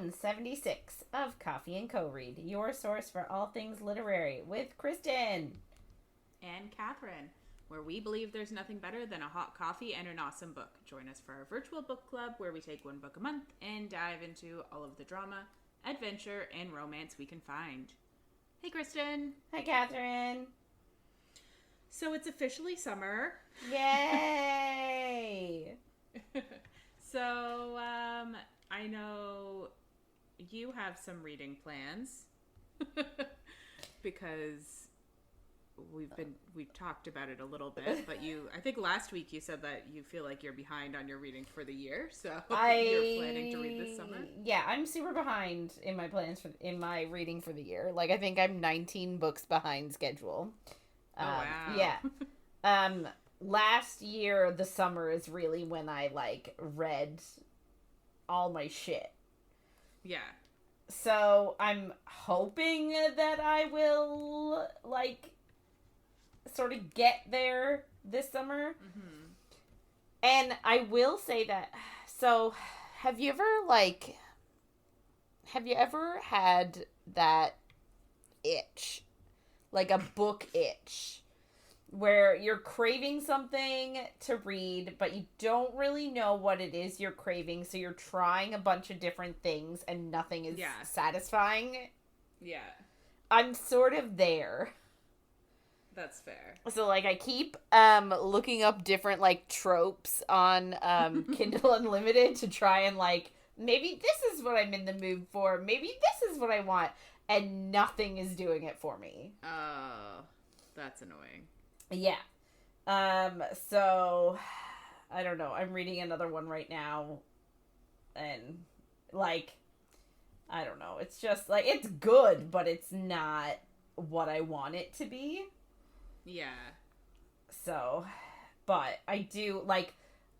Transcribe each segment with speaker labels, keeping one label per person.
Speaker 1: 176 of Coffee and Co-Read, your source for all things literary, with Kristen
Speaker 2: and Catherine, where we believe there's nothing better than a hot coffee and an awesome book. Join us for our virtual book club, where we take one book a month and dive into all of the drama, adventure, and romance we can find. Hey, Kristen.
Speaker 1: Hi, Catherine.
Speaker 2: So it's officially summer.
Speaker 1: Yay!
Speaker 2: So, I know you have some reading plans because we've talked about it a little bit, but I think last week you said that you feel like you're behind on your reading for the year, so you're planning to read this summer?
Speaker 1: Yeah, I'm super behind in my plans in my reading for the year. Like, I think I'm 19 books behind schedule.
Speaker 2: Oh, wow.
Speaker 1: Yeah. Last year, the summer is really when I, read all my shit.
Speaker 2: Yeah.
Speaker 1: So, I'm hoping that I will, sort of get there this summer.
Speaker 2: Mm-hmm.
Speaker 1: And I will say that, so, have you ever had that itch? Like a book itch, where you're craving something to read, but you don't really know what it is you're craving, so you're trying a bunch of different things, and nothing is satisfying.
Speaker 2: Yeah.
Speaker 1: I'm sort of there.
Speaker 2: That's fair.
Speaker 1: So, I keep looking up different, tropes on Kindle Unlimited to try and, maybe this is what I'm in the mood for, maybe this is what I want, and nothing is doing it for me.
Speaker 2: Oh, that's annoying.
Speaker 1: Yeah. So, I don't know. I'm reading another one right now, and, I don't know. It's just, it's good, but it's not what I want it to be.
Speaker 2: Yeah.
Speaker 1: So, but I do, I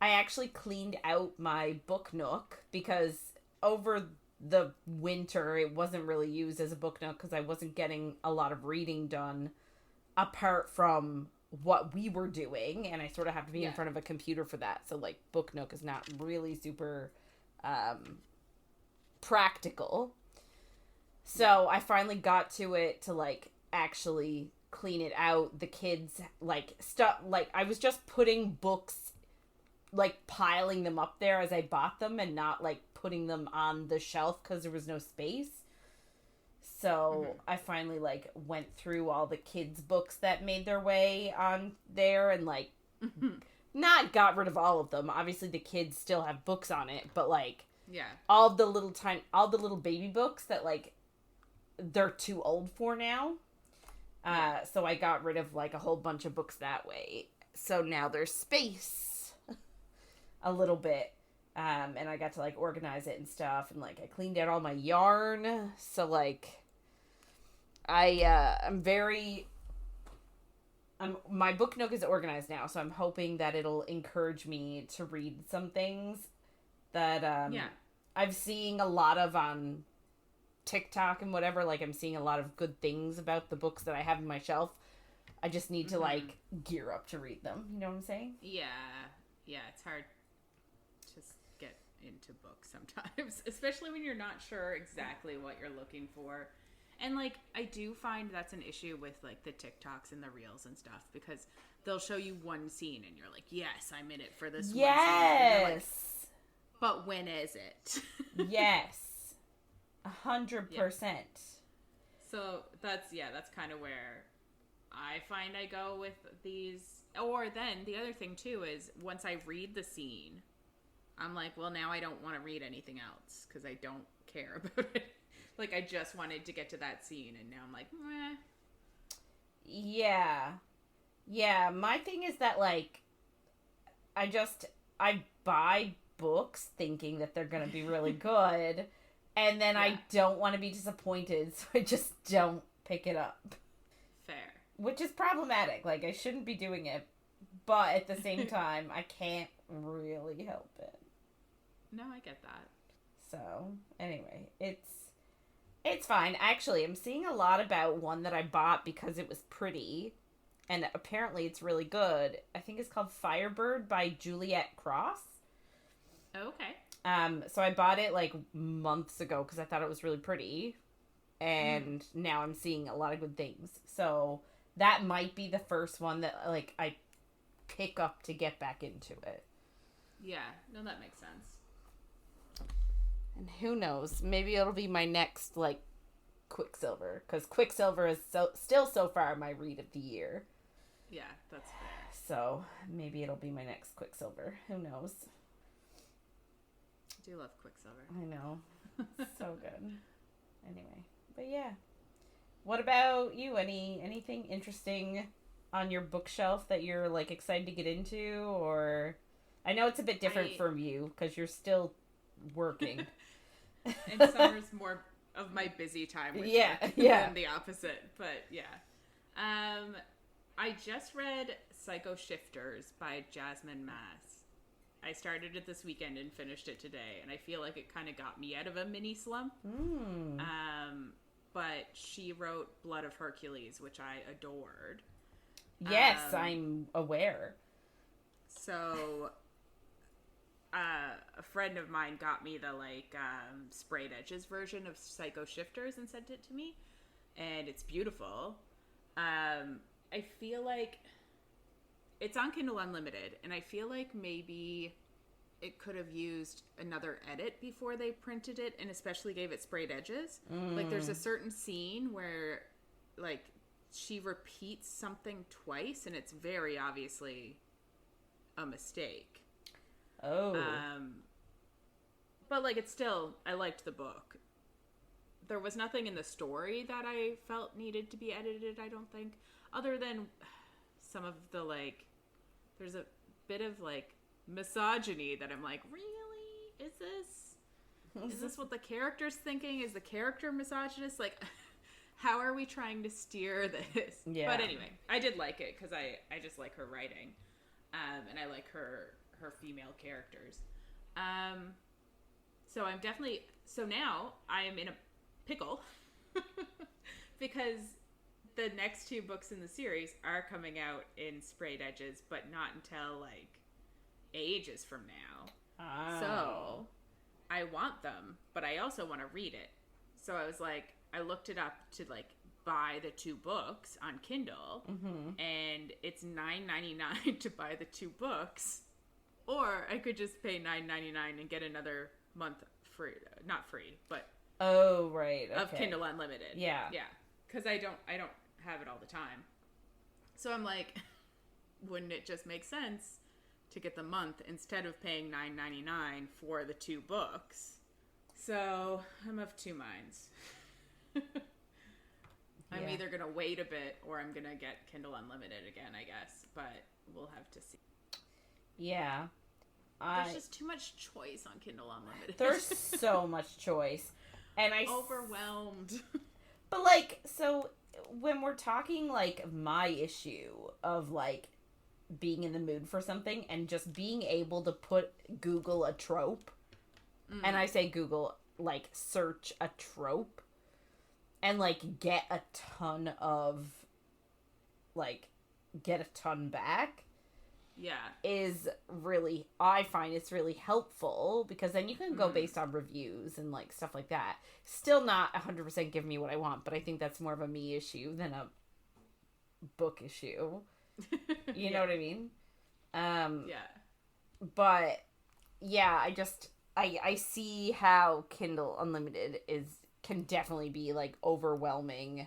Speaker 1: actually cleaned out my book nook, because over the winter it wasn't really used as a book nook because I wasn't getting a lot of reading done apart from what we were doing, and I sort of have to be in front of a computer for that, so book nook is not really super practical. So I finally got to it to actually clean it out. The kids stuff, I was just putting books, piling them up there as I bought them, and not putting them on the shelf because there was no space. So I finally went through all the kids' books that made their way on there, and not got rid of all of them. Obviously the kids still have books on it, but all the little baby books that they're too old for now. So I got rid of a whole bunch of books that way. So now there's space a little bit. And I got to organize it and stuff, and I cleaned out all my yarn. So my book nook is organized now, so I'm hoping that it'll encourage me to read some things that I've seen a lot of on TikTok and whatever. I'm seeing a lot of good things about the books that I have in my shelf. I just need to gear up to read them. You know what I'm saying?
Speaker 2: Yeah, it's hard to get into books sometimes, especially when you're not sure exactly what you're looking for. And I do find that's an issue with the TikToks and the reels and stuff, because they'll show you one scene and you're like, yes, I'm in it for this one scene.
Speaker 1: Yes.
Speaker 2: But when is it?
Speaker 1: Yes. 100%. Yeah.
Speaker 2: So that's kind of where I find I go with these. Or then the other thing too is, once I read the scene, I'm like, well, now I don't want to read anything else because I don't care about it. I just wanted to get to that scene, and now I'm like, meh.
Speaker 1: Yeah. Yeah, my thing is that, I buy books thinking that they're going to be really good, and then I don't want to be disappointed, so I just don't pick it up.
Speaker 2: Fair.
Speaker 1: Which is problematic. I shouldn't be doing it, but at the same time, I can't really help it.
Speaker 2: No, I get that.
Speaker 1: So, anyway, it's fine. Actually, I'm seeing a lot about one that I bought because it was pretty, and apparently it's really good. I think it's called Firebird by Juliet Cross.
Speaker 2: Okay.
Speaker 1: So I bought it like months ago because I thought it was really pretty, and now I'm seeing a lot of good things. So that might be the first one that like I pick up to get back into it.
Speaker 2: Yeah, no, that makes sense.
Speaker 1: And who knows? Maybe it'll be my next like Quicksilver, because Quicksilver is still so far my read of the year.
Speaker 2: Yeah, that's fair.
Speaker 1: So maybe it'll be my next Quicksilver. Who knows?
Speaker 2: I do love Quicksilver.
Speaker 1: I know. So good. Anyway, but yeah. What about you? Anything interesting on your bookshelf that you're like excited to get into? Or I know it's a bit different from you because you're still working.
Speaker 2: And summer's more of my busy time with work than the opposite. But yeah. I just read Psycho Shifters by Jasmine Mass. I started it this weekend and finished it today, and I feel like it kind of got me out of a mini slump. But she wrote Blood of Hercules, which I adored.
Speaker 1: Yes, I'm aware.
Speaker 2: So, a friend of mine got me the sprayed edges version of Psycho Shifters and sent it to me, and it's beautiful. I feel like it's on Kindle Unlimited, and I feel like maybe it could have used another edit before they printed it, and especially gave it sprayed edges. Like, there's a certain scene where, like, she repeats something twice, and it's very obviously a mistake.
Speaker 1: Oh.
Speaker 2: But, like, it's still, I liked the book. There was nothing in the story that I felt needed to be edited, I don't think. Other than some of the, like, there's a bit of, like, misogyny that I'm like, really? Is this what the character's thinking? Is the character misogynist? Like, how are we trying to steer this?
Speaker 1: Yeah.
Speaker 2: But anyway, I did like it because I just like her writing. And I like her female characters. So now I am in a pickle because the next two books in the series are coming out in sprayed edges, but not until like ages from now.
Speaker 1: Oh.
Speaker 2: So I want them, but I also want to read it. So I was like, I looked it up to like buy the two books on Kindle, and it's $9.99 to buy the two books, or I could just pay $9.99 and get another month free, not free, but
Speaker 1: oh right, okay.
Speaker 2: of Kindle Unlimited.
Speaker 1: Yeah,
Speaker 2: because I don't have it all the time. So I'm like, wouldn't it just make sense to get the month instead of paying $9.99 for the two books? So I'm of two minds. I'm either going to wait a bit or I'm going to get Kindle Unlimited again, I guess. But we'll have to see.
Speaker 1: Yeah.
Speaker 2: There's just too much choice on Kindle Unlimited.
Speaker 1: There's so much choice. And
Speaker 2: overwhelmed.
Speaker 1: But, like, so when we're talking, like, my issue of, like, being in the mood for something and just being able to Google a trope, and I say Google, like, search a trope, and, like, get a ton back.
Speaker 2: Yeah.
Speaker 1: Is really, I find it's really helpful, because then you can go based on reviews and, like, stuff like that. Still not 100% giving me what I want, but I think that's more of a me issue than a book issue. You know what I mean? But, yeah, I see how Kindle Unlimited can definitely be, like, overwhelming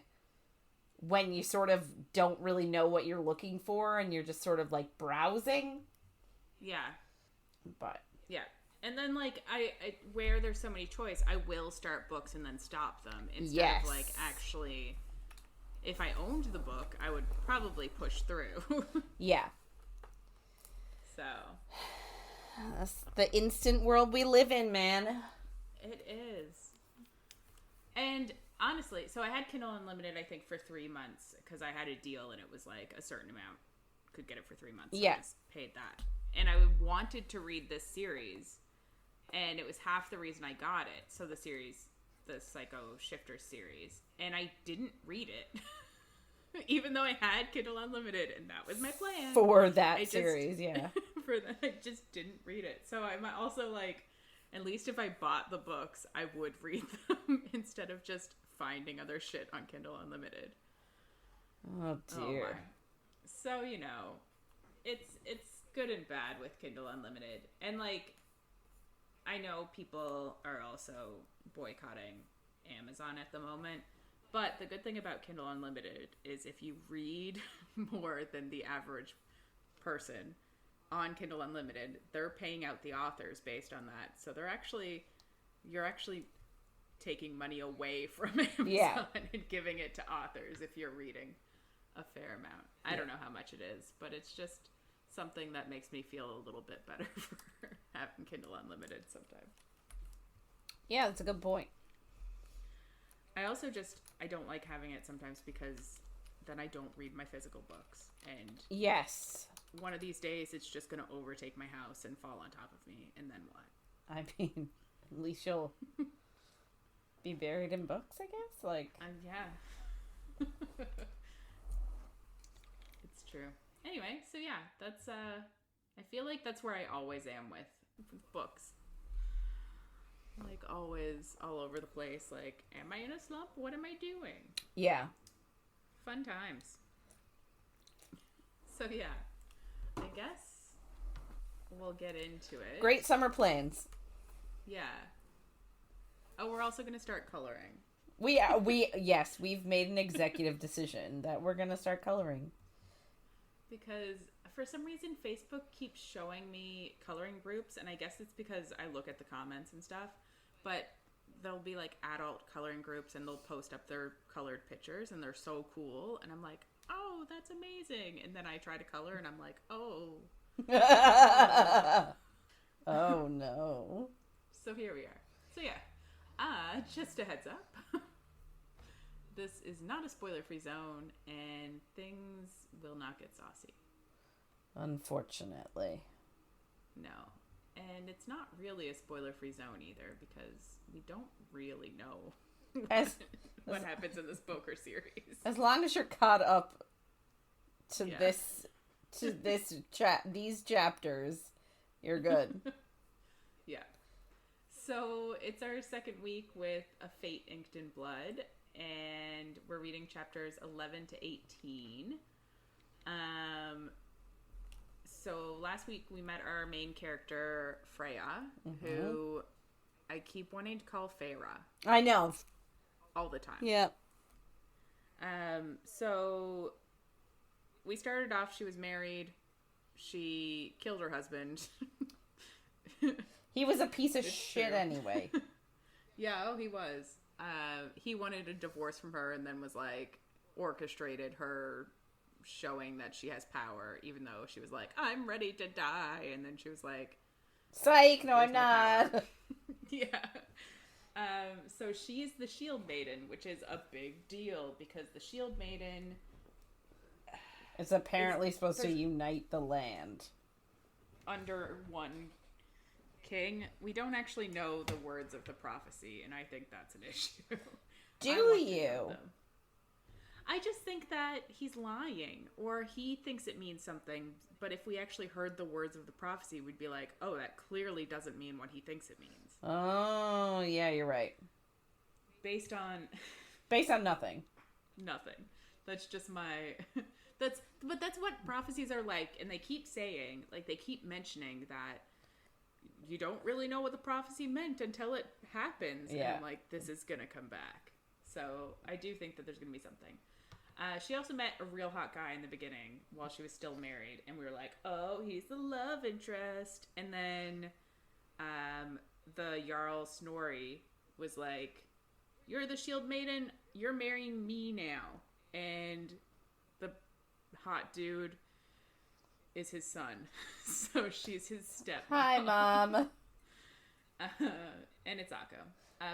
Speaker 1: when you sort of don't really know what you're looking for and you're just sort of, like, browsing.
Speaker 2: Yeah.
Speaker 1: But.
Speaker 2: Yeah. And then, like, I where there's so many choice, I will start books and then stop them. Instead of, like, actually, if I owned the book, I would probably push through.
Speaker 1: Yeah.
Speaker 2: So.
Speaker 1: That's the instant world we live in, man.
Speaker 2: It is. And honestly, so I had Kindle Unlimited, I think, for 3 months because I had a deal and it was like a certain amount. Could get it for 3 months. So I just paid that. And I wanted to read this series, and it was half the reason I got it. So the Psycho Shifter series. And I didn't read it. Even though I had Kindle Unlimited, and that was my plan.
Speaker 1: For that series, yeah.
Speaker 2: For that, I just didn't read it. So I'm also like At least if I bought the books, I would read them instead of just finding other shit on Kindle Unlimited.
Speaker 1: Oh dear.
Speaker 2: Oh, so, you know, it's good and bad with Kindle Unlimited. And, like, I know people are also boycotting Amazon at the moment. But the good thing about Kindle Unlimited is if you read more than the average person on Kindle Unlimited, they're paying out the authors based on that. So you're actually taking money away from Amazon and giving it to authors if you're reading a fair amount. I don't know how much it is, but it's just something that makes me feel a little bit better for having Kindle Unlimited sometimes.
Speaker 1: Yeah, that's a good point.
Speaker 2: I also I don't like having it sometimes because then I don't read my physical books. And
Speaker 1: yes,
Speaker 2: one of these days it's just going to overtake my house and fall on top of me. And then what?
Speaker 1: I mean, at least you'll be buried in books, I guess? Like,
Speaker 2: yeah. It's true. Anyway, so yeah, that's, I feel like that's where I always am with books. Like, always all over the place. Like, am I in a slump? What am I doing?
Speaker 1: Yeah.
Speaker 2: Fun times. So, yeah. I guess we'll get into it.
Speaker 1: Great summer plans.
Speaker 2: Yeah. Oh, we're also going to start coloring.
Speaker 1: Yes, we've made an executive decision that we're going to start coloring.
Speaker 2: Because for some reason, Facebook keeps showing me coloring groups, and I guess it's because I look at the comments and stuff, but there'll be like adult coloring groups and they'll post up their colored pictures and they're so cool. And I'm like, oh, that's amazing. And then I try to color and I'm like, oh.
Speaker 1: Oh, no.
Speaker 2: So here we are. So yeah, just a heads up. This is not a spoiler-free zone and things will not get saucy.
Speaker 1: Unfortunately.
Speaker 2: No. And it's not really a spoiler-free zone either because we don't really know what happens in this poker series.
Speaker 1: As long as you're caught up to these chapters, you're good.
Speaker 2: Yeah. So it's our second week with A Fate Inked in Blood, and we're reading chapters 11 to 18. So last week we met our main character, Freya, who I keep wanting to call Feyre.
Speaker 1: I know.
Speaker 2: All the time.
Speaker 1: Yeah.
Speaker 2: So we started off, she was married. She killed her husband.
Speaker 1: He was a piece of shit anyway.
Speaker 2: Yeah, he was. He wanted a divorce from her and then was like, orchestrated her showing that she has power, even though she was like, I'm ready to die. And then she was like,
Speaker 1: psych, no, I'm not.
Speaker 2: Yeah. So she's the Shield Maiden, which is a big deal because the Shield Maiden
Speaker 1: is apparently supposed to unite the land.
Speaker 2: Under one king. We don't actually know the words of the prophecy, and I think that's an issue.
Speaker 1: Do you?
Speaker 2: I just think that he's lying, or he thinks it means something, but if we actually heard the words of the prophecy, we'd be like, oh, that clearly doesn't mean what he thinks it means.
Speaker 1: Oh, yeah, you're right.
Speaker 2: Based on
Speaker 1: nothing.
Speaker 2: Nothing. That's just my... But that's what prophecies are like, and they keep saying, like, they keep mentioning that you don't really know what the prophecy meant until it happens, and I'm like, this is gonna come back. So I do think that there's gonna be something. She also met a real hot guy in the beginning while she was still married, and we were like, oh, he's the love interest. And then the Jarl Snorri was like, you're the Shield Maiden, you're marrying me now. And the hot dude is his son. So she's his stepmom.
Speaker 1: Hi, Mom.
Speaker 2: And it's Akko.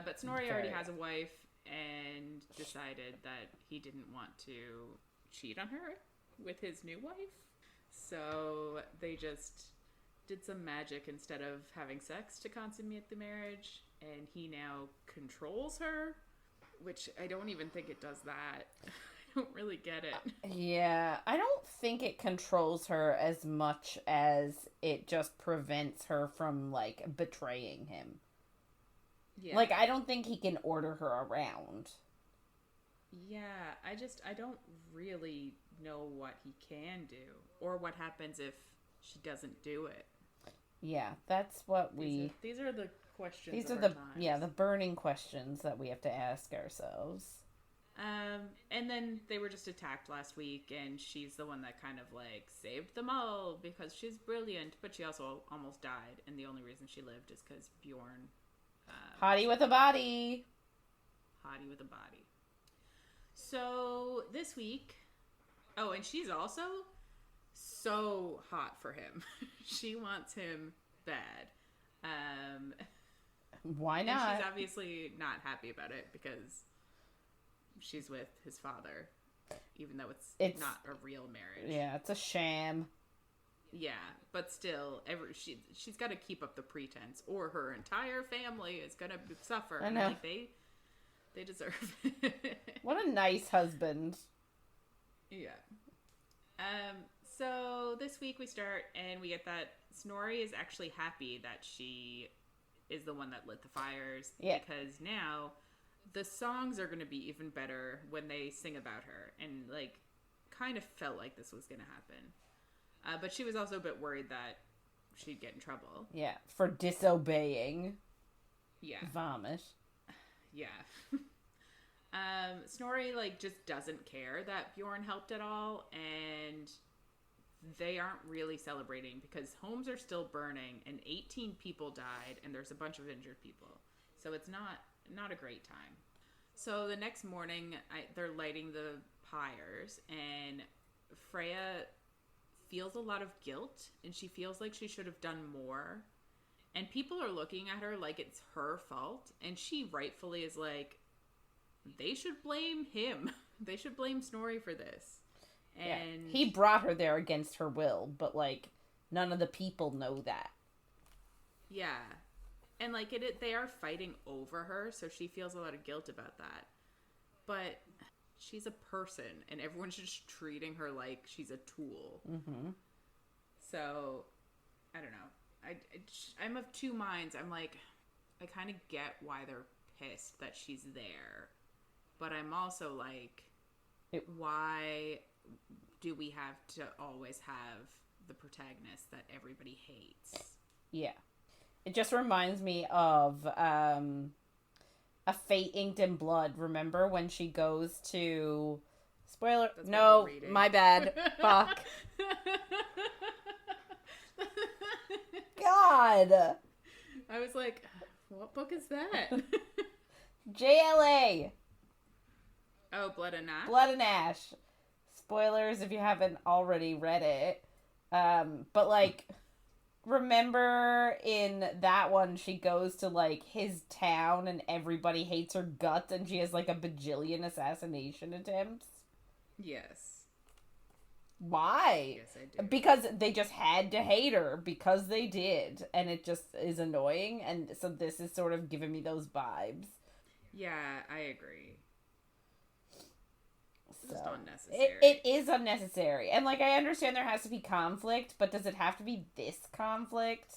Speaker 2: But Snorri already has a wife and decided that he didn't want to cheat on her with his new wife. So they just did some magic instead of having sex to consummate the marriage. And he now controls her, which I don't even think it does that. I don't really get it.
Speaker 1: Yeah, I don't think it controls her as much as it just prevents her from, like, betraying him.
Speaker 2: Yeah.
Speaker 1: Like, I don't think he can order her around.
Speaker 2: Yeah, I don't really know what he can do or what happens if she doesn't do it.
Speaker 1: Yeah, that's what
Speaker 2: these are the questions.
Speaker 1: These
Speaker 2: of
Speaker 1: are
Speaker 2: our
Speaker 1: the
Speaker 2: times.
Speaker 1: the burning questions that we have to ask ourselves.
Speaker 2: And then they were just attacked last week, and she's the one that kind of like saved them all because she's brilliant, but she also almost died, and the only reason she lived is because Bjorn.
Speaker 1: Hottie with a body.
Speaker 2: Hottie with a body. So this week, oh, and she's also so hot for him. She wants him bad.
Speaker 1: Why not?
Speaker 2: And she's obviously not happy about it because she's with his father, even though it's not a real marriage.
Speaker 1: Yeah, it's a sham.
Speaker 2: Yeah, but still, she's got to keep up the pretense, or her entire family is gonna suffer.
Speaker 1: I know.
Speaker 2: Like they deserve it.
Speaker 1: What a nice husband.
Speaker 2: Yeah. So this week we start, and we get that Snorri is actually happy that she is the one that lit the fires.
Speaker 1: Yeah.
Speaker 2: Because now the songs are going to be even better when they sing about her, and like kind of felt like this was going to happen. But she was also a bit worried that she'd get in trouble.
Speaker 1: Yeah, for disobeying.
Speaker 2: Yeah.
Speaker 1: Vomit.
Speaker 2: Yeah. Snorri like just doesn't care that Bjorn helped at all, and they aren't really celebrating because homes are still burning and 18 people died and there's a bunch of injured people. So it's not a great time. So the next morning they're lighting the pyres, and Freya feels a lot of guilt, and she feels like she should have done more. And people are looking at her like it's her fault, and she rightfully is like, they should blame him. They should blame Snorri for this. And
Speaker 1: yeah. He brought her there against her will, but like none of the people know that.
Speaker 2: Yeah. And like they are fighting over her, so she feels a lot of guilt about that. But she's a person, and everyone's just treating her like she's a tool.
Speaker 1: Mm-hmm.
Speaker 2: So I don't know. I'm of two minds. I'm like, I kind of get why they're pissed that she's there, but I'm also like, why do we have to always have the protagonist that everybody hates?
Speaker 1: Yeah. It just reminds me of A Fate Inked in Blood. Remember when she goes to... Spoiler.
Speaker 2: That's
Speaker 1: no, my bad. Fuck. God.
Speaker 2: I was like, what book is that?
Speaker 1: JLA.
Speaker 2: Oh, Blood and Ash?
Speaker 1: Blood and Ash. Spoilers if you haven't already read it. But like, remember in that one, she goes to like his town and everybody hates her guts, and she has like a bajillion assassination attempts?
Speaker 2: Yes.
Speaker 1: Why?
Speaker 2: Yes, I do.
Speaker 1: Because they just had to hate her, because they did, and it just is annoying, and so this is sort of giving me those vibes.
Speaker 2: Yeah, I agree.
Speaker 1: So,
Speaker 2: just unnecessary.
Speaker 1: It is unnecessary, and like I understand there has to be conflict, but does it have to be this conflict?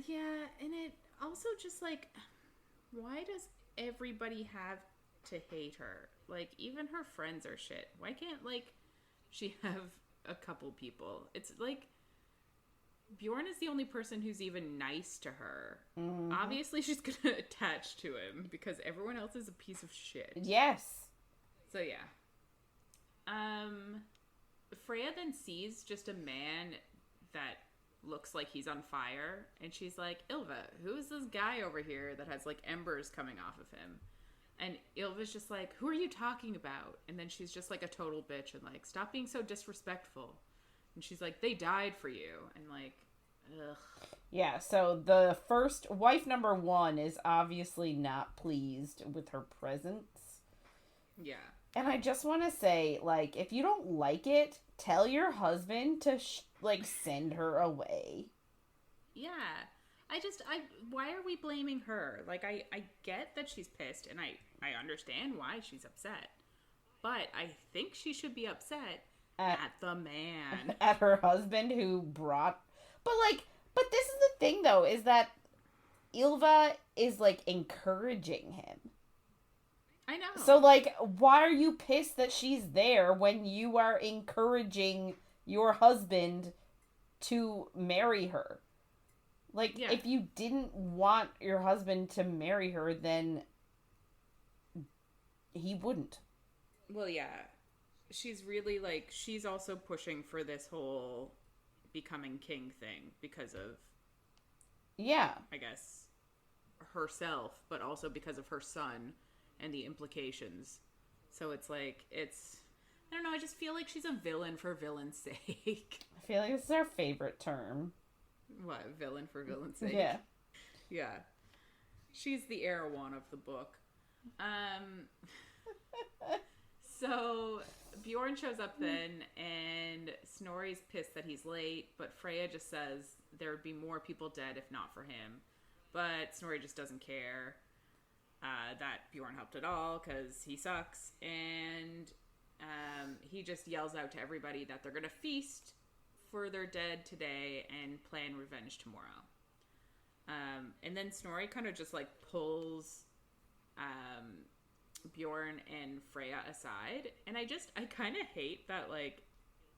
Speaker 2: Yeah, and it also just like, why does everybody have to hate her? Like, even her friends are shit. Why can't like she have a couple people? It's like Bjorn is the only person who's even nice to her. Mm-hmm. Obviously she's gonna attach to him because everyone else is a piece of shit.
Speaker 1: Yes.
Speaker 2: So yeah. Freya then sees just a man that looks like he's on fire, and she's like, Ylva, who is this guy over here that has like embers coming off of him? And Ylva's just like, who are you talking about? And then she's just like a total bitch and like, stop being so disrespectful. And she's like, they died for you. And like, ugh.
Speaker 1: Yeah, so the first wife number 1 is obviously not pleased with her presence.
Speaker 2: Yeah.
Speaker 1: And I just want to say, like, if you don't like it, tell your husband to send her away.
Speaker 2: Yeah. Why are we blaming her? Like, I get that she's pissed, and I understand why she's upset. But I think she should be upset at the man.
Speaker 1: At her husband who brought... But this is the thing, though, is that Ylva is, like, encouraging him.
Speaker 2: I know.
Speaker 1: So, like, why are you pissed that she's there when you are encouraging your husband to marry her? Like, if you didn't want your husband to marry her, then he wouldn't.
Speaker 2: Well, yeah. She's really, like, she's also pushing for this whole becoming king thing because of, I guess, herself, but also because of her son and the implications. So it's like, I don't know, I just feel like she's a villain for villain's sake.
Speaker 1: I feel like this is our favorite term.
Speaker 2: What, villain for villain's sake?
Speaker 1: Yeah.
Speaker 2: Yeah. She's the Erewhon of the book. So Bjorn shows up then, and Snorri's pissed that he's late, but Freya just says there would be more people dead if not for him. But Snorri just doesn't care that Bjorn helped at all, because he sucks. And he just yells out to everybody that they're going to feast for their dead today and plan revenge tomorrow. And then Snorri kind of just, like, pulls Bjorn and Freya aside, and I kind of hate that, like,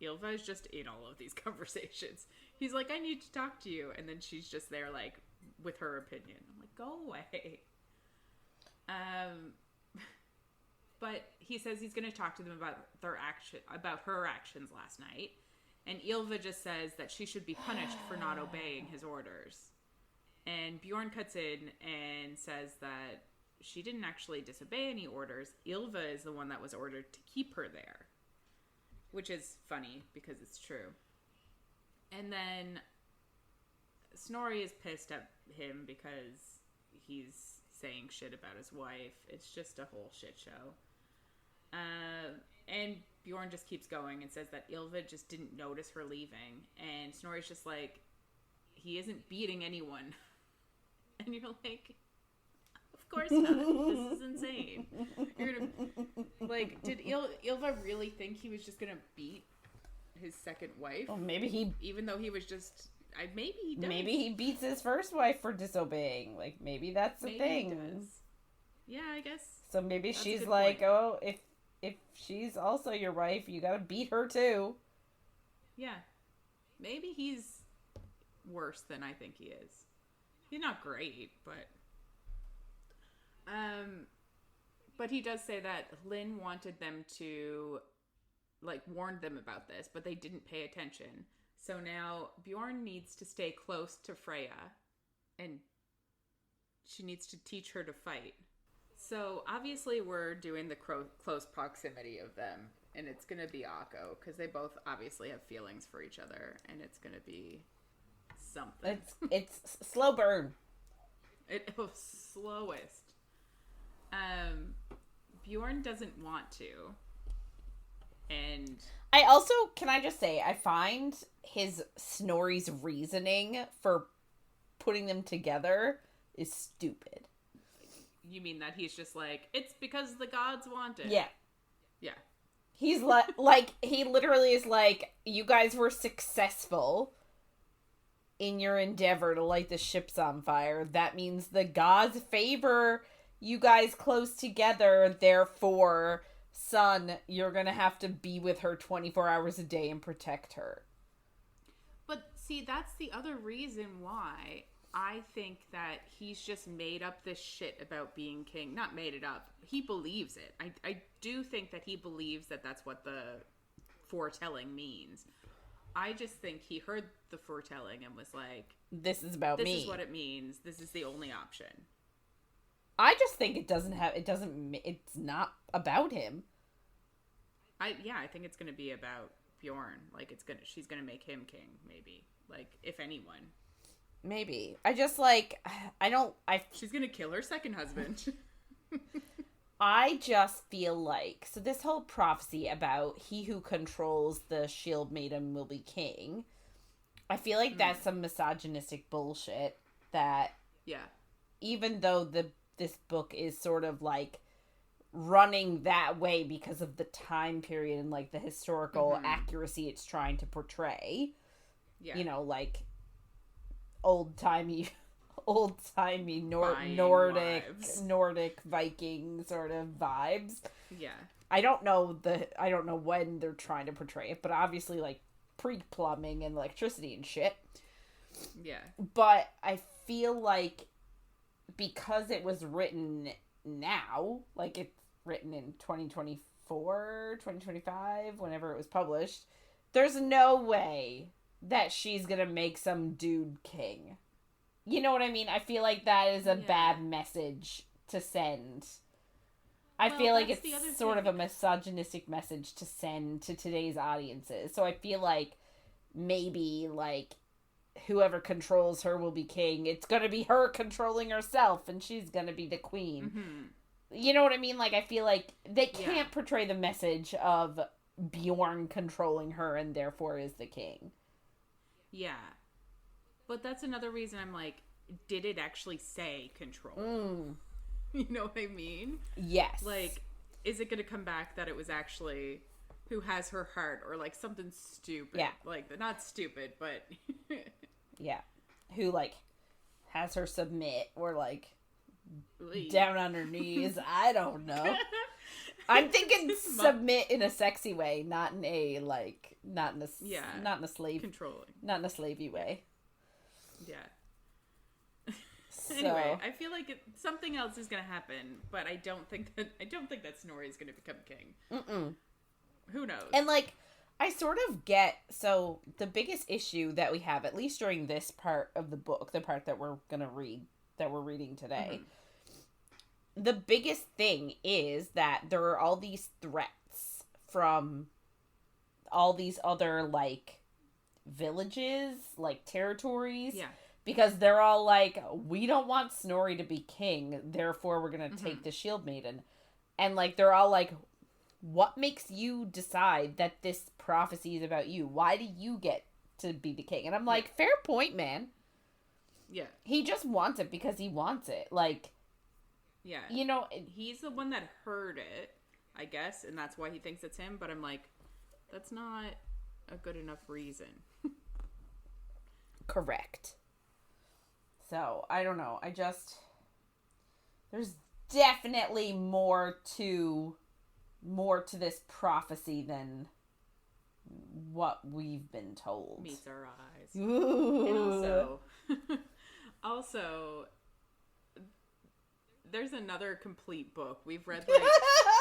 Speaker 2: Ylva is just in all of these conversations. He's like, I need to talk to you, and then she's just there, like, with her opinion. I'm like, go away. But he says he's going to talk to them about about her actions last night, and Ylva just says that she should be punished for not obeying his orders. And Bjorn cuts in and says that she didn't actually disobey any orders. Ylva is the one that was ordered to keep her there. Which is funny, because it's true. And then Snorri is pissed at him because he's saying shit about his wife. It's just a whole shit show. And Bjorn just keeps going and says that Ylva just didn't notice her leaving. And Snorri's just like, he isn't beating anyone. And you're like, of course not. This is insane. You're gonna, like, did Ylva really think he was just gonna beat his second wife?
Speaker 1: Well, maybe he...
Speaker 2: Even though he was just... maybe he does.
Speaker 1: Maybe he beats his first wife for disobeying. Like, maybe that's the thing.
Speaker 2: He does. Yeah, I guess.
Speaker 1: So maybe she's like, point. Oh, if she's also your wife, you gotta beat her too.
Speaker 2: Yeah. Maybe he's worse than I think he is. He's not great, but he does say that Lynn wanted them to, like, warn them about this, but they didn't pay attention. So now Bjorn needs to stay close to Freya, and she needs to teach her to fight. So obviously we're doing the close proximity of them, and it's going to be Akko, because they both obviously have feelings for each other, and it's going to be something.
Speaker 1: It's slow burn.
Speaker 2: It was slowest. Bjorn doesn't want to. And
Speaker 1: I also, can I just say, I find Snorri's reasoning for putting them together is stupid.
Speaker 2: You mean that he's just like, it's because the gods want it?
Speaker 1: Yeah.
Speaker 2: Yeah.
Speaker 1: He's like, he literally is like, you guys were successful in your endeavor to light the ships on fire. That means the gods favor you guys close together, therefore, son, you're gonna have to be with her 24 hours a day and protect her.
Speaker 2: But see, that's the other reason why I think that he's just made up this shit about being king. Not made it up. He believes it. I do think that he believes that that's what the foretelling means. I just think he heard the foretelling and was like,
Speaker 1: this is about me.
Speaker 2: This is what it means. This is the only option.
Speaker 1: I just think it's not about him.
Speaker 2: I think it's going to be about Bjorn. Like, she's going to make him king, maybe. Like, if anyone.
Speaker 1: Maybe. She's
Speaker 2: going to kill her second husband.
Speaker 1: I just feel like, so this whole prophecy about he who controls the shield maiden will be king, I feel like that's some misogynistic bullshit that,
Speaker 2: yeah,
Speaker 1: even though this book is sort of like running that way because of the time period and like the historical accuracy it's trying to portray, you know, like old-timey old-timey
Speaker 2: Buying
Speaker 1: Nordic
Speaker 2: wives.
Speaker 1: Nordic Viking sort of vibes.
Speaker 2: Yeah.
Speaker 1: I don't know when they're trying to portray it, but obviously like pre-plumbing and electricity and shit.
Speaker 2: Yeah.
Speaker 1: But I feel like because it was written now, like it's written in 2024, 2025, whenever it was published, there's no way that she's gonna make some dude king. You know what I mean? I feel like that is a bad message to send. I feel like it's sort of a misogynistic message to send to today's audiences. So I feel like maybe, like, whoever controls her will be king. It's gonna be her controlling herself, and she's gonna be the queen.
Speaker 2: Mm-hmm.
Speaker 1: You know what I mean? Like, I feel like they can't portray the message of Bjorn controlling her and therefore is the king.
Speaker 2: Yeah. But that's another reason I'm like, did it actually say control? You know what I mean?
Speaker 1: Yes.
Speaker 2: Like, is it going to come back that it was actually who has her heart or like something stupid?
Speaker 1: Yeah.
Speaker 2: Like, not stupid, but...
Speaker 1: yeah. Who, like, has her submit or, like, down on her knees. I don't know. I'm thinking submit in a sexy way, not in a, like, not in a slave...
Speaker 2: Controlling.
Speaker 1: Not in a slavey way.
Speaker 2: Yeah.
Speaker 1: So.
Speaker 2: Anyway, I feel like something else is going to happen, but I don't think that Snorri is going to become king.
Speaker 1: Mm-mm.
Speaker 2: Who knows?
Speaker 1: And, like, I sort of get, so the biggest issue that we have, at least during this part of the book, the part that we're reading today, the biggest thing is that there are all these threats from all these other, like, villages, like, territories.
Speaker 2: Yeah.
Speaker 1: Because they're all like, we don't want Snorri to be king, therefore we're going to take the Shield Maiden. And, like, they're all like, what makes you decide that this prophecy is about you? Why do you get to be the king? And I'm like, fair point, man.
Speaker 2: Yeah.
Speaker 1: He just wants it because he wants it. Like,
Speaker 2: yeah.
Speaker 1: You know.
Speaker 2: He's the one that heard it, I guess, and that's why he thinks it's him. But I'm like, that's not a good enough reason.
Speaker 1: Correct. So, I don't know. There's definitely more to this prophecy than what we've been told.
Speaker 2: Meets our eyes.
Speaker 1: Ooh.
Speaker 2: And also, there's another complete book. We've read, like,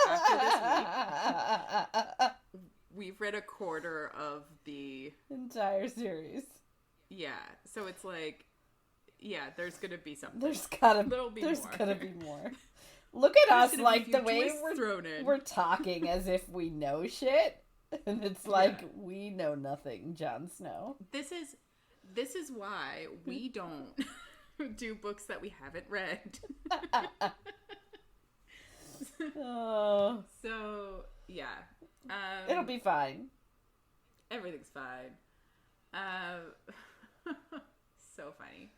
Speaker 2: after this week, we've read a quarter of the
Speaker 1: entire series.
Speaker 2: Yeah. So it's like, yeah, there's gonna be something.
Speaker 1: There's gotta be more. Look at us, like, the way we're talking as if we know shit, and it's like we know nothing, Jon Snow.
Speaker 2: This is why we don't do books that we haven't read.
Speaker 1: Oh.
Speaker 2: So yeah,
Speaker 1: it'll be fine.
Speaker 2: Everything's fine. So funny.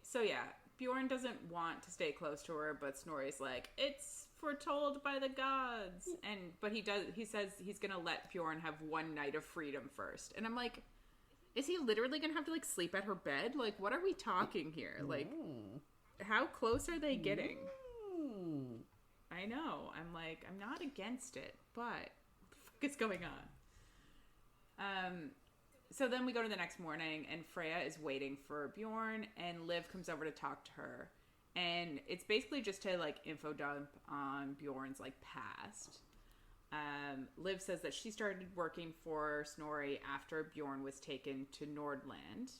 Speaker 2: So yeah, Bjorn doesn't want to stay close to her, but Snorri's like, it's foretold by the gods. But he says he's gonna let Bjorn have one night of freedom first. And I'm like, is he literally gonna have to, like, sleep at her bed? Like, what are we talking here? Like, how close are they getting? I know. I'm like, I'm not against it, but what the fuck is going on? So then we go to the next morning, and Freya is waiting for Bjorn, and Liv comes over to talk to her. And it's basically just to, like, info dump on Bjorn's, like, past. Liv says that she started working for Snorri after Bjorn was taken to Nordland.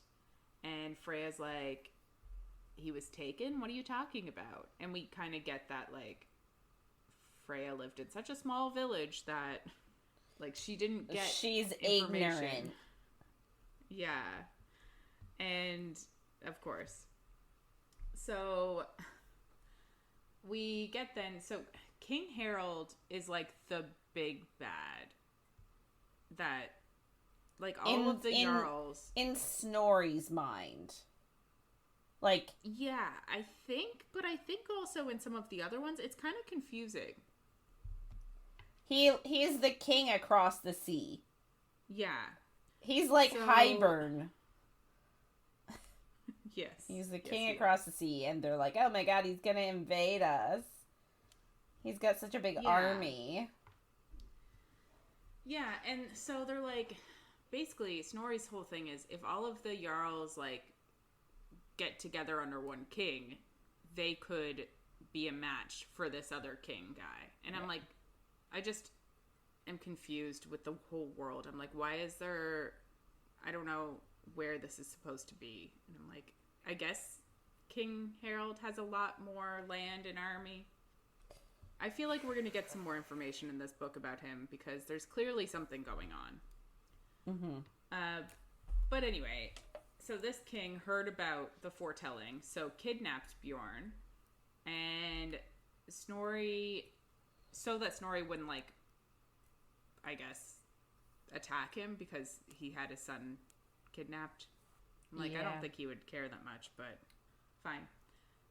Speaker 2: And Freya's like, he was taken? What are you talking about? And we kind of get that, like, Freya lived in such a small village that, like, she didn't get
Speaker 1: She's
Speaker 2: information.
Speaker 1: ignorant.
Speaker 2: Yeah. And, of course. So, we get then... So, King Harald is, like, the big bad. That, like, all of the Jarls...
Speaker 1: In Snorri's mind. Like...
Speaker 2: Yeah, I think. But I think also in some of the other ones, it's kind of confusing.
Speaker 1: He is the king across the sea.
Speaker 2: Yeah.
Speaker 1: He's like Hybern.
Speaker 2: Yes.
Speaker 1: He's the king across the sea, and they're like, oh my god, he's gonna invade us. He's got such a big army.
Speaker 2: Yeah, and so they're like, basically, Snorri's whole thing is, if all of the Jarls, like, get together under one king, they could be a match for this other king guy. And I'm like, I just am confused with the whole world. I'm like, why is there, I don't know where this is supposed to be. And I'm like, I guess King Harald has a lot more land and army. I feel like we're going to get some more information in this book about him because there's clearly something going on. Mm-hmm. But anyway, so this king heard about the foretelling, so kidnapped Bjorn, and Snorri, so that Snorri wouldn't, like, I guess, attack him because he had his son kidnapped. Like, I don't think he would care that much, but fine.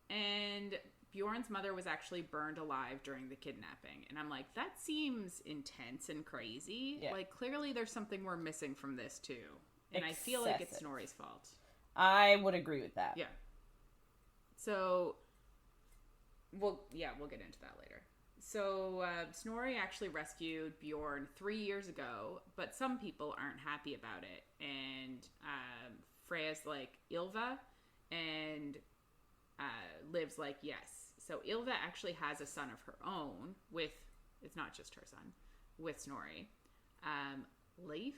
Speaker 2: And Bjorn's mother was actually burned alive during the kidnapping. And I'm like, that seems intense and crazy. Yeah. Like, clearly there's something we're missing from this, too. And I feel like it's Snorri's fault.
Speaker 1: I would agree with that.
Speaker 2: Yeah. So, we'll get into that later. So, Snorri actually rescued Bjorn 3 years ago, but some people aren't happy about it. And Freya's like, Ylva, and Liv's like, yes. So Ylva actually has a son of her own with, it's not just her son, with Snorri. Leif,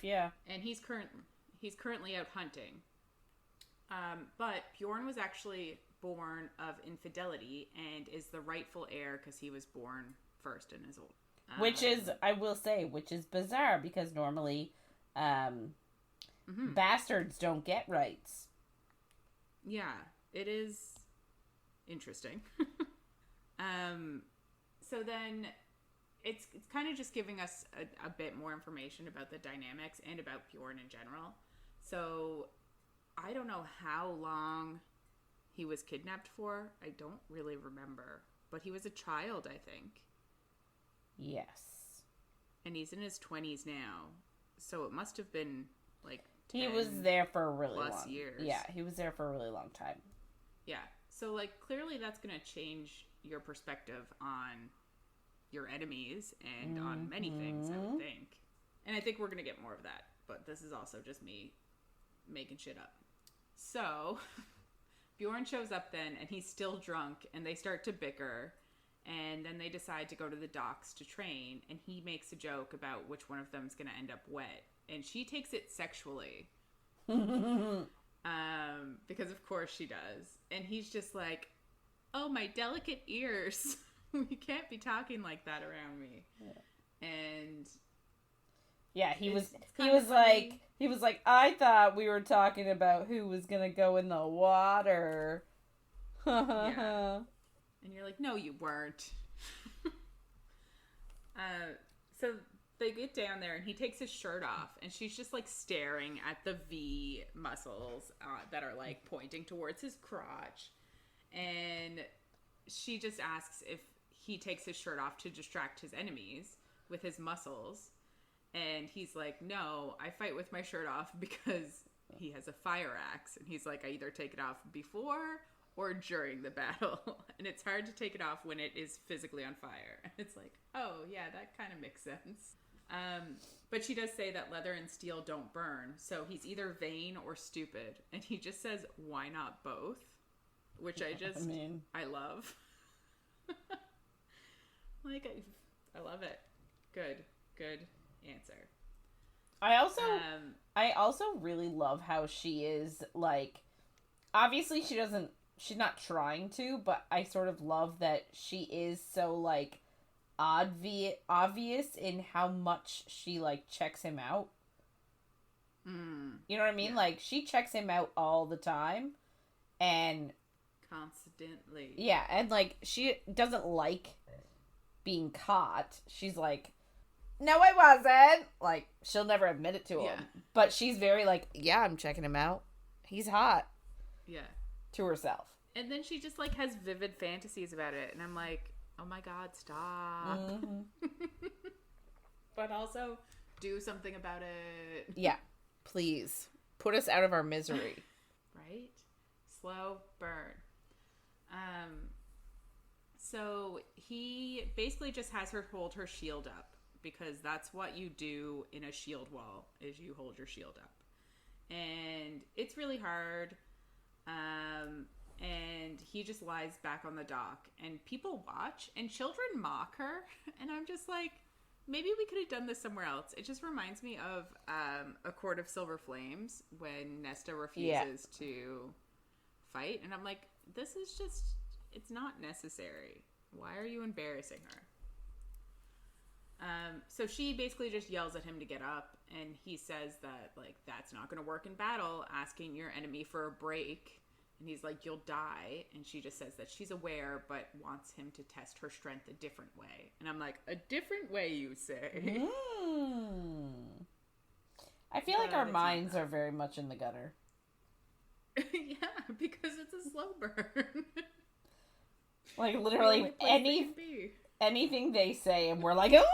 Speaker 1: yeah.
Speaker 2: And he's currently out hunting. But Bjorn was actually born of infidelity and is the rightful heir because he was born first in his old.
Speaker 1: Which is, I will say, which is bizarre because normally bastards don't get rights.
Speaker 2: Yeah, it is interesting. So then it's kind of just giving us a bit more information about the dynamics and about Bjorn in general. So I don't know how long he was kidnapped for. I don't really remember. But he was a child, I think.
Speaker 1: Yes.
Speaker 2: And he's in his 20s now. So it must have been like 10
Speaker 1: he was there for a really long
Speaker 2: years.
Speaker 1: Yeah, he was there for a really long time.
Speaker 2: Yeah. So like clearly that's going to change your perspective on your enemies and on many things, I would think. And I think we're going to get more of that. But this is also just me making shit up. So Bjorn shows up then, and he's still drunk, and they start to bicker, and then they decide to go to the docks to train, and he makes a joke about which one of them is going to end up wet, and she takes it sexually, because of course she does, and he's just like, oh, my delicate ears, you can't be talking like that around me, and...
Speaker 1: Yeah, he was like, I thought we were talking about who was gonna go in the water.
Speaker 2: Yeah. And you're like, no, you weren't. So they get down there and he takes his shirt off and she's just like staring at the V muscles that are like pointing towards his crotch. And she just asks if he takes his shirt off to distract his enemies with his muscles. And he's like, no, I fight with my shirt off because he has a fire axe. And he's like, I either take it off before or during the battle. And it's hard to take it off when it is physically on fire. And it's like, oh, yeah, that kind of makes sense. But she does say that leather and steel don't burn. So he's either vain or stupid. And he just says, why not both? Which I love. Like, I love it. Good answer.
Speaker 1: I also really love how she is like, obviously she's not trying to, but I sort of love that she is so like obvious in how much she like checks him out. You know what I mean? Yeah. Like she checks him out all the time and
Speaker 2: constantly.
Speaker 1: Yeah, and like she doesn't like being caught. She's like, no, I wasn't. Like, she'll never admit it to him. But she's very like, yeah, I'm checking him out. He's hot.
Speaker 2: Yeah.
Speaker 1: To herself.
Speaker 2: And then she just, like, has vivid fantasies about it. And I'm like, oh my God, stop. But also, do something about it.
Speaker 1: Yeah. Please. Put us out of our misery.
Speaker 2: Right. right? Slow burn. So he basically just has her hold her shield up, because that's what you do in a shield wall, is you hold your shield up. And it's really hard. And he just lies back on the dock, and people watch, and children mock her. And I'm just like, maybe we could have done this somewhere else. It just reminds me of A Court of Silver Flames, when Nesta refuses to fight. And I'm like, this is just, it's not necessary. Why are you embarrassing her? So she basically just yells at him to get up, and he says that, like, that's not going to work in battle, asking your enemy for a break. And he's like, you'll die. And she just says that she's aware, but wants him to test her strength a different way. And I'm like, a different way, you say?
Speaker 1: I feel like our minds are very much in the gutter.
Speaker 2: Yeah, because it's a slow burn.
Speaker 1: Like, literally, anything they say, and we're like, oh!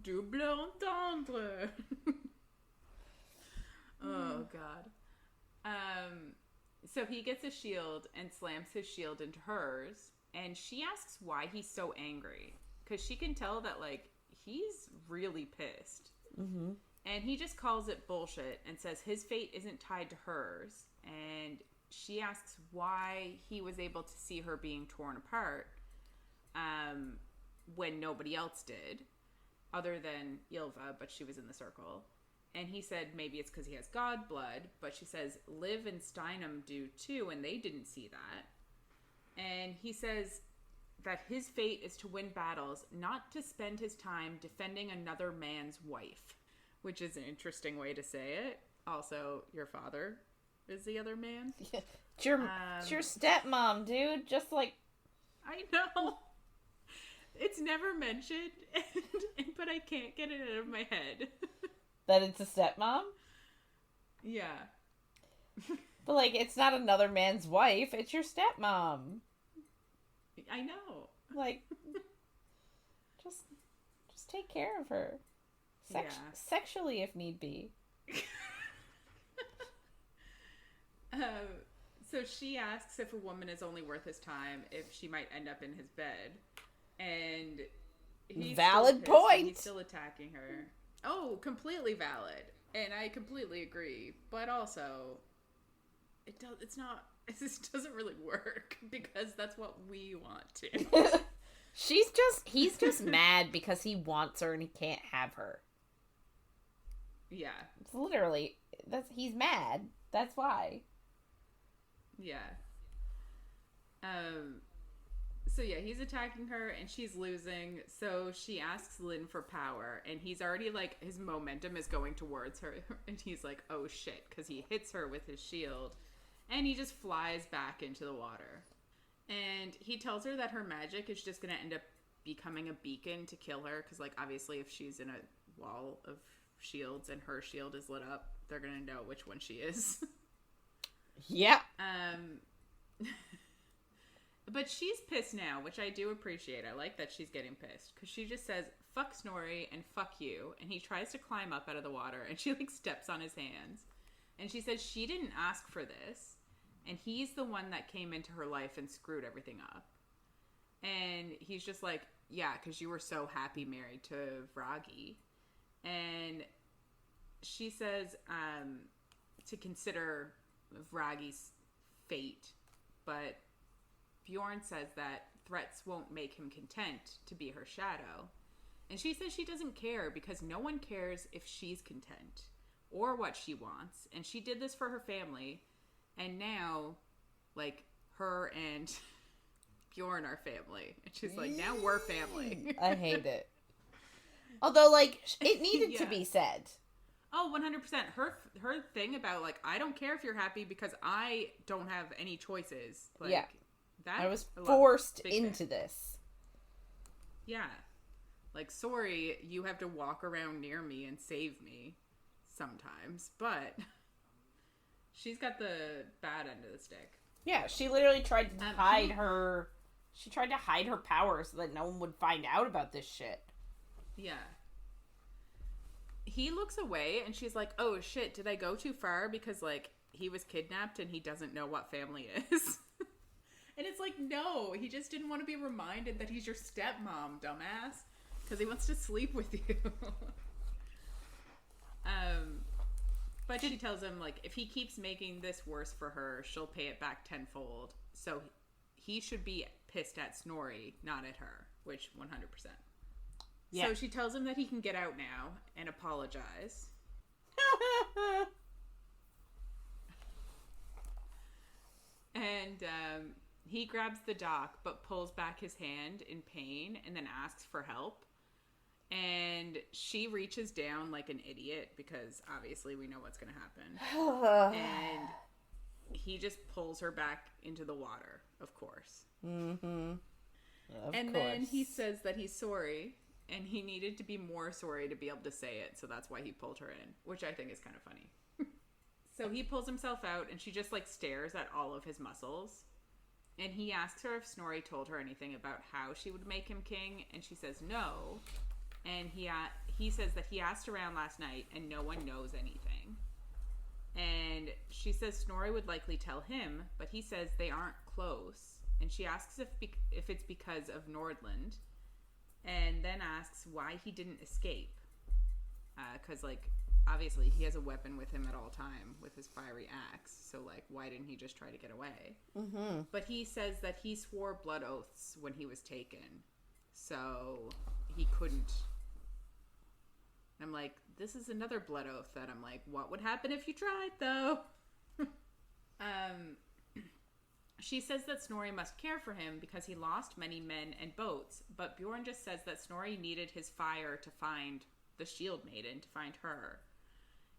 Speaker 2: Double entendre. Oh, God. So he gets a shield and slams his shield into hers, and she asks why he's so angry, because she can tell that, like, he's really pissed.
Speaker 1: Mm-hmm.
Speaker 2: And he just calls it bullshit and says his fate isn't tied to hers, and she asks why he was able to see her being torn apart when nobody else did, other than Ylva, but she was in the circle. And he said maybe it's because he has god blood, but she says Liv and Steinem do too, and they didn't see that. And he says that his fate is to win battles, not to spend his time defending another man's wife, which is an interesting way to say it. Also, your father is the other man.
Speaker 1: Yeah. It's your stepmom, dude. Just like...
Speaker 2: I know. It's never mentioned, but I can't get it out of my head.
Speaker 1: That it's a stepmom?
Speaker 2: Yeah.
Speaker 1: But, like, it's not another man's wife. It's your stepmom.
Speaker 2: I know.
Speaker 1: Like, just take care of her.
Speaker 2: Yeah.
Speaker 1: Sexually, if need be.
Speaker 2: So she asks if a woman is only worth his time, if she might end up in his bed. And he's
Speaker 1: valid point.
Speaker 2: He's still attacking her. Oh, completely valid. And I completely agree. But also, it doesn't really work, because that's what we want to.
Speaker 1: He's just mad because he wants her and he can't have her.
Speaker 2: Yeah.
Speaker 1: It's literally, he's mad. That's why.
Speaker 2: Yeah. So yeah, he's attacking her and she's losing. So she asks Lynn for power, and he's already like, his momentum is going towards her, and he's like, oh shit, because he hits her with his shield, and he just flies back into the water. And he tells her that her magic is just going to end up becoming a beacon to kill her, because, like, obviously if she's in a wall of shields and her shield is lit up, they're going to know which one she is.
Speaker 1: Yeah.
Speaker 2: But she's pissed now, which I do appreciate. I like that she's getting pissed, because she just says, fuck Snorri and fuck you. And he tries to climb up out of the water, and she, like, steps on his hands. And she says she didn't ask for this, and he's the one that came into her life and screwed everything up. And he's just like, yeah, because you were so happy married to Vragi. And she says to consider Vragi's fate, but Bjorn says that threats won't make him content to be her shadow. And she says she doesn't care, because no one cares if she's content or what she wants. And she did this for her family, and now, like, her and Bjorn are family. And she's like, now we're family.
Speaker 1: I hate it. Although, like, it needed to be said.
Speaker 2: Oh, 100%. Her thing about, like, I don't care if you're happy because I don't have any choices. Like,
Speaker 1: yeah.
Speaker 2: That
Speaker 1: I was forced into
Speaker 2: fan.
Speaker 1: this.
Speaker 2: Yeah. Like, sorry, you have to walk around near me and save me sometimes, but she's got the bad end of the stick.
Speaker 1: Yeah, she literally tried to hide her... She tried to hide her power so that no one would find out about this shit.
Speaker 2: Yeah. he looks away and she's like, oh shit, did I go too far? Because like he was kidnapped and he doesn't know what family is. And it's like, no, he just didn't want to be reminded that he's your stepmom, dumbass. Because he wants to sleep with you. But she tells him, like, if he keeps making this worse for her, she'll pay it back tenfold. So he should be pissed at Snorri, not at her, which 100%. Yeah. So she tells him that he can get out now and apologize. And he grabs the dock, but pulls back his hand in pain and then asks for help. And she reaches down like an idiot because obviously we know what's going to happen. And he just pulls her back into the water, of course. Mm-hmm. And then he says that he's sorry, and he needed to be more sorry to be able to say it, so that's why he pulled her in, which I think is kind of funny. So he pulls himself out, and she just like stares at all of his muscles. And he asks her if Snorri told her anything about how she would make him king, and she says no. And he says that he asked around last night and no one knows anything. And she says Snorri would likely tell him, but he says they aren't close. And she asks if it's because of Nordland, and then asks why he didn't escape. Because, like, obviously he has a weapon with him at all time with his fiery axe. So, like, why didn't he just try to get away? Mm-hmm. But he says that he swore blood oaths when he was taken. So he couldn't. I'm like, this is another blood oath that I'm like, what would happen if you tried, though? She says that Snorri must care for him because he lost many men and boats, but Bjorn just says that Snorri needed his fire to find the shield maiden, to find her.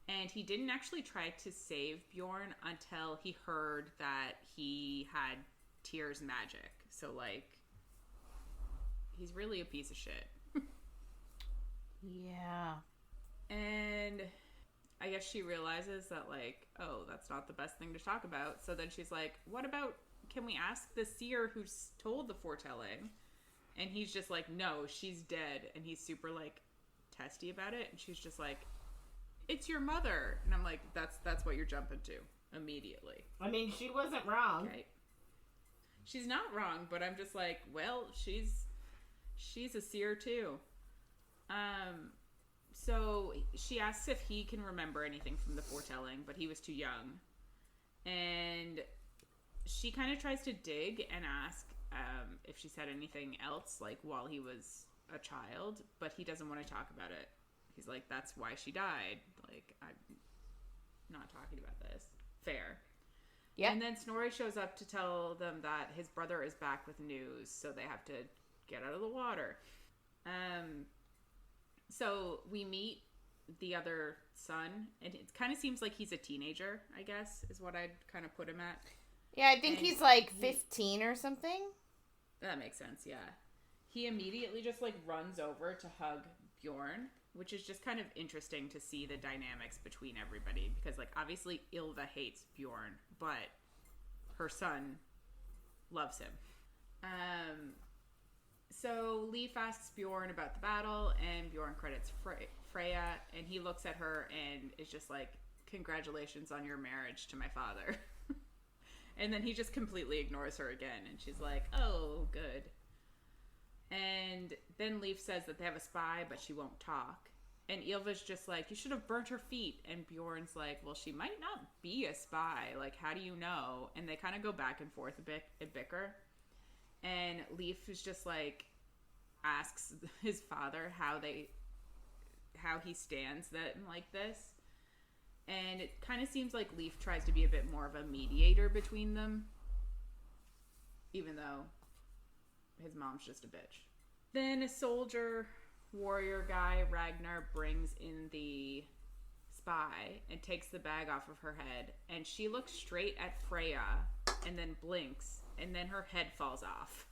Speaker 2: And he didn't actually try to save Bjorn until he heard that he had Tyr's magic. So, like, he's really a piece of shit.
Speaker 1: Yeah.
Speaker 2: And I guess she realizes that, like, oh, that's not the best thing to talk about. So then she's like, what about, can we ask the seer who's told the foretelling? And he's just like, no, she's dead. And he's super, like, testy about it. And she's just like, it's your mother. And I'm like, that's what you're jumping to immediately.
Speaker 1: I mean, she wasn't wrong.
Speaker 2: Okay. She's not wrong, but I'm just like, well, she's a seer too. So she asks if he can remember anything from the foretelling, but he was too young. And she kind of tries to dig and ask if she said anything else, like, while he was a child, but he doesn't want to talk about it. He's like, that's why she died. Like, I'm not talking about this. Fair. Yeah. And then Snorri shows up to tell them that his brother is back with news, so they have to get out of the water. So we meet the other son, and it kind of seems like he's a teenager, I guess, is what I'd kind of put him at.
Speaker 1: Yeah, I think he's like 15 or something.
Speaker 2: That makes sense, yeah. He immediately just, like, runs over to hug Bjorn, which is just kind of interesting to see the dynamics between everybody, because, like, obviously Ylva hates Bjorn, but her son loves him. So Leif asks Bjorn about the battle, and Bjorn credits Freya, and he looks at her and is just like, congratulations on your marriage to my father. And then he just completely ignores her again, and she's like, oh, good. And then Leif says that they have a spy, but she won't talk. And Ylva's just like, you should have burnt her feet. And Bjorn's like, well, she might not be a spy. Like, how do you know? And they kind of go back and forth a bit, a bicker. And Leif is just like, asks his father how he stands that like this. And it kind of seems like Leif tries to be a bit more of a mediator between them, even though his mom's just a bitch. Then a soldier warrior guy, Ragnar, brings in the spy and takes the bag off of her head, and she looks straight at Freya and then blinks, and then her head falls off.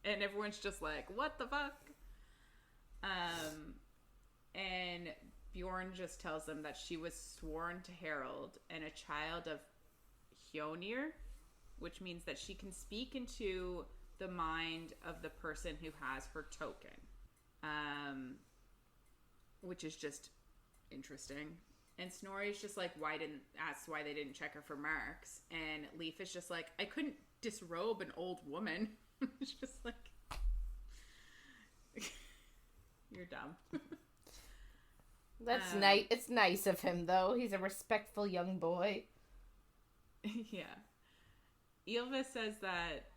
Speaker 2: And everyone's just like, what the fuck? And Bjorn just tells them that she was sworn to Harald and a child of Hjonir, which means that she can speak into the mind of the person who has her token. which is just interesting. And Snorri's just like, why they didn't check her for marks. And Leif is just like, I couldn't disrobe an old woman. It's just like, you're dumb.
Speaker 1: That's nice. It's nice of him, though. He's a respectful young boy.
Speaker 2: Yeah. Ylva says that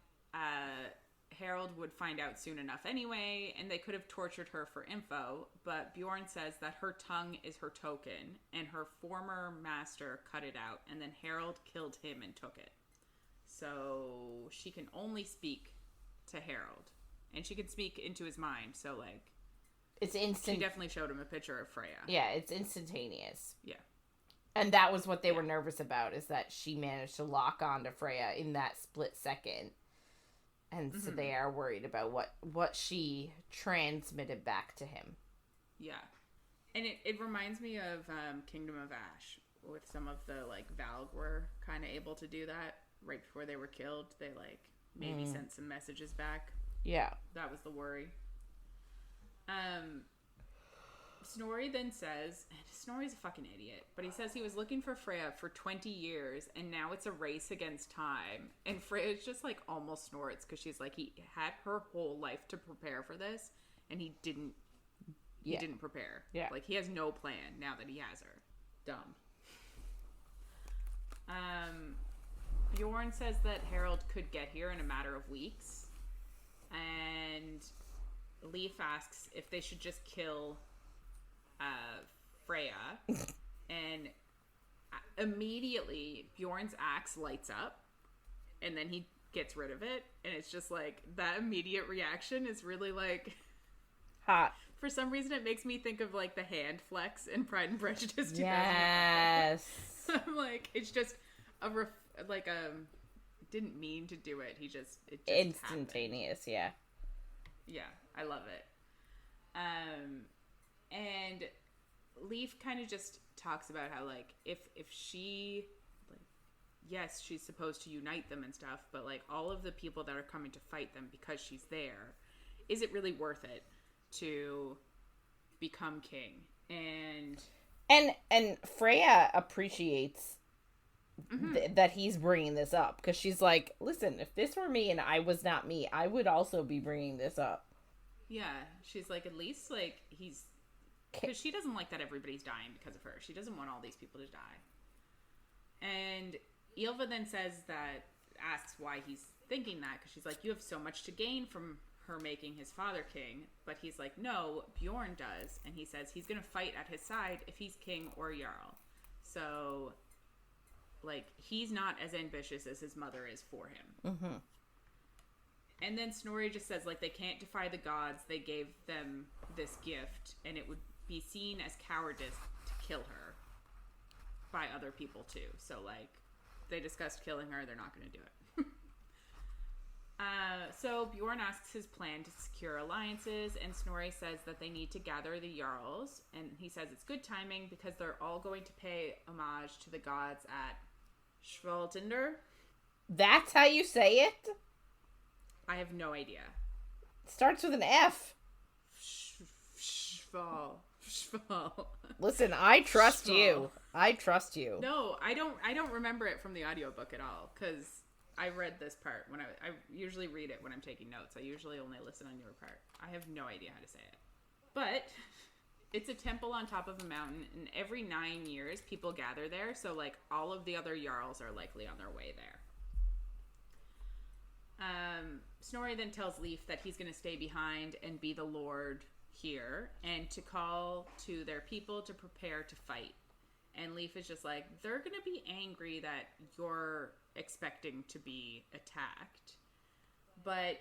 Speaker 2: Harald would find out soon enough anyway, and they could have tortured her for info, but Bjorn says that her tongue is her token, and her former master cut it out, and then Harald killed him and took it. So she can only speak to Harald, and she can speak into his mind, so, like...
Speaker 1: It's instant.
Speaker 2: She definitely showed him a picture of Freya.
Speaker 1: Yeah, it's instantaneous.
Speaker 2: Yeah.
Speaker 1: And that was what they were nervous about, is that she managed to lock on to Freya in that split second. And so they are worried about what she transmitted back to him. Yeah.
Speaker 2: And it reminds me of Kingdom of Ash, with some of the, like, Valg were kind of able to do that right before they were killed. They, like, maybe sent some messages back.
Speaker 1: Yeah.
Speaker 2: That was the worry. Snorri then says, and Snorri's a fucking idiot, but he says he was looking for Freya for 20 years, and now it's a race against time. And Freya's just, like, almost snorts, because she's like, he had her whole life to prepare for this, and he didn't prepare.
Speaker 1: Yeah.
Speaker 2: Like, he has no plan now that he has her. Dumb. Bjorn says that Harald could get here in a matter of weeks, and Leif asks if they should just kill Freya, and immediately Bjorn's axe lights up, and then he gets rid of it, and it's just like, that immediate reaction is really, like,
Speaker 1: hot.
Speaker 2: For some reason it makes me think of, like, the hand flex in Pride and Prejudice 2005.
Speaker 1: Yes.
Speaker 2: I'm like, it's just didn't mean to do it, it just
Speaker 1: instantaneous happened.
Speaker 2: Yeah, I love it. And Leif kind of just talks about how, like, if she, like, yes, she's supposed to unite them and stuff, but, like, all of the people that are coming to fight them because she's there, is it really worth it to become king? And
Speaker 1: Freya appreciates that he's bringing this up, because she's like, listen, if this were me and I was not me, I would also be bringing this up.
Speaker 2: Yeah, she's like, at least, like, he's... Because she doesn't like that everybody's dying because of her. She doesn't want all these people to die. And Ylva then asks why he's thinking that, because she's like, you have so much to gain from her making his father king. But he's like, no, Bjorn does. And he says he's going to fight at his side if he's king or Jarl. So, like, he's not as ambitious as his mother is for him.
Speaker 1: Mm-hmm.
Speaker 2: And then Snorri just says, like, they can't defy the gods. They gave them this gift, and it would be seen as cowardice to kill her by other people, too. So, like, they discussed killing her. They're not going to do it. So Bjorn asks his plan to secure alliances, and Snorri says that they need to gather the Jarls. And he says it's good timing because they're all going to pay homage to the gods at Svaltinder.
Speaker 1: That's how you say it?
Speaker 2: I have no idea.
Speaker 1: Starts with an F.
Speaker 2: Shval.
Speaker 1: Listen, I trust you. I trust you.
Speaker 2: No, I don't remember it from the audiobook at all, because I read this part when I usually read it when I'm taking notes. I usually only listen on your part. I have no idea how to say it. But it's a temple on top of a mountain, and every 9 years people gather there, so, like, all of the other Jarls are likely on their way there. Snorri then tells Leif that he's going to stay behind and be the lord here, and to call to their people to prepare to fight. And Leif is just like, they're going to be angry that you're expecting to be attacked. But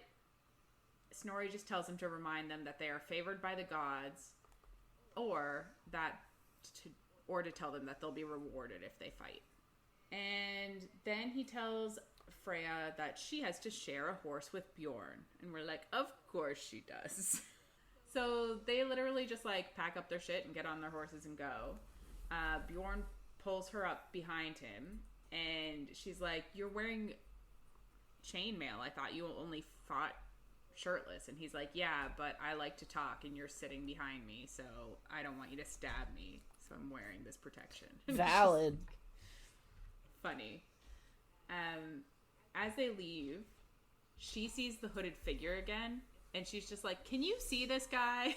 Speaker 2: Snorri just tells him to remind them that they are favored by the gods, or to tell them that they'll be rewarded if they fight. And then he tells Freya that she has to share a horse with Bjorn. And we're like, of course she does. So they literally just, like, pack up their shit and get on their horses and go. Bjorn pulls her up behind him, and she's like, you're wearing chainmail. I thought you only fought shirtless. And he's like, yeah, but I like to talk and you're sitting behind me, so I don't want you to stab me. So I'm wearing this protection.
Speaker 1: Valid.
Speaker 2: Funny. As they leave, she sees the hooded figure again, and she's just like, can you see this guy?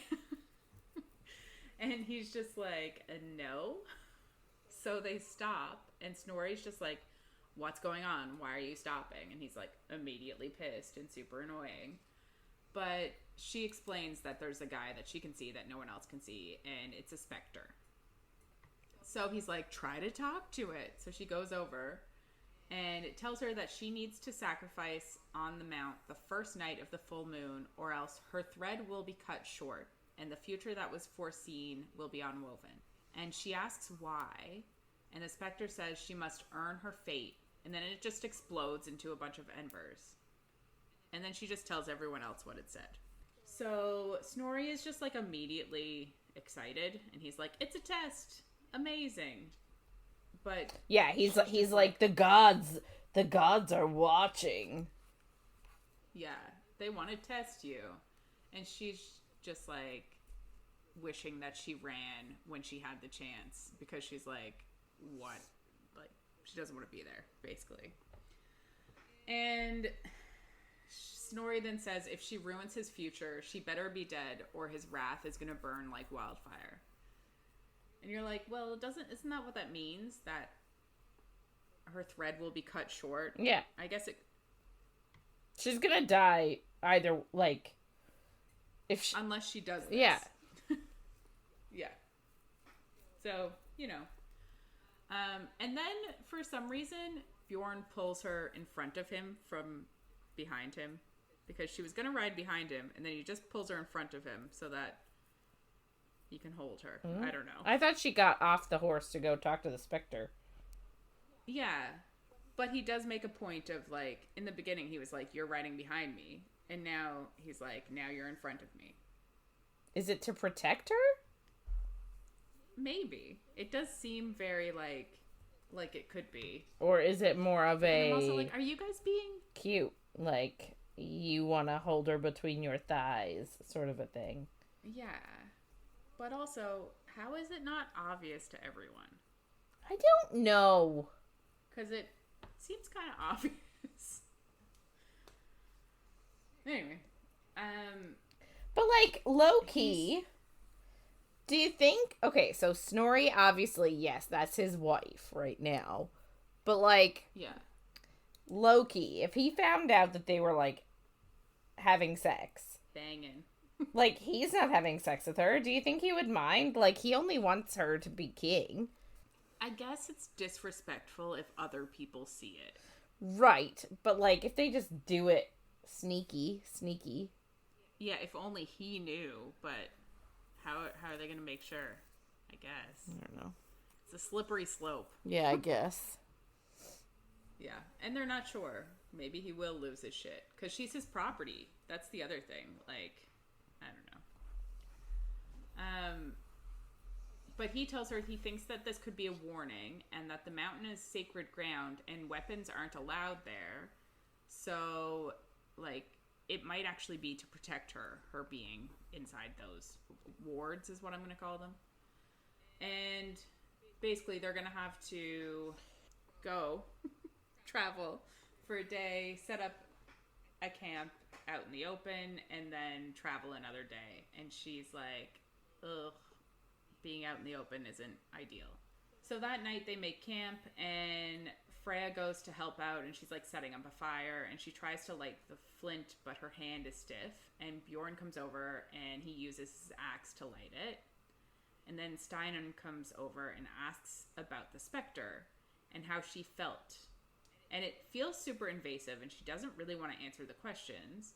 Speaker 2: And he's just like, no. So they stop, and Snorri's just like, what's going on? Why are you stopping? And he's like immediately pissed and super annoying. But she explains that there's a guy that she can see that no one else can see, and it's a specter. So he's like, try to talk to it. So she goes over, and it tells her that she needs to sacrifice on the mount the first night of the full moon, or else her thread will be cut short, and the future that was foreseen will be unwoven. And she asks why, and the specter says she must earn her fate, and then it just explodes into a bunch of embers. And then she just tells everyone else what it said. So Snorri is just like immediately excited, and he's like, it's a test. Amazing. But
Speaker 1: yeah, he's like the gods are watching.
Speaker 2: Yeah, they want to test you. And she's just like wishing that she ran when she had the chance, because she's like, what? Like, she doesn't want to be there, basically. And Snorri then says if she ruins his future, she better be dead or his wrath is going to burn like wildfire. And you're like, well, isn't that what that means? That her thread will be cut short?
Speaker 1: Yeah.
Speaker 2: I guess
Speaker 1: she's going to die either, like,
Speaker 2: unless she does this.
Speaker 1: Yeah.
Speaker 2: Yeah. So, you know. And then, for some reason, Bjorn pulls her in front of him from behind him. Because she was going to ride behind him, and then he just pulls her in front of him so that he can hold her. Mm-hmm. I don't know.
Speaker 1: I thought she got off the horse to go talk to the specter.
Speaker 2: Yeah. But he does make a point of, like, in the beginning, he was like, you're riding behind me. And now he's like, now you're in front of me.
Speaker 1: Is it to protect her?
Speaker 2: Maybe. It does seem very, like it could be.
Speaker 1: Or is it more of a...
Speaker 2: I'm also like, are you guys being...
Speaker 1: cute? Like, you want to hold her between your thighs, sort of a thing.
Speaker 2: Yeah. But also, how is it not obvious to everyone?
Speaker 1: I don't know.
Speaker 2: Because it seems kind of obvious. Anyway.
Speaker 1: But, like, low-key, do you think... Okay, so Snorri, obviously, yes, that's his wife right now. But, like...
Speaker 2: Yeah.
Speaker 1: Low-key, if he found out that they were, like, having sex...
Speaker 2: Banging.
Speaker 1: Like, he's not having sex with her. Do you think he would mind? Like, he only wants her to be king.
Speaker 2: I guess it's disrespectful if other people see it.
Speaker 1: Right. But, like, if they just do it sneaky.
Speaker 2: Yeah, if only he knew. But how are they going to make sure? I guess.
Speaker 1: I don't know.
Speaker 2: It's a slippery slope.
Speaker 1: Yeah, I guess.
Speaker 2: Yeah. And they're not sure. Maybe he will lose his shit. Because she's his property. That's the other thing. Like... I don't know. But he tells her he thinks that this could be a warning and that the mountain is sacred ground and weapons aren't allowed there. So, like, it might actually be to protect her being inside those wards is what I'm going to call them. And basically they're going to have to go travel for a day, set up a camp out in the open, and then travel another day. And she's like, ugh, being out in the open isn't ideal. So that night they make camp, and Freya goes to help out, and she's like setting up a fire, and she tries to light the flint, but her hand is stiff. And Bjorn comes over, and he uses his axe to light it. And then Steinunn comes over and asks about the specter and how she felt. And it feels super invasive, and she doesn't really want to answer the questions.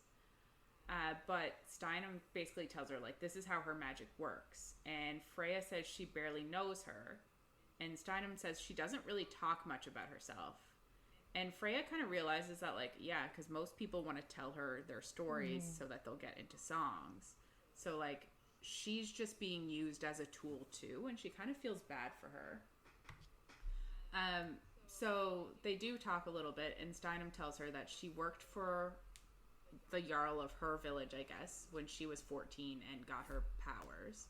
Speaker 2: But Steinunn basically tells her, like, this is how her magic works. And Freya says she barely knows her. And Steinunn says she doesn't really talk much about herself. And Freya kind of realizes that, like, yeah, because most people want to tell her their stories so that they'll get into songs. So, like, she's just being used as a tool, too. And she kind of feels bad for her. So they do talk a little bit, and Steinunn tells her that she worked for the Jarl of her village, I guess, when she was 14 and got her powers.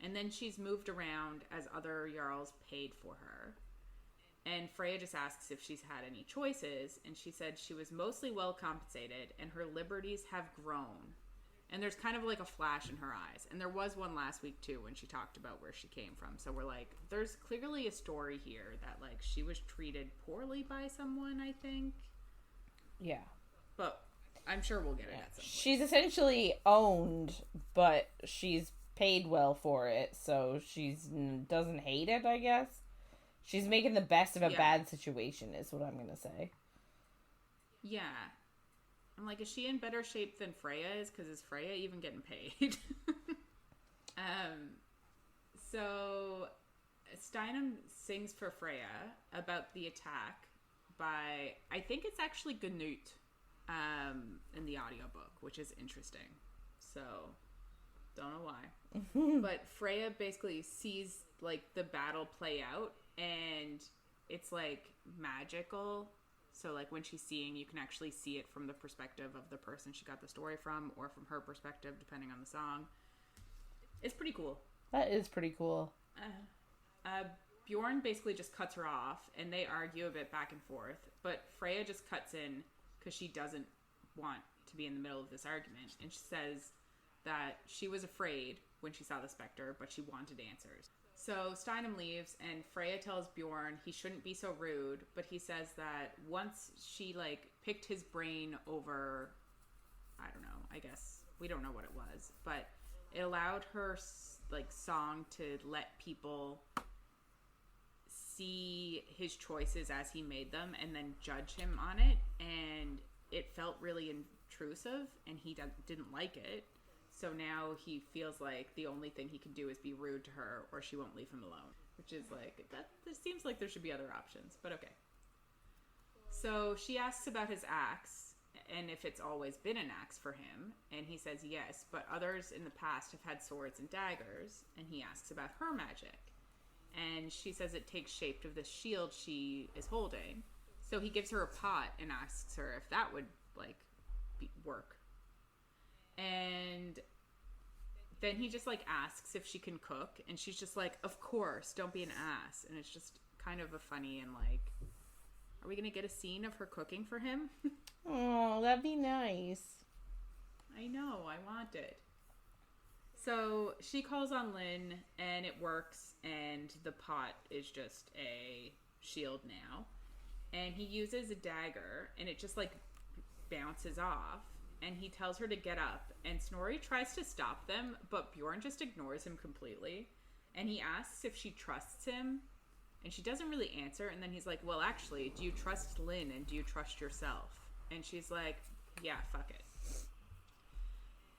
Speaker 2: And then she's moved around as other Jarls paid for her. And Freya just asks if she's had any choices, and she said she was mostly well compensated, and her liberties have grown. And there's kind of like a flash in her eyes. And there was one last week, too, when she talked about where she came from. So we're like, there's clearly a story here that, like, she was treated poorly by someone, I think.
Speaker 1: Yeah.
Speaker 2: But I'm sure we'll get it at some point.
Speaker 1: She's essentially owned, but she's paid well for it, so she's doesn't hate it, I guess. She's making the best of a bad situation, is what I'm gonna say.
Speaker 2: Yeah. I'm like, is she in better shape than Freya is? Because is Freya even getting paid? So Steinem sings for Freya about the attack by, I think it's actually Gnut in the audiobook, which is interesting. So, don't know why. But Freya basically sees, like, the battle play out, and it's, like, magical. So, like, when she's seeing, you can actually see it from the perspective of the person she got the story from, or from her perspective, depending on the song. It's pretty cool.
Speaker 1: That is pretty cool.
Speaker 2: Bjorn basically just cuts her off, and they argue a bit back and forth. But Freya just cuts in because she doesn't want to be in the middle of this argument. And she says that she was afraid when she saw the specter, but she wanted answers. So Steinem leaves, and Freya tells Bjorn he shouldn't be so rude, but he says that once she, like, picked his brain over, I don't know, I guess, we don't know what it was, but it allowed her, like, song to let people see his choices as he made them and then judge him on it, and it felt really intrusive, and he didn't like it. So now he feels like the only thing he can do is be rude to her, or she won't leave him alone. Which is like, this seems like there should be other options, but okay. So she asks about his axe, and if it's always been an axe for him, and he says yes, but others in the past have had swords and daggers, and he asks about her magic. And she says it takes shape of the shield she is holding. So he gives her a pot and asks her if that would, like, work. And then he just, like, asks if she can cook, and she's just like, of course, don't be an ass. And it's just kind of a funny and, like, are we gonna get a scene of her cooking for him?
Speaker 1: Oh, that'd be nice.
Speaker 2: I know, I want it. So she calls on Lynn, and it works, and the pot is just a shield now. And he uses a dagger, and it just, like, bounces off. And he tells her to get up, and Snorri tries to stop them, but Bjorn just ignores him completely. And he asks if she trusts him, and she doesn't really answer. And then he's like, well, actually, do you trust Lynn, and do you trust yourself? And she's like, yeah, fuck it.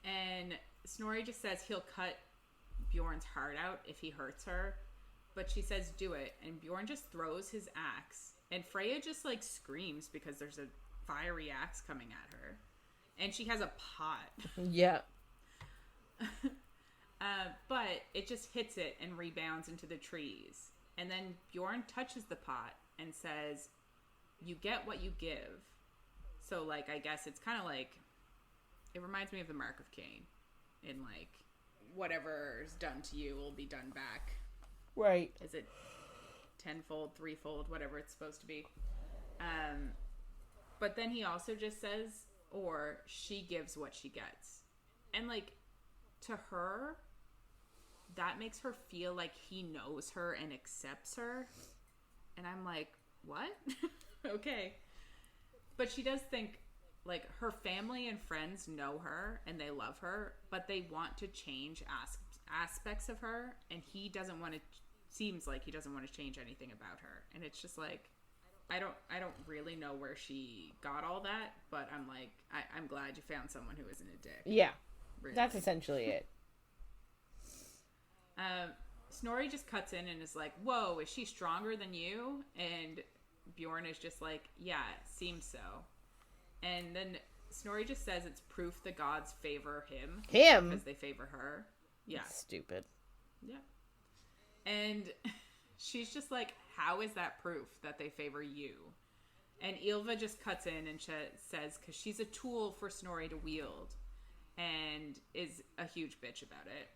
Speaker 2: And Snorri just says he'll cut Bjorn's heart out if he hurts her, but she says do it, and Bjorn just throws his axe, and Freya just, like, screams because there's a fiery axe coming at her. And she has a pot.
Speaker 1: Yeah.
Speaker 2: But it just hits it and rebounds into the trees. And then Bjorn touches the pot and says, you get what you give. So, like, I guess it's kind of like, it reminds me of the Mark of Cain. In, like, whatever's done to you will be done back.
Speaker 1: Right.
Speaker 2: Is it tenfold, threefold, whatever it's supposed to be? But then he also just says, or she gives what she gets. And, like, to her, that makes her feel like he knows her and accepts her. And I'm like, what? Okay. But she does think, like, her family and friends know her and they love her, but they want to change aspects of her, and he doesn't want to, seems like he doesn't want to change anything about her. And it's just like, I don't really know where she got all that, but I'm like, I'm glad you found someone who isn't a dick.
Speaker 1: Yeah.
Speaker 2: Really.
Speaker 1: That's essentially it.
Speaker 2: Snorri just cuts in and is like, whoa, is she stronger than you? And Bjorn is just like, yeah, it seems so. And then Snorri just says it's proof the gods favor him.
Speaker 1: Him?
Speaker 2: Because they favor her. Yeah.
Speaker 1: That's stupid.
Speaker 2: Yeah. And she's just like, how is that proof that they favor you? And Ylva just cuts in and says, because she's a tool for Snorri to wield, and is a huge bitch about it.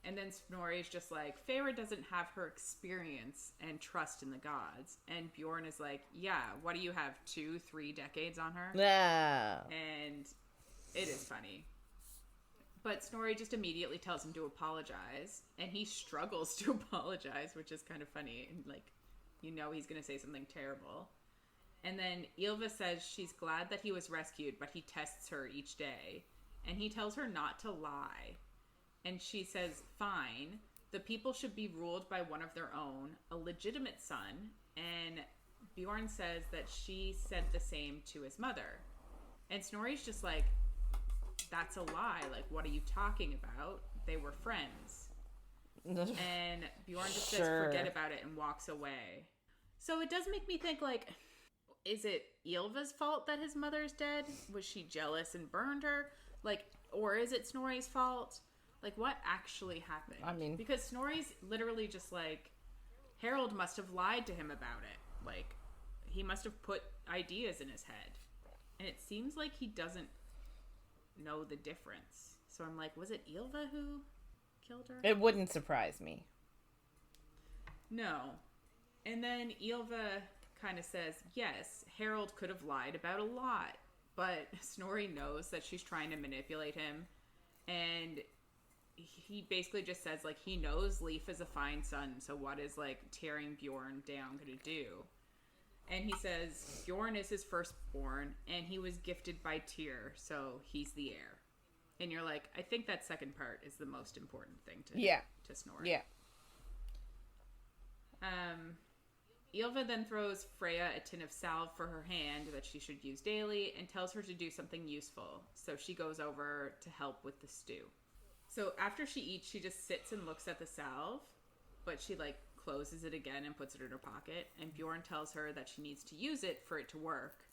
Speaker 2: And then Snorri's just like, Feyre doesn't have her experience and trust in the gods. And Bjorn is like, yeah, what do you have, 2-3 decades on her?
Speaker 3: Yeah.
Speaker 2: And it is funny. But Snorri just immediately tells him to apologize, and he struggles to apologize, which is kind of funny. And, like, you know he's going to say something terrible. And then Ylva says she's glad that he was rescued, but he tests her each day. And he tells her not to lie. And she says, fine, the people should be ruled by one of their own, a legitimate son. And Bjorn says that she said the same to his mother. And Snorri's just like, that's a lie. Like, what are you talking about? They were friends. And Bjorn just says, forget about it, and walks away. So it does make me think, like, is it Ylva's fault that his mother's dead? Was she jealous and burned her? Like, or is it Snorri's fault? Like, what actually happened?
Speaker 3: I mean,
Speaker 2: because Snorri's literally just like, Harald must have lied to him about it. Like, he must have put ideas in his head. And it seems like he doesn't know the difference. So I'm like, was it Ylva who killed her?
Speaker 3: It wouldn't surprise me.
Speaker 2: No. And then Ylva kind of says, yes, Harald could have lied about a lot. But Snorri knows that she's trying to manipulate him. And he basically just says, like, he knows Leif is a fine son, so what is, like, tearing Bjorn down gonna do? And he says Bjorn is his firstborn, and he was gifted by Tyr, so he's the heir. And you're like, I think that second part is the most important thing to Snorri.
Speaker 3: Yeah.
Speaker 2: Ylva then throws Freya a tin of salve for her hand that she should use daily and tells her to do something useful. So she goes over to help with the stew. So after she eats, she just sits and looks at the salve, but she, like, closes it again and puts it in her pocket. And Bjorn tells her that she needs to use it for it to work.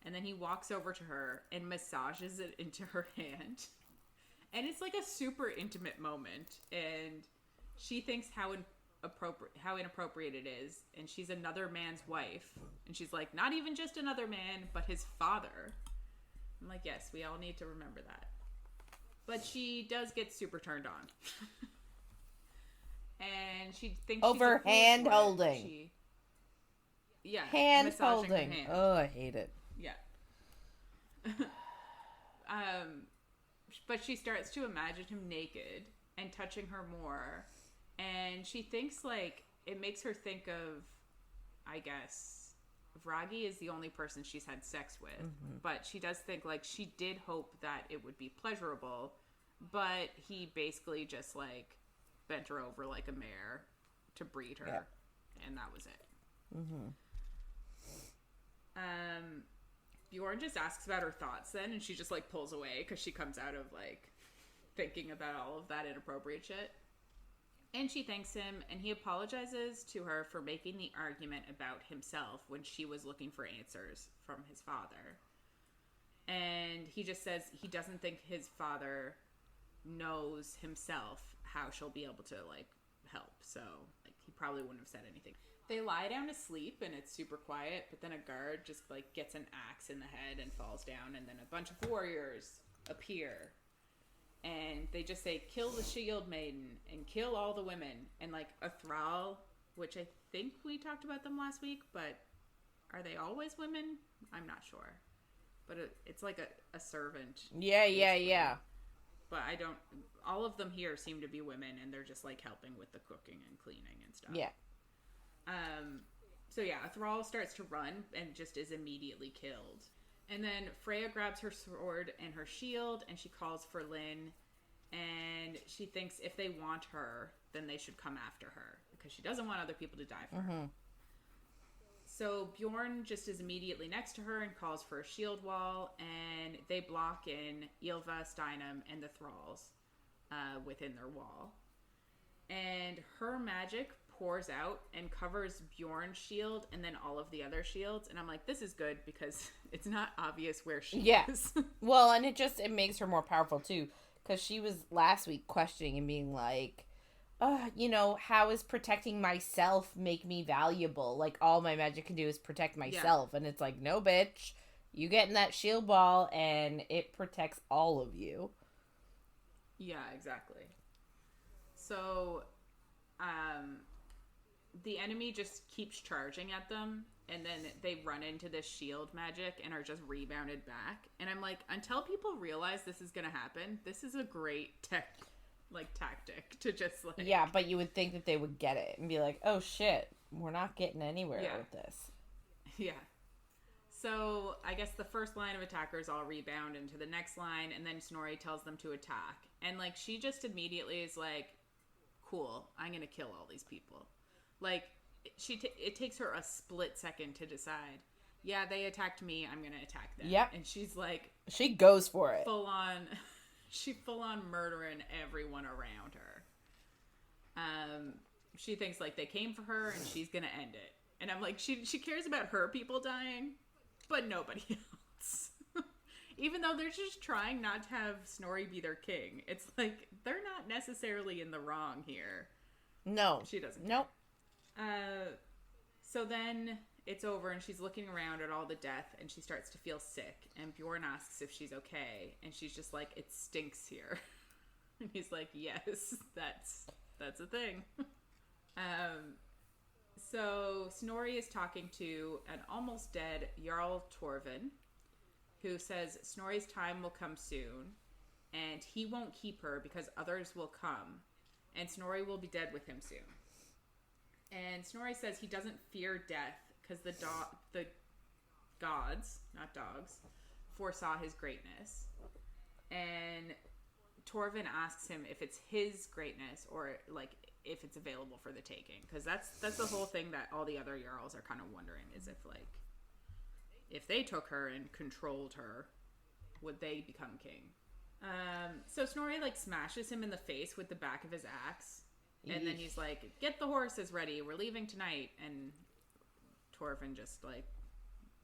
Speaker 2: And then he walks over to her and massages it into her hand. And it's like a super intimate moment. And she thinks how inappropriate it is. And she's another man's wife. And she's like, not even just another man, but his father. I'm like, yes, we all need to remember that. But she does get super turned on. And she thinks
Speaker 3: over hand holding.
Speaker 2: Yeah.
Speaker 3: Hand holding. Hand. Oh, I hate it.
Speaker 2: Yeah. But she starts to imagine him naked and touching her more. And she thinks, like, it makes her think of, I guess, Vragi is the only person she's had sex with. Mm-hmm. But she does think, like, she did hope that it would be pleasurable. But he basically just, like, bent her over like a mare to breed her. Yeah. And that was it.
Speaker 3: Mm-hmm.
Speaker 2: Bjorn just asks about her thoughts then, and she just, like, pulls away because she comes out of, like, thinking about all of that inappropriate shit. And she thanks him, and he apologizes to her for making the argument about himself when she was looking for answers from his father. And he just says he doesn't think his father knows himself how she'll be able to, like, help. So, like, he probably wouldn't have said anything. They lie down to sleep, and it's super quiet, but then a guard just, like, gets an axe in the head and falls down, and then a bunch of warriors appear. And they just say, kill the shield maiden, and kill all the women. And, like, a thrall, which I think we talked about them last week, but are they always women? I'm not sure. But it's like a servant.
Speaker 3: Yeah.
Speaker 2: But I don't... All of them here seem to be women, and they're just, like, helping with the cooking and cleaning and stuff.
Speaker 3: Yeah.
Speaker 2: So, yeah, a thrall starts to run and just is immediately killed. And then Freya grabs her sword and her shield, and she calls for Lynn. And she thinks if they want her, then they should come after her, because she doesn't want other people to die for her. So Bjorn just is immediately next to her and calls for a shield wall, and they block in Ylva, Steinem, and the thralls within their wall. And her magic pours out and covers Bjorn's shield and then all of the other shields. And I'm like, this is good because it's not obvious where she is.
Speaker 3: Well, and it makes her more powerful too, because she was last week questioning and being like, how is protecting myself make me valuable? Like, all my magic can do is protect myself. Yeah. And it's like, no, bitch. You get in that shield ball, and it protects all of you.
Speaker 2: Yeah, exactly. So, the enemy just keeps charging at them, and then they run into this shield magic and are just rebounded back. And I'm like, until people realize this is going to happen, this is a great tactic to just like...
Speaker 3: Yeah, but you would think that they would get it and be like, oh shit, we're not getting anywhere with this.
Speaker 2: Yeah. So I guess the first line of attackers all rebound into the next line, and then Snorri tells them to attack. And like, she just immediately is like, cool, I'm going to kill all these people. Like, it takes her a split second to decide, yeah, they attacked me, I'm going to attack them.
Speaker 3: Yep.
Speaker 2: And she's like...
Speaker 3: She goes for it.
Speaker 2: She full on murdering everyone around her. She thinks like they came for her and she's going to end it. And I'm like, she cares about her people dying, but nobody else. Even though they're just trying not to have Snorri be their king. It's like, they're not necessarily in the wrong here.
Speaker 3: No.
Speaker 2: She doesn't.
Speaker 3: Nope.
Speaker 2: So then it's over and she's looking around at all the death and she starts to feel sick. And Bjorn asks if she's okay. And she's just like, it stinks here. And he's like, yes, that's a thing. So Snorri is talking to an almost dead Jarl Torvin, who says Snorri's time will come soon, and he won't keep her because others will come, and Snorri will be dead with him soon. And Snorri says he doesn't fear death because the gods, not dogs, foresaw his greatness. And Torvin asks him if it's his greatness or like if it's available for the taking, because that's the whole thing that all the other Jarls are kind of wondering, is if they took her and controlled her, would they become king? So Snorri like smashes him in the face with the back of his axe, and then he's like, get the horses ready, we're leaving tonight. And Torvin just like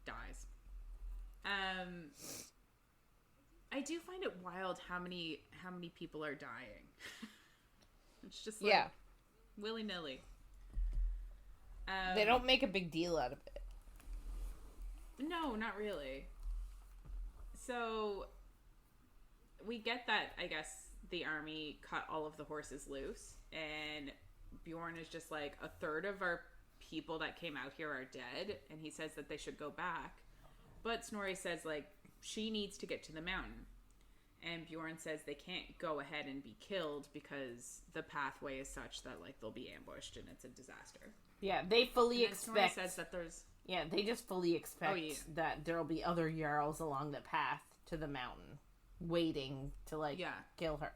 Speaker 2: dies. I do find it wild how many people are dying. It's just like willy-nilly.
Speaker 3: They don't make a big deal out of it.
Speaker 2: No, not really. So we get that, I guess, the army cut all of the horses loose, and Bjorn is just like, a third of our people that came out here are dead, and he says that they should go back. But Snorri says, like, she needs to get to the mountain. And Bjorn says they can't go ahead and be killed because the pathway is such that, like, they'll be ambushed and it's a disaster.
Speaker 1: Yeah, they fully expect...
Speaker 2: Snorri says that there's...
Speaker 1: Yeah, they just fully expect that there'll be other Jarls along the path to the mountain waiting to, like, kill her.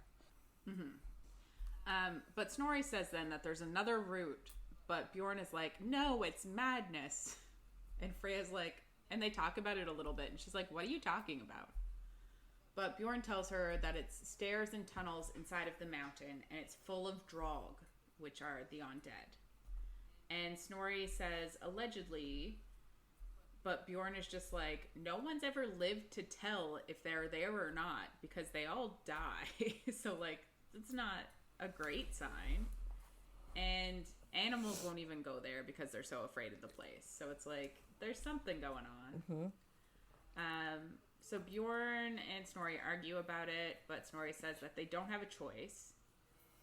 Speaker 2: Mm-hmm. But Snorri says then that there's another route, but Bjorn is like, no, it's madness. And Freya's like... And they talk about it a little bit, and she's like, what are you talking about? But Bjorn tells her that it's stairs and tunnels inside of the mountain, and it's full of Draug, which are the undead. And Snorri says, allegedly, but Bjorn is just like, no one's ever lived to tell if they're there or not, because they all die. So, like, it's not a great sign. And animals won't even go there because they're so afraid of the place. So it's like, there's something going on.
Speaker 3: Mm-hmm.
Speaker 2: So Bjorn and Snorri argue about it, but Snorri says that they don't have a choice.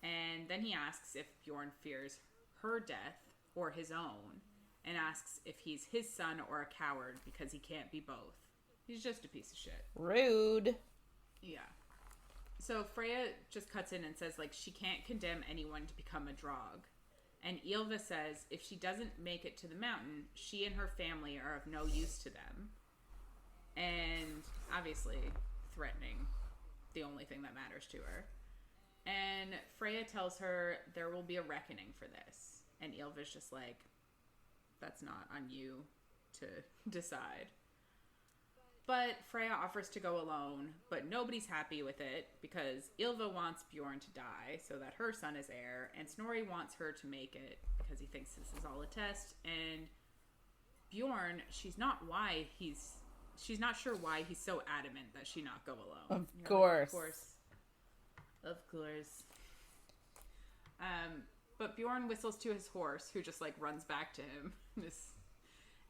Speaker 2: And then he asks if Bjorn fears her death or his own, and asks if he's his son or a coward because he can't be both. He's just a piece of shit.
Speaker 3: Rude.
Speaker 2: Yeah. So Freya just cuts in and says, like, she can't condemn anyone to become a Draug. And Ylva says if she doesn't make it to the mountain, she and her family are of no use to them. And obviously threatening the only thing that matters to her. And Freya tells her there will be a reckoning for this. And Ylva's just like, that's not on you to decide. But Freya offers to go alone, but nobody's happy with it because Ylva wants Bjorn to die so that her son is heir, and Snorri wants her to make it because he thinks this is all a test. And Bjorn, she's not sure why he's so adamant that she not go alone.
Speaker 3: Of course.
Speaker 2: Of course. But Bjorn whistles to his horse, who just, like, runs back to him.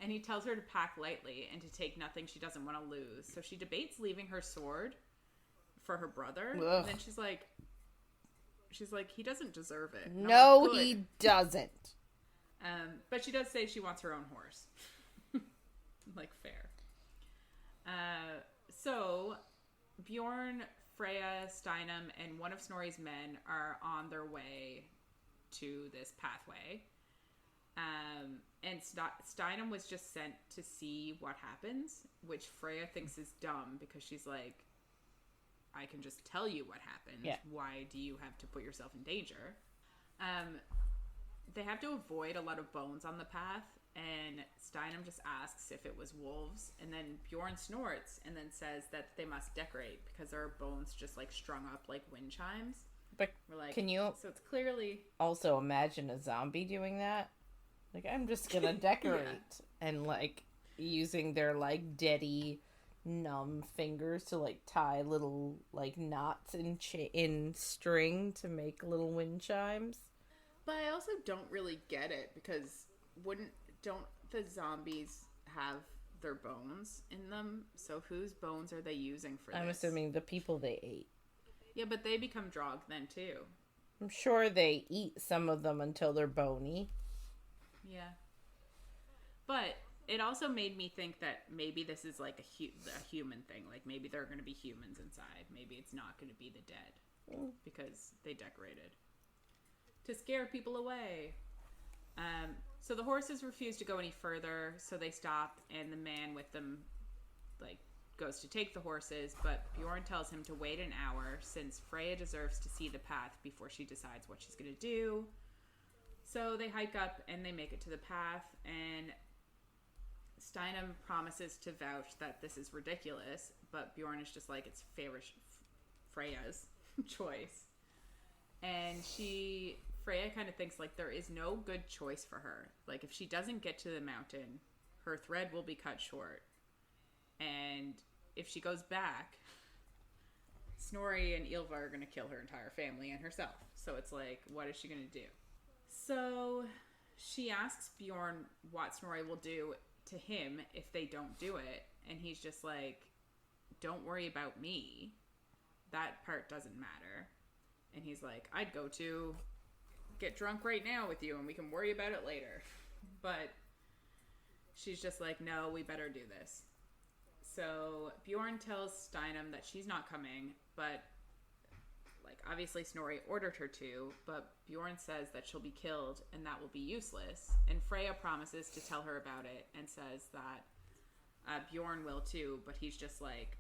Speaker 2: And he tells her to pack lightly and to take nothing she doesn't want to lose. So she debates leaving her sword for her brother. Ugh. And then she's like, he doesn't deserve it.
Speaker 3: No, he doesn't.
Speaker 2: But she does say she wants her own horse. Like, fair. So Bjorn, Freya, Steinem, and one of Snorri's men are on their way to this pathway. And Steinem was just sent to see what happens, which Freya thinks is dumb because she's like, I can just tell you what happened. Yeah. Why do you have to put yourself in danger? They have to avoid a lot of bones on the path, and Steinem just asks if it was wolves, and then Bjorn snorts and then says that they must decorate because there are bones just, like, strung up like wind chimes.
Speaker 3: But
Speaker 2: we're like,
Speaker 3: can you
Speaker 2: so it's clearly
Speaker 3: also imagine a zombie doing that? Like, I'm just gonna decorate. Yeah. And, like, using their, like, deady, numb fingers to, like, tie little, like, knots in string to make little wind chimes.
Speaker 2: But I also don't really get it, because don't the zombies have their bones in them? So whose bones are they using for this?
Speaker 3: I'm assuming the people they ate.
Speaker 2: Yeah, but they become drog then, too.
Speaker 3: I'm sure they eat some of them until they're bony.
Speaker 2: Yeah. But it also made me think that maybe this is like a human thing. Like, maybe there are going to be humans inside. Maybe it's not going to be the dead. Because they decorated. To scare people away. So the horses refuse to go any further, so they stop, and the man with them, like, goes to take the horses, but Bjorn tells him to wait an hour, since Freya deserves to see the path before she decides what she's going to do. So they hike up, and they make it to the path, and Steinem promises to vouch that this is ridiculous, but Bjorn is just like, it's Freya's choice. And Freya kind of thinks, like, there is no good choice for her. Like, if she doesn't get to the mountain, her thread will be cut short. And if she goes back, Snorri and Ylva are going to kill her entire family and herself. So it's like, what is she going to do? So she asks Bjorn what Snorri will do to him if they don't do it. And he's just like, don't worry about me. That part doesn't matter. And he's like, I'd go to get drunk right now with you and we can worry about it later. But she's just like, no, we better do this. So Bjorn tells Steinem that she's not coming, but, like, obviously Snorri ordered her to, but Bjorn says that she'll be killed and that will be useless. And Freya promises to tell her about it and says that Bjorn will too, but he's just like,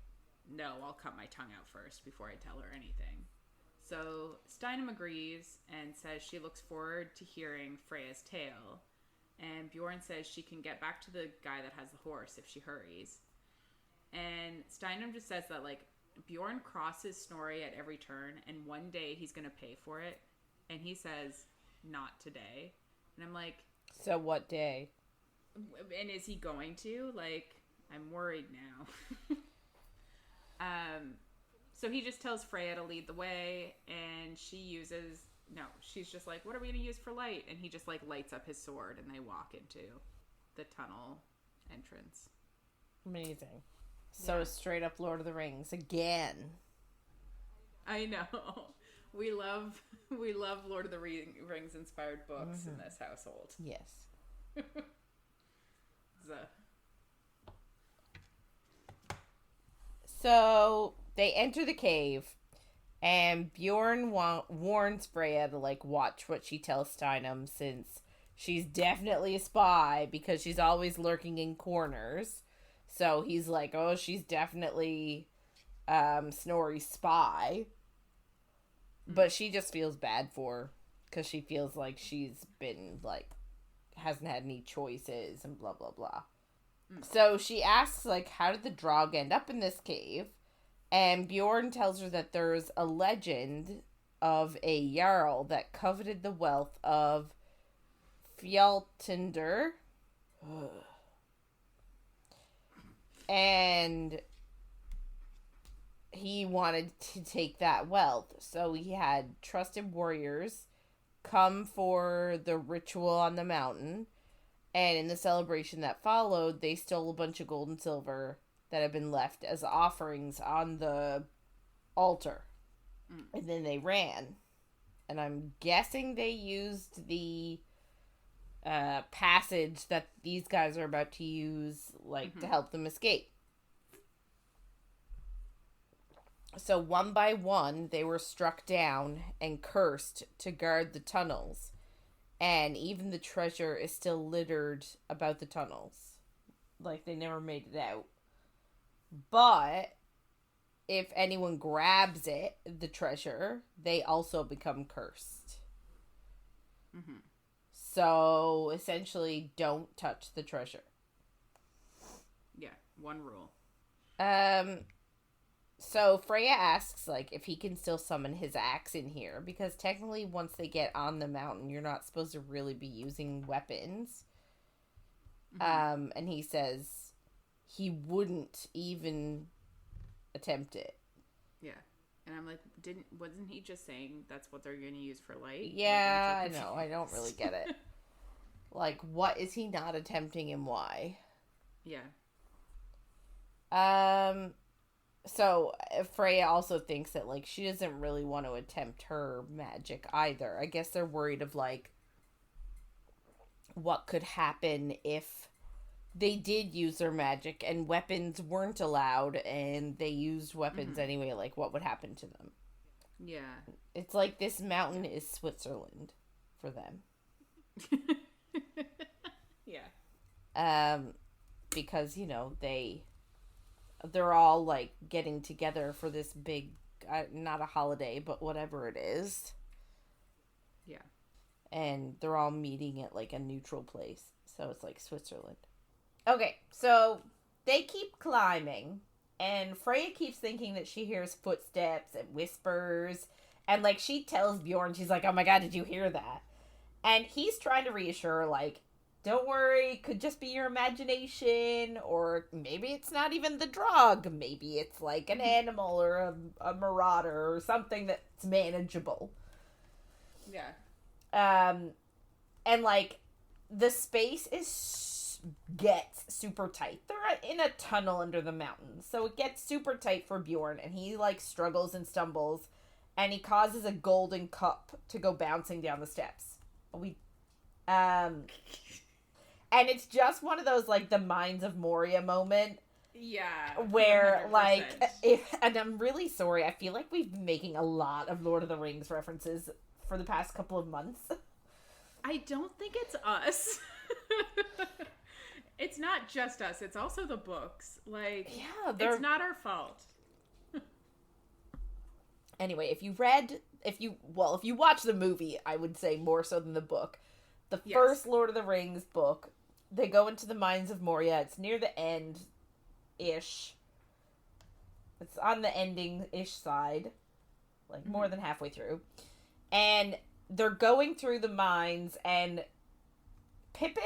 Speaker 2: no, I'll cut my tongue out first before I tell her anything. So Steinem agrees and says she looks forward to hearing Freya's tale. And Bjorn says she can get back to the guy that has the horse if she hurries. And Steinem just says that, like, Bjorn crosses Snorri at every turn, and one day he's going to pay for it. And he says, not today. And I'm like...
Speaker 3: So what day?
Speaker 2: And is he going to? Like, I'm worried now. So he just tells Freya to lead the way, and she's just like, what are we going to use for light? And he just, like, lights up his sword, and they walk into the tunnel entrance.
Speaker 3: Amazing. So straight up Lord of the Rings again.
Speaker 2: I know. We love Lord of the Rings inspired books in this household.
Speaker 3: Yes. So they enter the cave, and Bjorn warns Freya to, like, watch what she tells Steinem, since she's definitely a spy because she's always lurking in corners. So he's like, oh, she's definitely Snorri's spy. But she just feels bad for her because she feels like she's been, like, hasn't had any choices and blah, blah, blah. So she asks, like, how did the Drog end up in this cave? And Bjorn tells her that there's a legend of a Jarl that coveted the wealth of Fjaltender. And he wanted to take that wealth. So he had trusted warriors come for the ritual on the mountain. And in the celebration that followed, they stole a bunch of gold and silver that had been left as offerings on the altar. And then they ran. And I'm guessing they used the passage that these guys are about to use, like, to help them escape. So one by one, they were struck down and cursed to guard the tunnels. And even the treasure is still littered about the tunnels. Like, they never made it out. But if anyone grabs it, the treasure, they also become cursed.
Speaker 2: Mm-hmm.
Speaker 3: So, essentially, don't touch the treasure.
Speaker 2: Yeah, one rule.
Speaker 3: So Freya asks, like, if he can still summon his axe in here, because technically once they get on the mountain, you're not supposed to really be using weapons. And he says he wouldn't even attempt it.
Speaker 2: Yeah. And I'm like, wasn't he just saying that's what they're going to use for light?
Speaker 3: Yeah, I know. I don't really get it. Like, what is he not attempting and why?
Speaker 2: Yeah.
Speaker 3: So Freya also thinks that, like, she doesn't really want to attempt her magic either. I guess they're worried of, like, what could happen if they did use their magic and weapons weren't allowed and they used weapons anyway. Like, what would happen to them?
Speaker 2: Yeah.
Speaker 3: It's like this mountain is Switzerland for them.
Speaker 2: Yeah.
Speaker 3: Because, you know, they're all, like, getting together for this big, not a holiday, but whatever it is.
Speaker 2: Yeah.
Speaker 3: And they're all meeting at, like, a neutral place. So it's like Switzerland. Okay, so they keep climbing, and Freya keeps thinking that she hears footsteps and whispers. And, like, she tells Bjorn, she's like, oh my god, did you hear that? And he's trying to reassure her, like, don't worry, it could just be your imagination, or maybe it's not even the drug. Maybe it's like an animal or a marauder or something that's manageable.
Speaker 2: Yeah.
Speaker 3: And, like, the space gets super tight. They're in a tunnel under the mountain, so it gets super tight for Bjorn, and he, like, struggles and stumbles, and he causes a golden cup to go bouncing down the steps. And it's just one of those, like, the Mines of Moria moment.
Speaker 2: Yeah.
Speaker 3: Where,
Speaker 2: 100%.
Speaker 3: like, and I'm really sorry, I feel like we've been making a lot of Lord of the Rings references for the past couple of months.
Speaker 2: I don't think it's us. It's not just us, it's also the books. Like, yeah, it's not our fault.
Speaker 3: Anyway, if you watch the movie, I would say more so than the book. The first Lord of the Rings book, they go into the Mines of Moria. It's near the end-ish. It's on the ending-ish side. Like, more than halfway through. And they're going through the mines, and Pippin,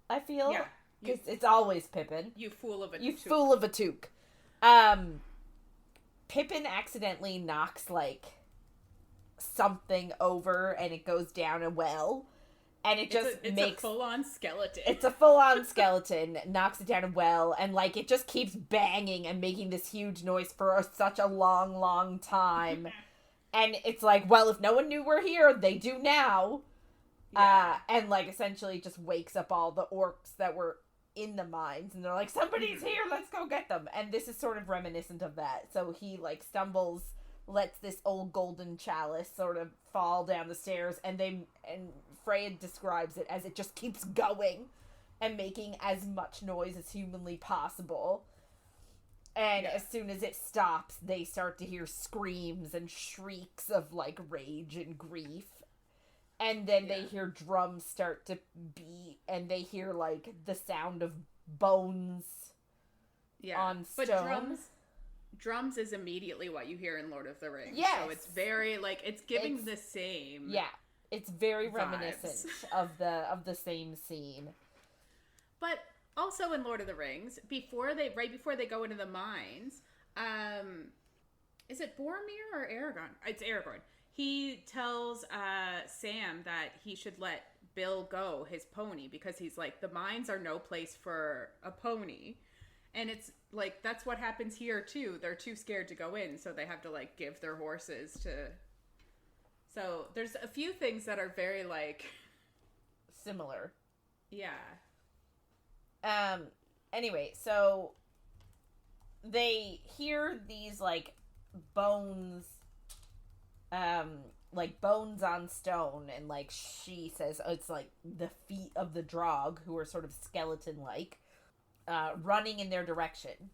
Speaker 3: I feel?
Speaker 2: Yeah.
Speaker 3: Because it's always Pippin.
Speaker 2: You fool of a
Speaker 3: You
Speaker 2: toque.
Speaker 3: fool of a toque. Pippin accidentally knocks, like, something over, and it goes down a well. And it just makes...
Speaker 2: It's a full-on skeleton.
Speaker 3: It's a full-on skeleton, knocks it down a well, and, like, it just keeps banging and making this huge noise for such a long, long time. And it's like, well, if no one knew we're here, they do now. Yeah. And, like, essentially just wakes up all the orcs that were in the mines, and they're like, somebody's here, let's go get them. And this is sort of reminiscent of that. So he, like, stumbles, lets this old golden chalice sort of fall down the stairs, and Freya describes it as it just keeps going and making as much noise as humanly possible. And as soon as it stops, they start to hear screams and shrieks of, like, rage and grief. And then they hear drums start to beat, and they hear, like, the sound of bones on stone.
Speaker 2: But drums is immediately what you hear in Lord of the Rings.
Speaker 3: Yes.
Speaker 2: So it's very, like, it's giving the same.
Speaker 3: Yeah. It's very
Speaker 2: vibes.
Speaker 3: Reminiscent of the same scene.
Speaker 2: But also in Lord of the Rings, right before they go into the mines, is it Boromir or Aragorn? It's Aragorn. he tells Sam that he should let Bill go, his pony, because he's like, the mines are no place for a pony. And it's like, that's what happens here too. They're too scared to go in, so they have to like give their horses to... So there's a few things that are very like...
Speaker 3: Similar.
Speaker 2: Yeah.
Speaker 3: Anyway, so they hear these like bones on stone, and like she says it's like the feet of the Drog, who are sort of skeleton like, running in their direction.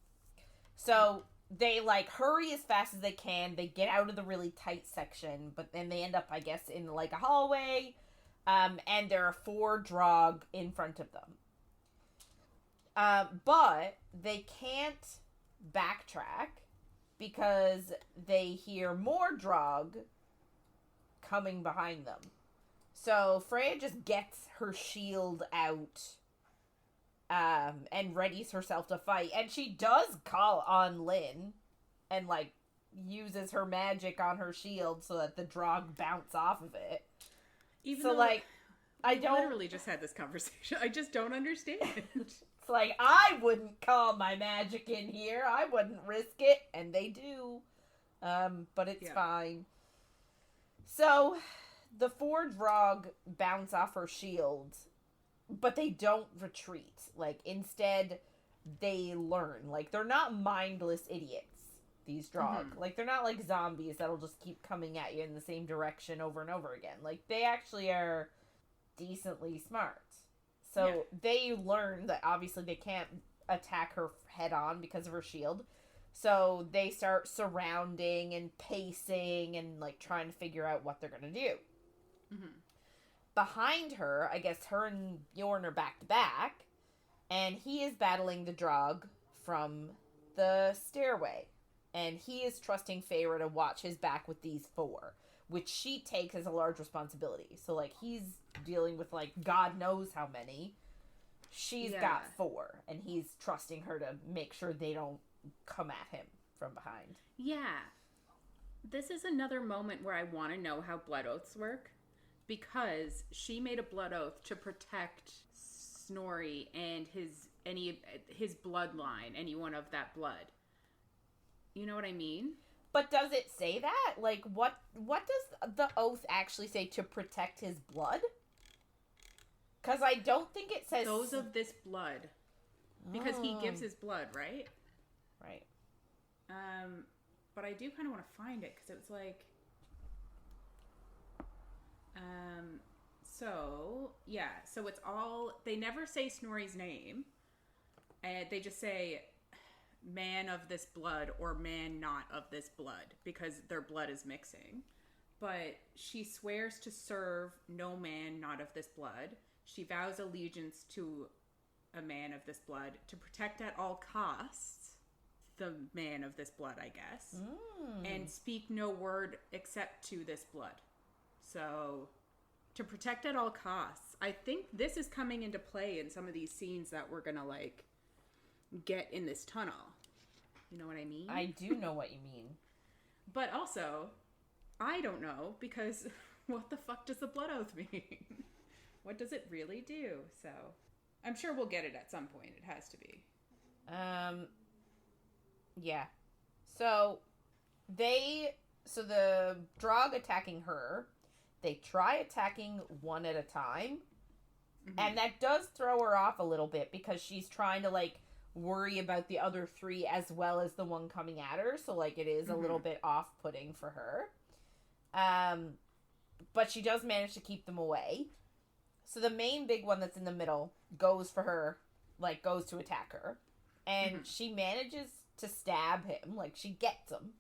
Speaker 3: So they like hurry as fast as they can. They get out of the really tight section, but then they end up, I guess, in like a hallway, and there are 4 Drog in front of them. But they can't backtrack because they hear more Drog coming behind them. So Freya just gets her shield out, and readies herself to fight. And she does call on Lynn and like uses her magic on her shield so that the Drog bounce off of it.
Speaker 2: Even
Speaker 3: so
Speaker 2: though
Speaker 3: like, I
Speaker 2: literally just had this conversation. I just don't understand.
Speaker 3: It's like, I wouldn't call my magic in here. I wouldn't risk it. And they do. But it's fine. So, the 4 Drog bounce off her shield, but they don't retreat. Like, instead, they learn. Like, they're not mindless idiots, these Drog. Mm-hmm. Like, they're not like zombies that'll just keep coming at you in the same direction over and over again. Like, they actually are decently smart. So they learn that obviously they can't attack her head on because of her shield. So they start surrounding and pacing and like trying to figure out what they're going to do. Mm-hmm. Behind her, I guess her and Bjorn are back to back, and he is battling the Drog from the stairway. And he is trusting Feyre to watch his back with these 4, which she takes as a large responsibility. So, like, he's dealing with, like, God knows how many. She's got 4, and he's trusting her to make sure they don't come at him from behind.
Speaker 2: Yeah. This is another moment where I want to know how blood oaths work, because she made a blood oath to protect Snorri and his bloodline, anyone of that blood. You know what I mean?
Speaker 3: But does it say that? Like, what does the oath actually say to protect his blood? Because I don't think it says...
Speaker 2: Those of this blood. Because he gives his blood, right?
Speaker 3: Right.
Speaker 2: But I do kind of want to find it, because it was like... So it's all... They never say Snorri's name. And they just say... man of this blood or man not of this blood, because their blood is mixing. But she swears to serve no man not of this blood. She vows allegiance to a man of this blood, to protect at all costs the man of this blood, I guess, and speak no word except to this blood. So, to protect at all costs. I think this is coming into play in some of these scenes that we're gonna like get in this tunnel. You know what I mean?
Speaker 3: I do know what you mean.
Speaker 2: But also, I don't know, because what the fuck does the blood oath mean? What does it really do? So, I'm sure we'll get it at some point. It has to be.
Speaker 3: Yeah. So the Drog attacking her, they try attacking one at a time, and that does throw her off a little bit, because she's trying to, like, worry about the other 3 as well as the one coming at her, so, like, it is a little bit off-putting for her. But she does manage to keep them away. So the main big one that's in the middle goes for her, like, goes to attack her. And she manages to stab him, like, she gets him.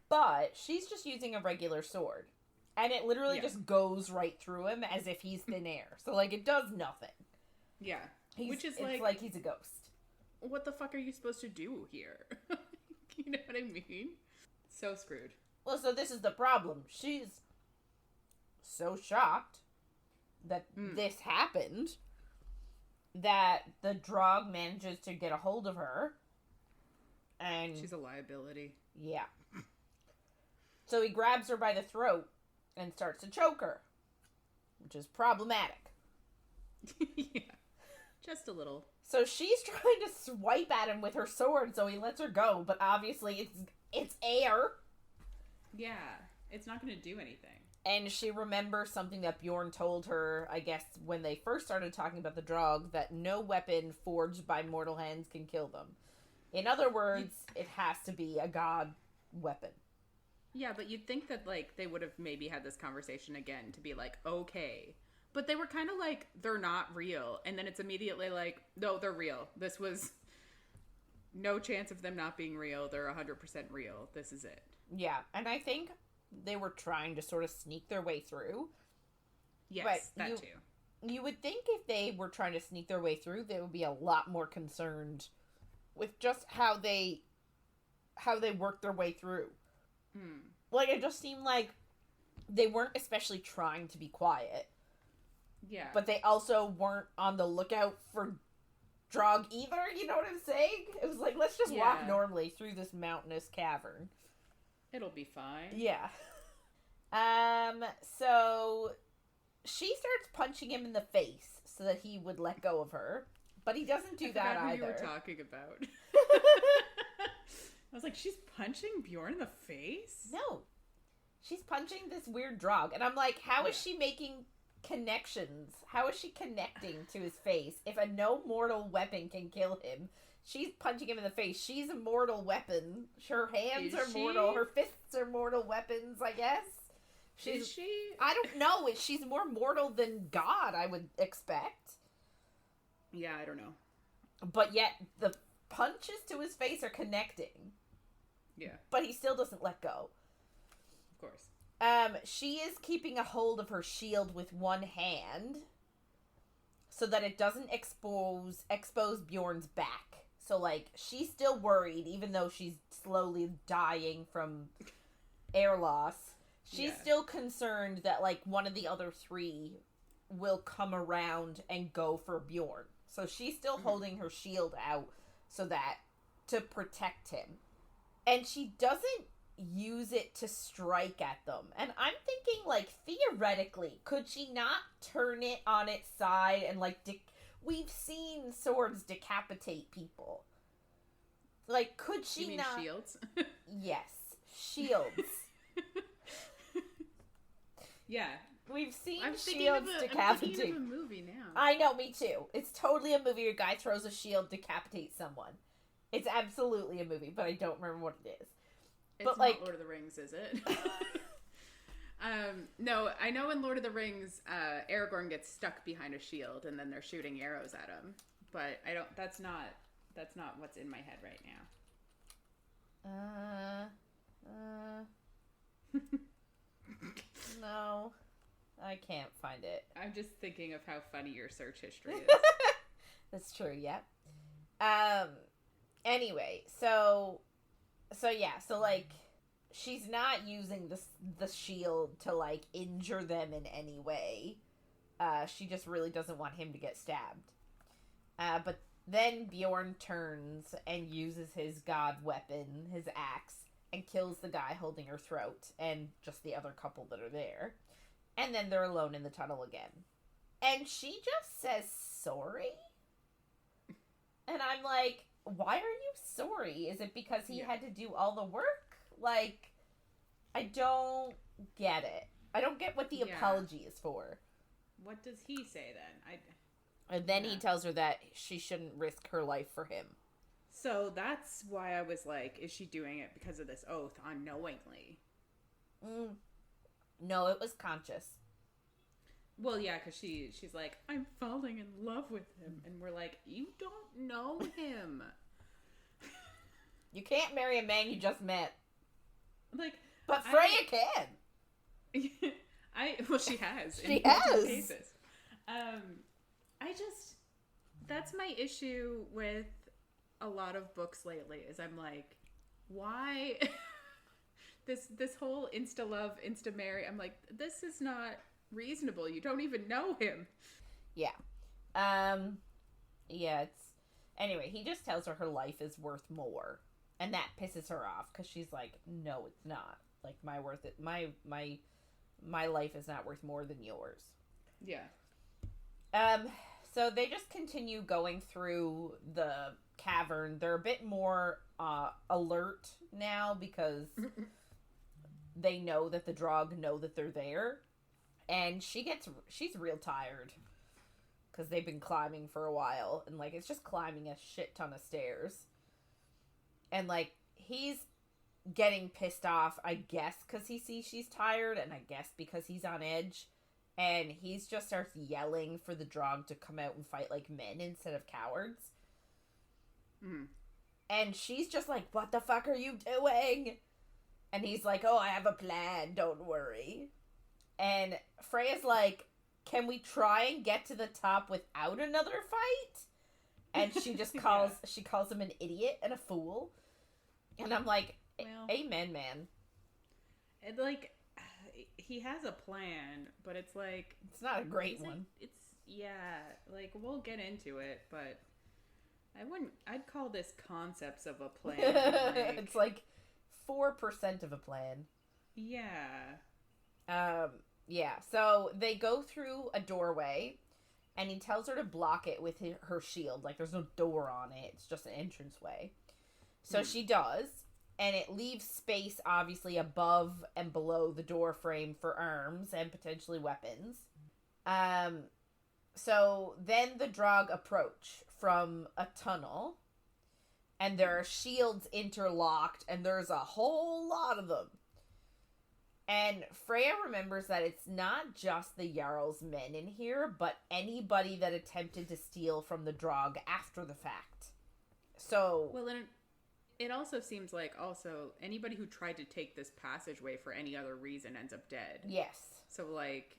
Speaker 3: But she's just using a regular sword. And it literally just goes right through him as if he's thin air. So, like, it does nothing.
Speaker 2: Yeah.
Speaker 3: Which is like he's a ghost.
Speaker 2: What the fuck are you supposed to do here? You know what I mean? So screwed.
Speaker 3: Well, so this is the problem. She's so shocked that this happened that the Drog manages to get a hold of her. And
Speaker 2: she's a liability.
Speaker 3: Yeah.
Speaker 1: So he grabs her by the throat and starts to choke her, which is problematic.
Speaker 2: Yeah. Just a little.
Speaker 1: So she's trying to swipe at him with her sword, so he lets her go, but obviously it's air.
Speaker 2: Yeah, it's not going to do anything.
Speaker 1: And she remembers something that Bjorn told her, I guess, when they first started talking about the Draug, that no weapon forged by mortal hands can kill them. In other words, it has to be a god weapon.
Speaker 2: Yeah, but you'd think that, like, they would have maybe had this conversation again to be like, okay. But they were kind of like, they're not real. And then it's immediately like, no, they're real. This was no chance of them not being real. They're 100% real. This is it.
Speaker 1: Yeah, and I think they were trying to sort of sneak their way through.
Speaker 2: Yes, that too.
Speaker 1: You would think if they were trying to sneak their way through, they would be a lot more concerned with just how they worked their way through. Like, it just seemed like they weren't especially trying to be quiet.
Speaker 2: Yeah.
Speaker 1: But they also weren't on the lookout for Draug either, you know what I'm saying? It was like, let's just walk normally through this mountainous cavern.
Speaker 2: It'll be fine.
Speaker 1: Yeah. So she starts punching him in the face so that he would let go of her. But he doesn't do that either.
Speaker 2: Who you were talking about. I was like, she's punching Bjorn in the face?
Speaker 1: No. She's punching this weird Draug. And I'm like, how is she making connections? How is she connecting to his face? If a no mortal weapon can kill him, she's punching him in the face. She's a mortal weapon. Her hands are mortal. Her fists are mortal weapons, I guess.
Speaker 2: Is she?
Speaker 1: I don't know. She's more mortal than God, I would expect.
Speaker 2: Yeah, I don't know.
Speaker 1: But yet, the punches to his face are connecting.
Speaker 2: Yeah.
Speaker 1: But he still doesn't let go.
Speaker 2: Of course.
Speaker 1: She is keeping a hold of her shield with one hand so that it doesn't expose Bjorn's back. So, like, she's still worried, even though she's slowly dying from air loss. She's still concerned that, like, one of the other three will come around and go for Bjorn. So she's still holding her shield out so that, to protect him. And she doesn't use it to strike at them. And I'm thinking, like, theoretically, could she not turn it on its side and, like, we've seen swords decapitate people. Like, could she
Speaker 2: you mean
Speaker 1: not...
Speaker 2: shields?
Speaker 1: Yes. Shields.
Speaker 2: Yeah.
Speaker 1: We've seen
Speaker 2: I'm
Speaker 1: shields decapitate.
Speaker 2: I'm thinking of a movie now.
Speaker 1: I know, me too. It's totally a movie where a guy throws a shield, decapitates someone. It's absolutely a movie, but I don't remember what it is.
Speaker 2: It's
Speaker 1: but,
Speaker 2: not
Speaker 1: like,
Speaker 2: Lord of the Rings, is it? No, I know in Lord of the Rings, Aragorn gets stuck behind a shield, and then they're shooting arrows at him. But I don't. That's not what's in my head right now.
Speaker 1: No, I can't find it.
Speaker 2: I'm just thinking of how funny your search history is.
Speaker 1: That's true. Yep. Anyway, so like, she's not using the shield to, like, injure them in any way. She just really doesn't want him to get stabbed. But then Bjorn turns and uses his god weapon, his axe, and kills the guy holding her throat and just the other couple that are there. And then they're alone in the tunnel again. And she just says sorry? And I'm like, why are you sorry? Is it because he had to do all the work? Like, I don't get it. I don't get what the apology is for.
Speaker 2: What does he say then?
Speaker 1: And then he tells her that she shouldn't risk her life for him.
Speaker 2: So that's why I was like, is she doing it because of this oath unknowingly?
Speaker 1: No, it was conscious.
Speaker 2: Well, yeah, because she's like, I'm falling in love with him. And we're like, you don't know him.
Speaker 1: You can't marry a man you just met.
Speaker 2: Like,
Speaker 1: but Freya can.
Speaker 2: Well, she has.
Speaker 1: She has.
Speaker 2: Cases. That's my issue with a lot of books lately, is I'm like, why this whole insta love, insta marry? I'm like, this is not reasonable. You don't even know him. Yeah. Anyway, he just tells her life is worth more, and that pisses her off because she's like, no, it's not.
Speaker 3: Like, my life is not worth more than yours.
Speaker 2: Yeah.
Speaker 3: So they just continue going through the cavern. They're a bit more alert now because they know that the Drog know that they're there. And she's real tired because they've been climbing for a while. And, like, it's just climbing a shit ton of stairs. And, like, he's getting pissed off, I guess, because he sees she's tired, and I guess because he's on edge. And he just starts yelling for the Drog to come out and fight like men instead of cowards.
Speaker 2: Mm.
Speaker 3: And she's just like, what the fuck are you doing? And he's like, oh, I have a plan, don't worry. And Freya's like, can we try and get to the top without another fight? And she just calls she calls him an idiot and a fool. And I'm like,
Speaker 2: well,
Speaker 3: amen, man.
Speaker 2: And, like, he has a plan, but it's like...
Speaker 3: It's not a great one.
Speaker 2: Like, we'll get into it, but I'd call this concepts of a plan. Like,
Speaker 3: it's like 4% of a plan.
Speaker 2: Yeah.
Speaker 3: Yeah, so they go through a doorway, and he tells her to block it with her shield. Like, there's no door on it, it's just an entranceway. So she does, and it leaves space, obviously, above and below the door frame for arms and potentially weapons. So then the Drog approach from a tunnel, and there are shields interlocked, and there's a whole lot of them. And Freya remembers that it's not just the Jarl's men in here, but anybody that attempted to steal from the Drog after the fact. So...
Speaker 2: Well, then it also seems like anybody who tried to take this passageway for any other reason ends up dead.
Speaker 3: Yes.
Speaker 2: So, like,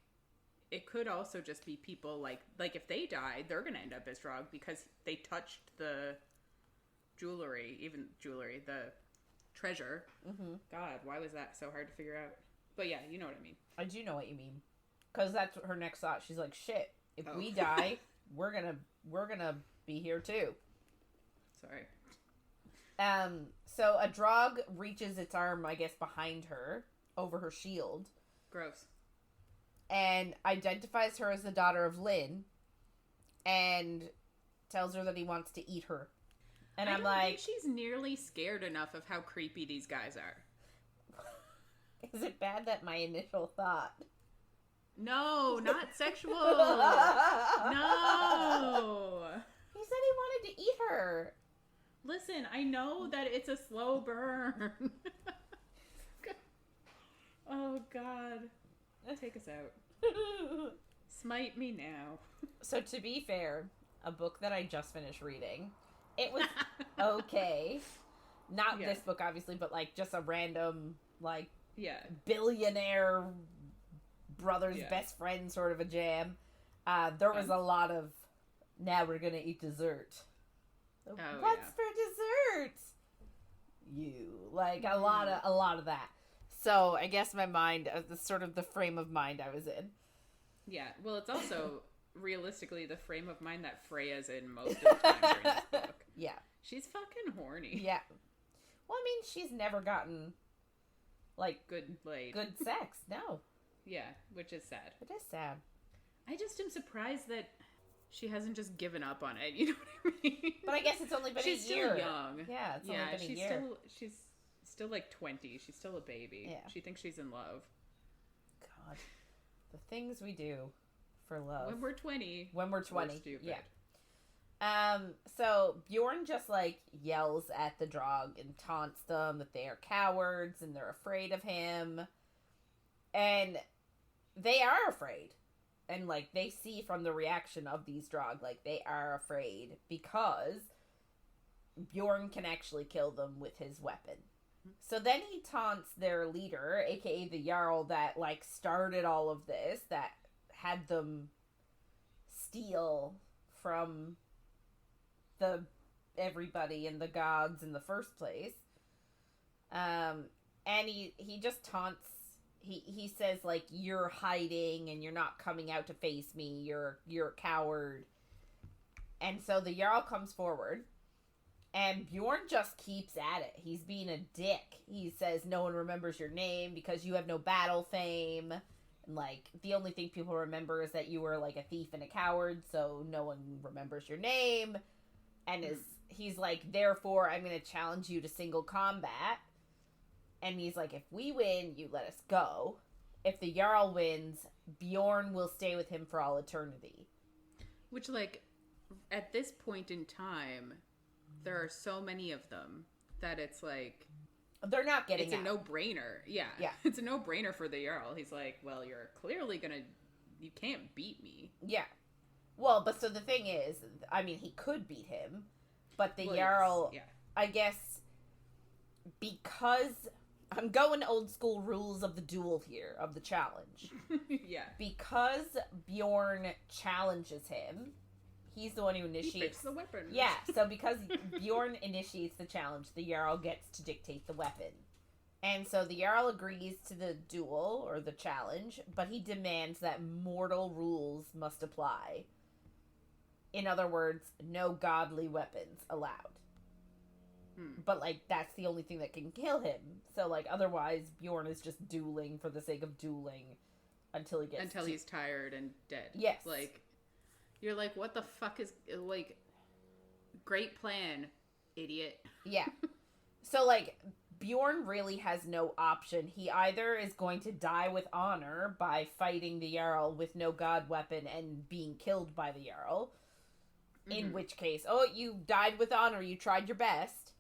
Speaker 2: it could also just be people, like if they die, they're going to end up as Drog because they touched the the treasure. Mm-hmm. God, why was that so hard to figure out? But yeah, you know what I mean.
Speaker 3: I do know what you mean. Because that's her next thought. She's like, shit, if we die, we're gonna be here too.
Speaker 2: Sorry.
Speaker 3: So a Drog reaches its arm, I guess, behind her, over her shield.
Speaker 2: Gross.
Speaker 3: And identifies her as the daughter of Lynn, and tells her that he wants to eat her. And I'm like... I
Speaker 2: think she's nearly scared enough of how creepy these guys are.
Speaker 3: Is it bad that my initial thought...
Speaker 2: No, not sexual. No.
Speaker 3: He said he wanted to eat her.
Speaker 2: Listen, I know that it's a slow burn. Oh, God. Take us out. Smite me now.
Speaker 3: So, to be fair, a book that I just finished reading, it was okay. Not this book, obviously, but, like, just a random, like, billionaire brother's best friend sort of a jam. There was a lot of, now we're gonna eat dessert. What's for dessert? Like, a lot of that. So, I guess my mind, sort of the frame of mind I was in.
Speaker 2: Yeah, well, it's also, realistically, the frame of mind that Freya's in most of the time during this book.
Speaker 3: Yeah.
Speaker 2: She's fucking horny.
Speaker 3: Yeah. Well, I mean, she's never gotten, like...
Speaker 2: Good
Speaker 3: sex, no.
Speaker 2: Yeah, which is sad.
Speaker 3: It is sad.
Speaker 2: I just am surprised that she hasn't just given up on it, you know what I mean?
Speaker 3: But I guess it's only been a year.
Speaker 2: She's still young.
Speaker 3: Yeah, it's only been a year.
Speaker 2: She's still like 20. She's still a baby.
Speaker 3: Yeah.
Speaker 2: She thinks she's in love.
Speaker 3: God. The things we do for love.
Speaker 2: When we're 20.
Speaker 3: We're
Speaker 2: stupid.
Speaker 3: Yeah. So Bjorn just, like, yells at the Drog and taunts them that they are cowards and they're afraid of him. And they are afraid. And, like, they see from the reaction of these Drog, like, they are afraid because Bjorn can actually kill them with his weapon. So then he taunts their leader, aka the Jarl that, like, started all of this, that had them steal from everybody and the gods in the first place. And he just taunts. He says, like, you're hiding and you're not coming out to face me. You're a coward. And so the Jarl comes forward
Speaker 1: And Bjorn just keeps at it. He's being a dick. He says no one remembers your name because you have no battle fame. And, like, the only thing people remember is that you were, like, a thief and a coward, so no one remembers your name. And he's like, therefore, I'm going to challenge you to single combat. And he's like, if we win, you let us go. If the Jarl wins, Bjorn will stay with him for all eternity.
Speaker 2: Which, like, at this point in time, there are so many of them that it's like...
Speaker 1: They're not getting
Speaker 2: It's a no-brainer. Yeah. It's a no-brainer for the Jarl. He's like, well, you're clearly gonna... You can't beat me.
Speaker 1: Yeah. Well, but so the thing is, I mean, he could beat him, but the Jarl...
Speaker 2: Yeah.
Speaker 1: I guess, because... I'm going old school rules of the duel here, of the challenge.
Speaker 2: Yeah.
Speaker 1: Because Bjorn challenges him, he's the one who initiates...
Speaker 2: He picks the weapon.
Speaker 1: Yeah, so because Bjorn initiates the challenge, the Jarl gets to dictate the weapon. And so the Jarl agrees to the duel, or the challenge, but he demands that mortal rules must apply. In other words, no godly weapons allowed. But, like, that's the only thing that can kill him. So, like, otherwise, Bjorn is just dueling for the sake of dueling until
Speaker 2: he's tired and dead.
Speaker 1: Yes.
Speaker 2: Like, you're like, what the fuck is, like, great plan, idiot.
Speaker 1: Yeah. So, like, Bjorn really has no option. He either is going to die with honor by fighting the Jarl with no god weapon and being killed by the Jarl. In which case, you died with honor, you tried your best.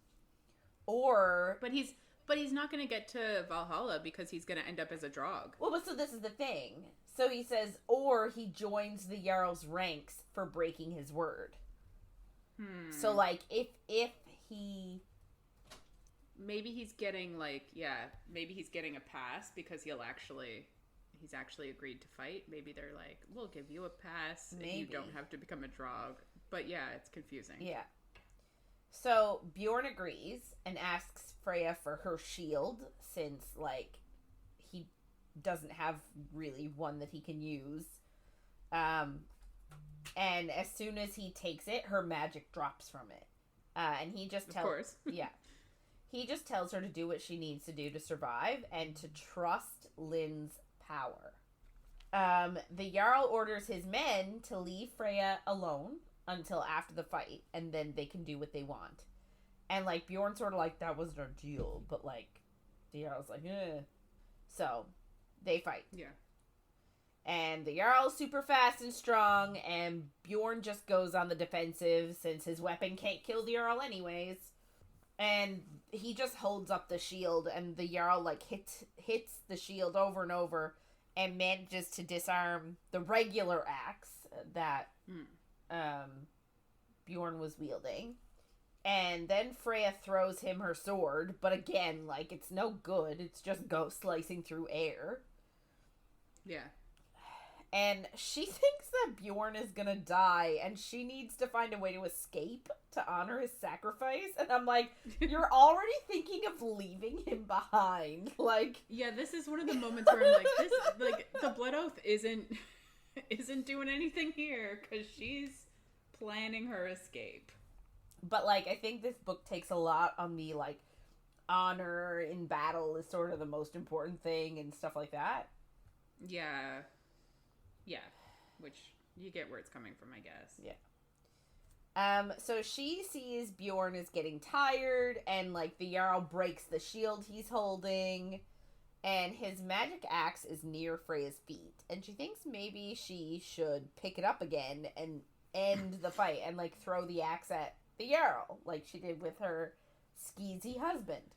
Speaker 1: Or...
Speaker 2: But he's not going to get to Valhalla because he's going to end up as a Draug.
Speaker 1: Well, but so this is the thing. So he says, or he joins the Jarl's ranks for breaking his word. So, like, if he...
Speaker 2: Maybe he's getting, like, maybe he's getting a pass because he's actually agreed to fight. Maybe they're like, we'll give you a pass and you don't have to become a Draug. But yeah, it's confusing.
Speaker 1: Yeah. So Bjorn agrees and asks Freya for her shield since, like, he doesn't have really one that he can use. And as soon as he takes it, her magic drops from it. And he just tells... Of course. Yeah. He just tells her to do what she needs to do to survive and to trust Lynn's power. The Jarl orders his men to leave Freya alone until after the fight, and then they can do what they want. And, like, Bjorn's sort of like, that wasn't our deal, but, like, the Jarl's like, eh. So, they fight.
Speaker 2: Yeah.
Speaker 1: And the Jarl's super fast and strong, and Bjorn just goes on the defensive since his weapon can't kill the Jarl anyways. And he just holds up the shield, and the Jarl, like, hits the shield over and over and manages to disarm the regular axe that... Bjorn was wielding. And then Freya throws him her sword, but again, like, it's no good. It's just slicing through air.
Speaker 2: Yeah.
Speaker 1: And she thinks that Bjorn is gonna die, and she needs to find a way to escape to honor his sacrifice. And I'm like, you're already thinking of leaving him behind. Like... Yeah,
Speaker 2: this is one of the moments where I'm like, this, like, the Blood Oath isn't doing anything here because she's planning her escape.
Speaker 1: But, like, I think this book takes a lot on the, like, honor in battle is sort of the most important thing and stuff like that.
Speaker 2: Yeah. Yeah. Which you get where it's coming from, I guess.
Speaker 1: Yeah. So she sees Bjorn is getting tired and, like, the Jarl breaks the shield he's holding. And his magic axe is near Freya's feet. And she thinks maybe she should pick it up again and end the fight and, like, throw the axe at the Jarl, like she did with her skeezy husband.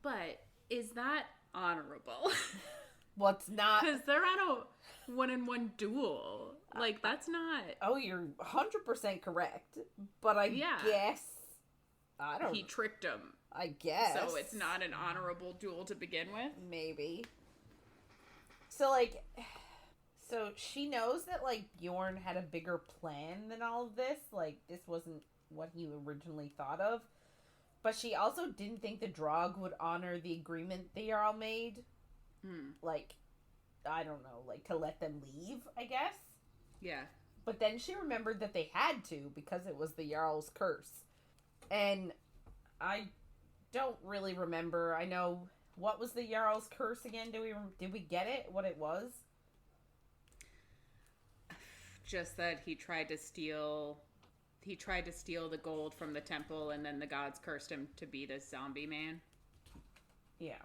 Speaker 2: But is that honorable?
Speaker 1: What's not?
Speaker 2: Because they're at a one-on-one duel. Like, that's not...
Speaker 1: Oh, you're 100% correct. But I guess... I don't...
Speaker 2: He tricked him.
Speaker 1: I guess.
Speaker 2: So it's not an honorable duel to begin with?
Speaker 1: Maybe. So, like... So she knows that, like, Bjorn had a bigger plan than all of this. Like, this wasn't what he originally thought of. But she also didn't think the Draug would honor the agreement the Jarl made. Like, I don't know, like, to let them leave, I guess?
Speaker 2: Yeah.
Speaker 1: But then she remembered that they had to because it was the Jarl's curse. And I don't really remember. I know, what was the Jarl's curse again? Did we get it? What it was?
Speaker 2: Just that he tried to steal the gold from the temple, and then the gods cursed him to be this zombie man.
Speaker 1: Yeah.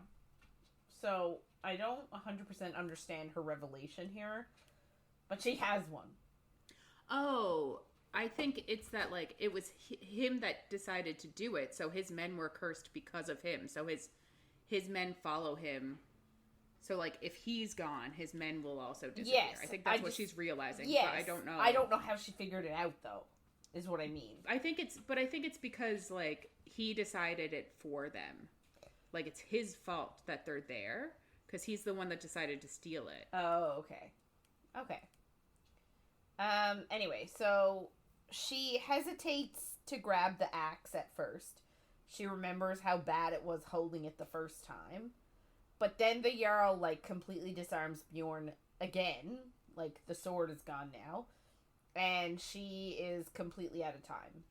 Speaker 1: So, I don't 100% understand her revelation here, but she has one.
Speaker 2: Oh, I think it's that, like, it was him that decided to do it, so his men were cursed because of him. So his men follow him. So, like, if he's gone, his men will also disappear.
Speaker 1: Yes,
Speaker 2: I think that's what she's realizing.
Speaker 1: Yes.
Speaker 2: But I don't know.
Speaker 1: I don't know how she figured it out, though, is what I mean.
Speaker 2: I think it's because, like, he decided it for them. Like, it's his fault that they're there, because he's the one that decided to steal it.
Speaker 1: Oh, okay. Okay. Anyway, so she hesitates to grab the axe at first. She remembers how bad it was holding it the first time. But then the Jarl, like, completely disarms Bjorn again. Like, the sword is gone now. And she is completely out of time.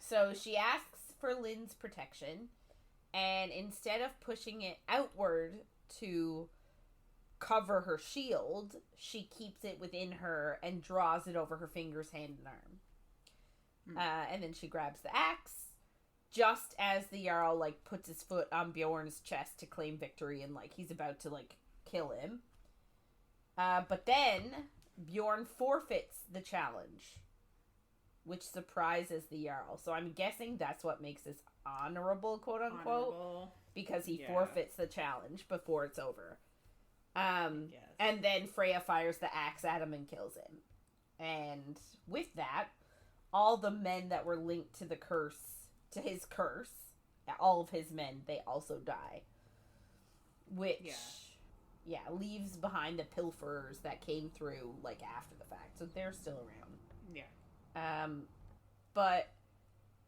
Speaker 1: So she asks for Lynn's protection. And instead of pushing it outward to cover her shield, she keeps it within her and draws it over her fingers, hand, and arm. And then she grabs the axe, just as the Jarl, like, puts his foot on Bjorn's chest to claim victory, and, like, he's about to, like, kill him. But then Bjorn forfeits the challenge, which surprises the Jarl. So I'm guessing that's what makes this honorable, quote unquote, because he forfeits the challenge before it's over.
Speaker 2: Yes.
Speaker 1: And then Freya fires the axe at him and kills him. And with that, all the men that were linked to his curse, all of his men, they also die. Which, leaves behind the pilferers that came through, like, after the fact. So they're still around.
Speaker 2: Yeah.
Speaker 1: But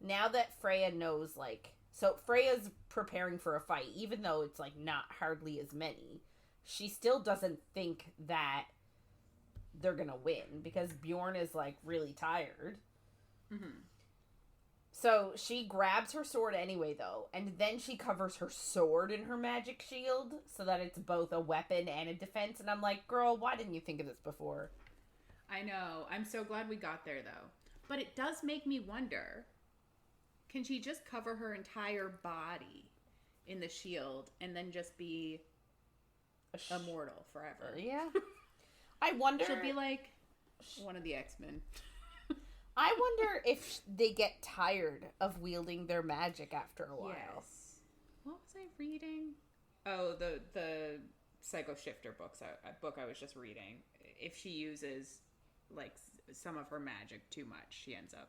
Speaker 1: now that Freya knows, like, so Freya's preparing for a fight, even though it's, like, not hardly as many. She still doesn't think that they're gonna win, because Bjorn is, like, really tired.
Speaker 2: Mm-hmm.
Speaker 1: So she grabs her sword anyway, though, and then she covers her sword in her magic shield so that it's both a weapon and a defense. And I'm like, girl, why didn't you think of this before?
Speaker 2: I know. I'm so glad we got there, though. But it does make me wonder, can she just cover her entire body in the shield and then just be immortal forever?
Speaker 1: Yeah. I wonder...
Speaker 2: She'll be like one of the X-Men.
Speaker 1: I wonder if they get tired of wielding their magic after a while.
Speaker 2: Yes. What was I reading? Oh, the Psycho Shifter book I was just reading. If she uses, like, some of her magic too much, she ends up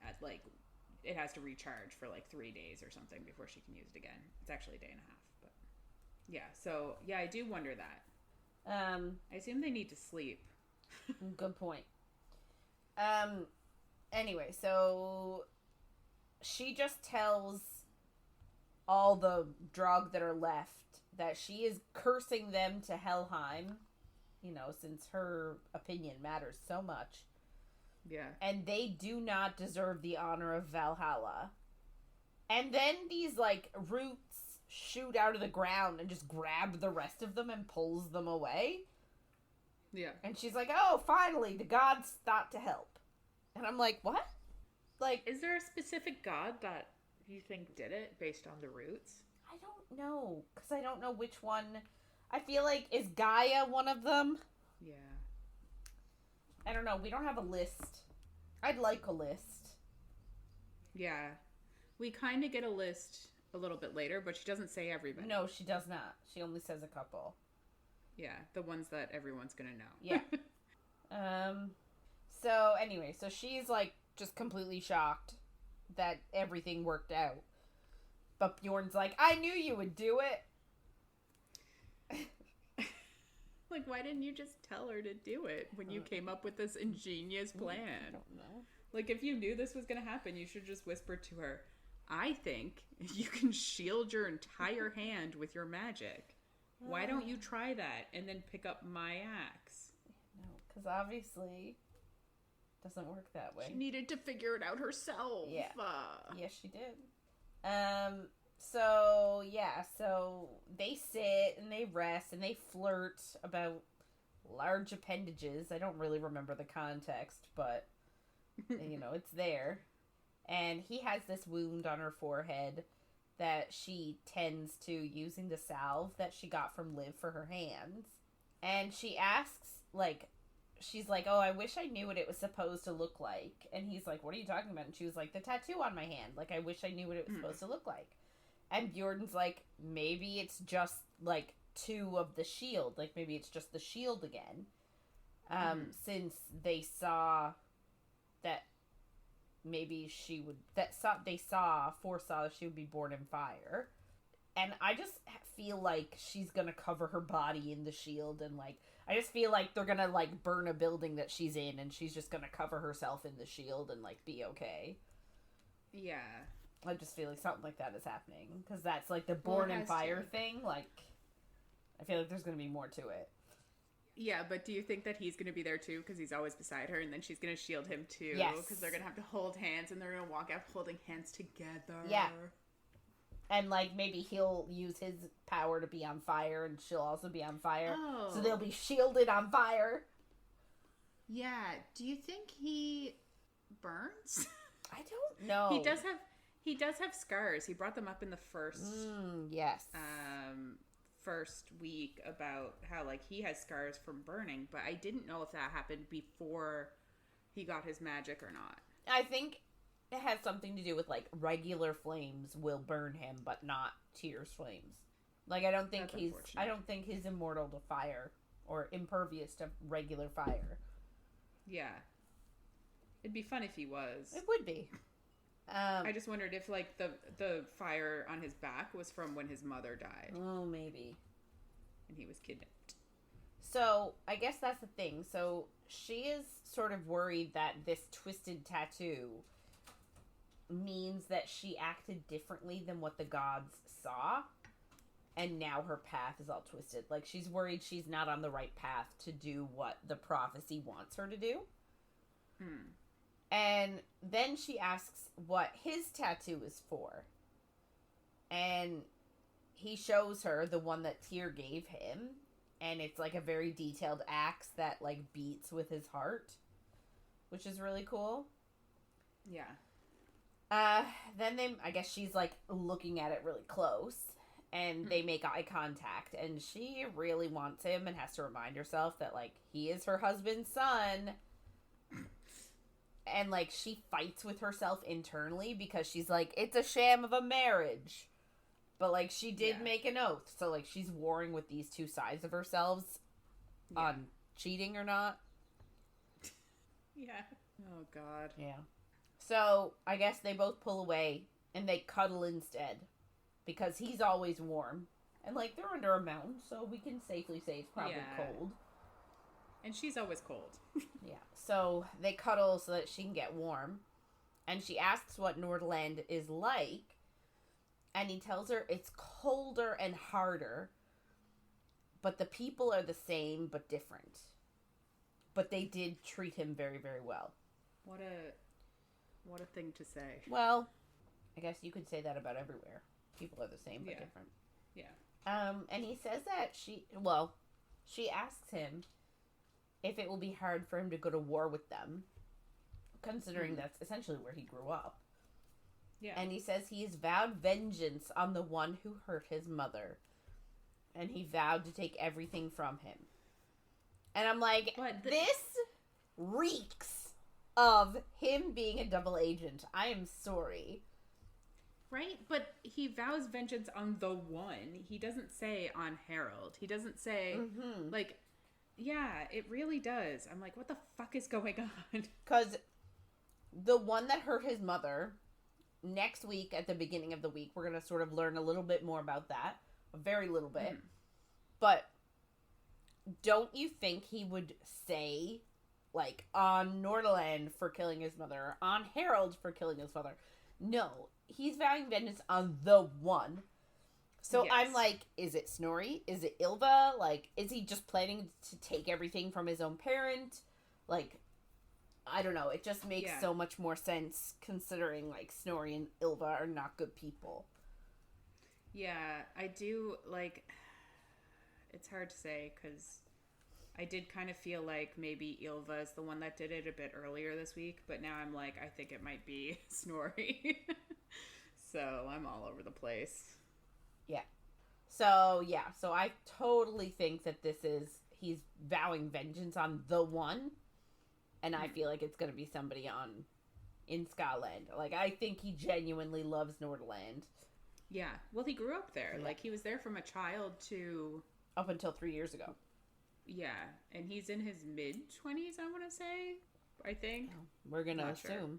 Speaker 2: at, like, it has to recharge for, like, 3 days or something before she can use it again. It's actually a day and a half, but yeah. So yeah, I do wonder that. I assume they need to sleep.
Speaker 1: Good point. Anyway, so she just tells all the Drog that are left that she is cursing them to Helheim, since her opinion matters so much.
Speaker 2: Yeah.
Speaker 1: And they do not deserve the honor of Valhalla. And then these, like, roots shoot out of the ground and just grab the rest of them and pulls them away.
Speaker 2: Yeah.
Speaker 1: And she's like, oh, finally, the gods thought to help. And I'm like, what? Like,
Speaker 2: is there a specific god that you think did it based on the roots?
Speaker 1: I don't know, because I don't know which one. I feel like, is Gaia one of them?
Speaker 2: Yeah.
Speaker 1: I don't know. We don't have a list. I'd like a list.
Speaker 2: Yeah. We kind of get a list a little bit later, but she doesn't say everybody.
Speaker 1: No, she does not. She only says a couple.
Speaker 2: Yeah, the ones that everyone's gonna know.
Speaker 1: Yeah. So, anyway, so she's, like, just completely shocked that everything worked out. But Bjorn's like, I knew you would do it.
Speaker 2: Like, why didn't you just tell her to do it when you came up with this ingenious plan?
Speaker 1: I don't know.
Speaker 2: Like, if you knew this was gonna happen, you should just whisper to her, I think you can shield your entire hand with your magic. Why don't you try that and then pick up my axe?
Speaker 1: No, because obviously Doesn't work that way.
Speaker 2: She needed to figure it out herself.
Speaker 1: Yeah. Yes, she did. So they sit and they rest and they flirt about large appendages. I don't really remember the context, but, it's there. And he has this wound on her forehead that she tends to using the salve that she got from Liv for her hands. And she asks, she's like, oh, I wish I knew what it was supposed to look like. And he's like, what are you talking about? And she was like, the tattoo on my hand. I wish I knew what it was supposed to look like. And Bjorn's like, maybe it's just, 2 of the shield. Maybe it's just the shield again. Since they saw that maybe she would, foresaw she would be born in fire. And I just feel like she's gonna cover her body in the shield, and I just feel like they're gonna burn a building that she's in, and she's just gonna cover herself in the shield and be okay.
Speaker 2: Yeah.
Speaker 1: I just feel like something like that is happening, because that's the born in fire thing. I feel like there's gonna be more to it.
Speaker 2: Yeah, but do you think that he's going to be there too? Because he's always beside her, and then she's going to shield him too.
Speaker 1: Yes.
Speaker 2: Because they're going to have to hold hands, and they're going to walk out holding hands together.
Speaker 1: Yeah. And, maybe he'll use his power to be on fire, and she'll also be on fire.
Speaker 2: Oh.
Speaker 1: So they'll be shielded on fire.
Speaker 2: Yeah. Do you think he burns?
Speaker 1: I don't know.
Speaker 2: He does have scars. He brought them up in the first...
Speaker 1: yes.
Speaker 2: First week about how he has scars from burning, but I didn't know if that happened before he got his magic or not.
Speaker 1: I think it has something to do with regular flames will burn him, but not Tyr's flames. I don't think he's immortal to fire or impervious to regular fire.
Speaker 2: Yeah. It'd be fun if he was.
Speaker 1: It would be.
Speaker 2: I just wondered if the fire on his back was from when his mother died.
Speaker 1: Oh, maybe.
Speaker 2: And he was kidnapped.
Speaker 1: So, I guess that's the thing. So, she is sort of worried that this twisted tattoo means that she acted differently than what the gods saw. And now her path is all twisted. She's worried she's not on the right path to do what the prophecy wants her to do. And then she asks what his tattoo is for. And he shows her the one that Tyr gave him. And it's a very detailed axe that beats with his heart. Which is really cool.
Speaker 2: Yeah.
Speaker 1: Then I guess she's looking at it really close. And they make eye contact. And she really wants him and has to remind herself that he is her husband's son. And, she fights with herself internally because she's it's a sham of a marriage. But, she did make an oath. So, she's warring with these two sides of herself on cheating or not.
Speaker 2: Yeah. Oh, God.
Speaker 1: Yeah. So, I guess they both pull away and they cuddle instead. Because he's always warm. And, they're under a mountain, so we can safely say it's probably cold.
Speaker 2: And she's always cold.
Speaker 1: Yeah. So they cuddle so that she can get warm. And she asks what Nordland is like. And he tells her it's colder and harder. But the people are the same but different. But they did treat him very, very well.
Speaker 2: What a thing to say.
Speaker 1: Well, I guess you could say that about everywhere. People are the same but different.
Speaker 2: Yeah.
Speaker 1: And he says that she asks him if it will be hard for him to go to war with them, considering that's essentially where he grew up.
Speaker 2: Yeah.
Speaker 1: And he says he has vowed vengeance on the one who hurt his mother. And he vowed to take everything from him. And I'm like, this reeks of him being a double agent. I am sorry.
Speaker 2: Right? But he vows vengeance on the one. He doesn't say on Harald. He doesn't say, yeah, it really does. I'm like, what the fuck is going on?
Speaker 1: Because the one that hurt his mother, next week, at the beginning of the week, we're going to sort of learn a little bit more about that. A very little bit. But don't you think he would say, on Nordland for killing his mother, or on Harald for killing his mother? No. He's vowing vengeance on the one. So I'm like, is it Snorri? Is it Ylva? Is he just planning to take everything from his own parent? I don't know, it just makes so much more sense considering, like, Snorri and Ylva are not good people.
Speaker 2: Yeah, I do, like, it's hard to say, because I did kind of feel like maybe Ylva is the one that did it a bit earlier this week, but now I'm like, I think it might be Snorri. So I'm all over the place.
Speaker 1: Yeah. So I totally think that he's vowing vengeance on the one, and I feel like it's going to be somebody in Skaland. Like, I think he genuinely loves Nordland.
Speaker 2: Yeah. Well, he grew up there. Yeah. Like, he was there from a child to...
Speaker 1: Up until 3 years ago.
Speaker 2: Yeah. And he's in his mid-20s, I want to say. I think.
Speaker 1: We're going to assume.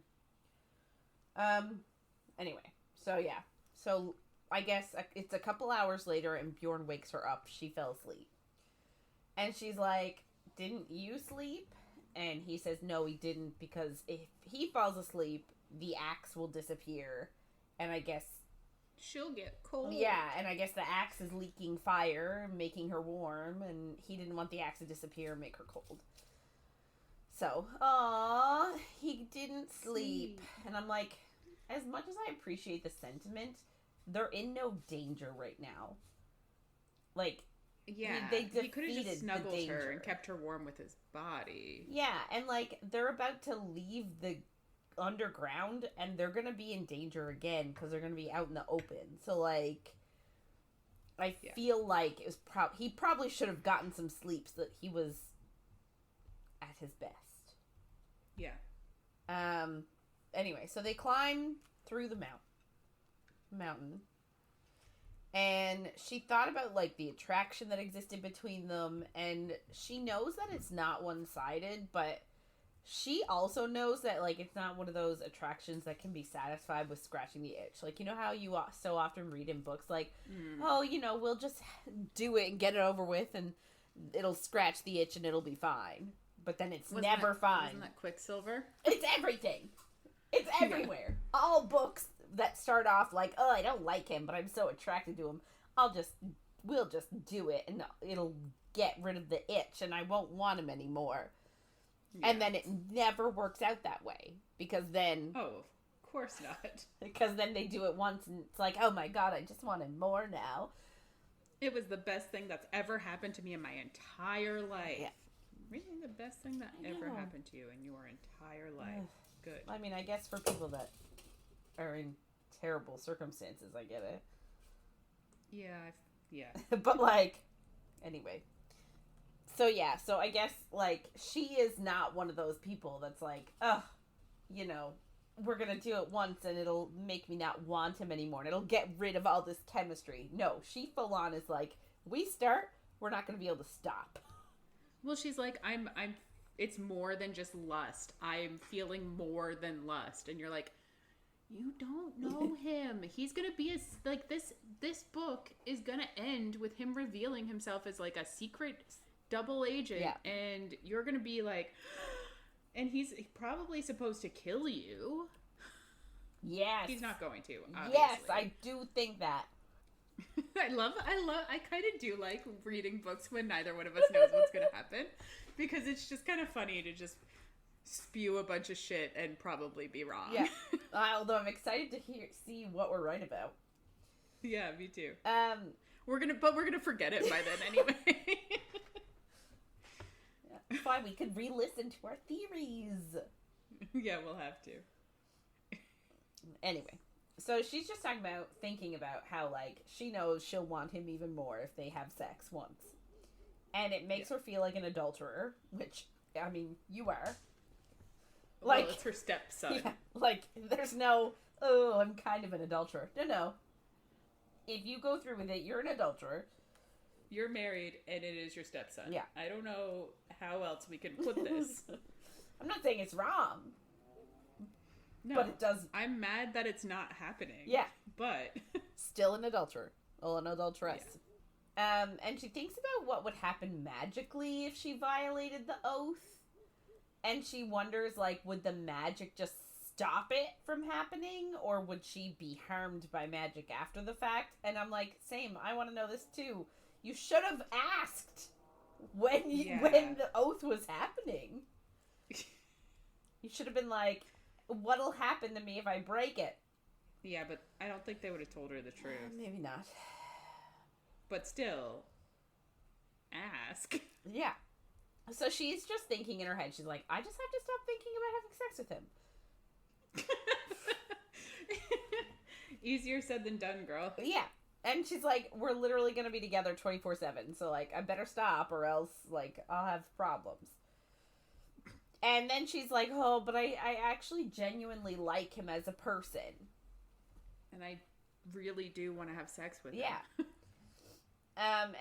Speaker 1: Sure. Anyway. So, yeah. So, I guess it's a couple hours later, and Bjorn wakes her up. She fell asleep. And she's like, didn't you sleep? And he says, no, he didn't, because if he falls asleep, the axe will disappear. And I guess...
Speaker 2: she'll get cold.
Speaker 1: Yeah, and I guess the axe is leaking fire, making her warm, and he didn't want the axe to disappear and make her cold. So, he didn't sleep. And I'm like, as much as I appreciate the sentiment, they're in no danger right now. Like...
Speaker 2: yeah, he could have just snuggled her and kept her warm with his body.
Speaker 1: Yeah, and, like, they're about to leave the underground, and they're gonna be in danger again, because they're gonna be out in the open. So, like, I feel like it was he probably should have gotten some sleep so that he was at his best.
Speaker 2: Yeah.
Speaker 1: Anyway, so they climb through the mountain. And she thought about, like, the attraction that existed between them, and she knows that it's not one-sided, but she also knows that, like, it's not one of those attractions that can be satisfied with scratching the itch. Like, you know how you so often read in books, like, oh, you know, we'll just do it and get it over with, and it'll scratch the itch and it'll be fine. But then it's never fine.
Speaker 2: Isn't that Quicksilver?
Speaker 1: It's everything. It's everywhere. Yeah. All books that start off like, oh, I don't like him, but I'm so attracted to him. We'll just do it, and it'll get rid of the itch, and I won't want him anymore. Yeah. And then it never works out that way, because then...
Speaker 2: oh, of course not.
Speaker 1: Because then they do it once, and it's like, oh my god, I just want him more now.
Speaker 2: It was the best thing that's ever happened to me in my entire life. Yeah. Really the best thing that ever happened to you in your entire life. Good.
Speaker 1: I mean, I guess for people that are in terrible circumstances, I get it.
Speaker 2: Yeah.
Speaker 1: But, like, anyway. So, yeah, so I guess, like, she is not one of those people that's like, ugh, you know, we're gonna do it once and it'll make me not want him anymore and it'll get rid of all this chemistry. No, she full on is like, we start, we're not gonna be able to stop.
Speaker 2: Well, she's like, I'm it's more than just lust. I'm feeling more than lust. And you're like, you don't know him. He's gonna be like, this book is gonna end with him revealing himself as, like, a secret double agent. Yeah. And you're gonna be like, and he's probably supposed to kill you.
Speaker 1: Yes.
Speaker 2: He's not going to, obviously.
Speaker 1: Yes, I do think that.
Speaker 2: I kind of do like reading books when neither one of us knows what's going to happen, because it's just kind of funny to just spew a bunch of shit and probably be wrong.
Speaker 1: Yeah. Although I'm excited to see what we're right about.
Speaker 2: Yeah, me too. We're gonna forget it by then anyway.
Speaker 1: That's why we could re-listen to our theories.
Speaker 2: Yeah, we'll have to.
Speaker 1: Anyway. So she's just thinking about how, like, she knows she'll want him even more if they have sex once. And it makes her feel like an adulterer, which, I mean, you are.
Speaker 2: Like, well, it's her stepson.
Speaker 1: Yeah, like, there's no, oh, I'm kind of an adulterer. No. If you go through with it, you're an adulterer.
Speaker 2: You're married, and it is your stepson.
Speaker 1: Yeah.
Speaker 2: I don't know how else we can put this.
Speaker 1: I'm not saying it's wrong.
Speaker 2: No,
Speaker 1: but it does.
Speaker 2: I'm mad that it's not happening.
Speaker 1: Yeah.
Speaker 2: But.
Speaker 1: Still an adulterer. Well, an adulteress. Yeah. And she thinks about what would happen magically if she violated the oath. And she wonders, like, would the magic just stop it from happening? Or would she be harmed by magic after the fact? And I'm like, same. I want to know this too. You should have asked when the oath was happening. You should have been like, what'll happen to me if I break it?
Speaker 2: Yeah, but I don't think they would have told her the truth.
Speaker 1: Maybe not.
Speaker 2: But still, ask.
Speaker 1: Yeah. So she's just thinking in her head, she's like, I just have to stop thinking about having sex with him.
Speaker 2: Easier said than done, girl.
Speaker 1: Yeah. And she's like, we're literally going to be together 24/7. So, like, I better stop or else, like, I'll have problems. And then she's like, oh, but I actually genuinely like him as a person.
Speaker 2: And I really do want to have sex with him.
Speaker 1: Yeah.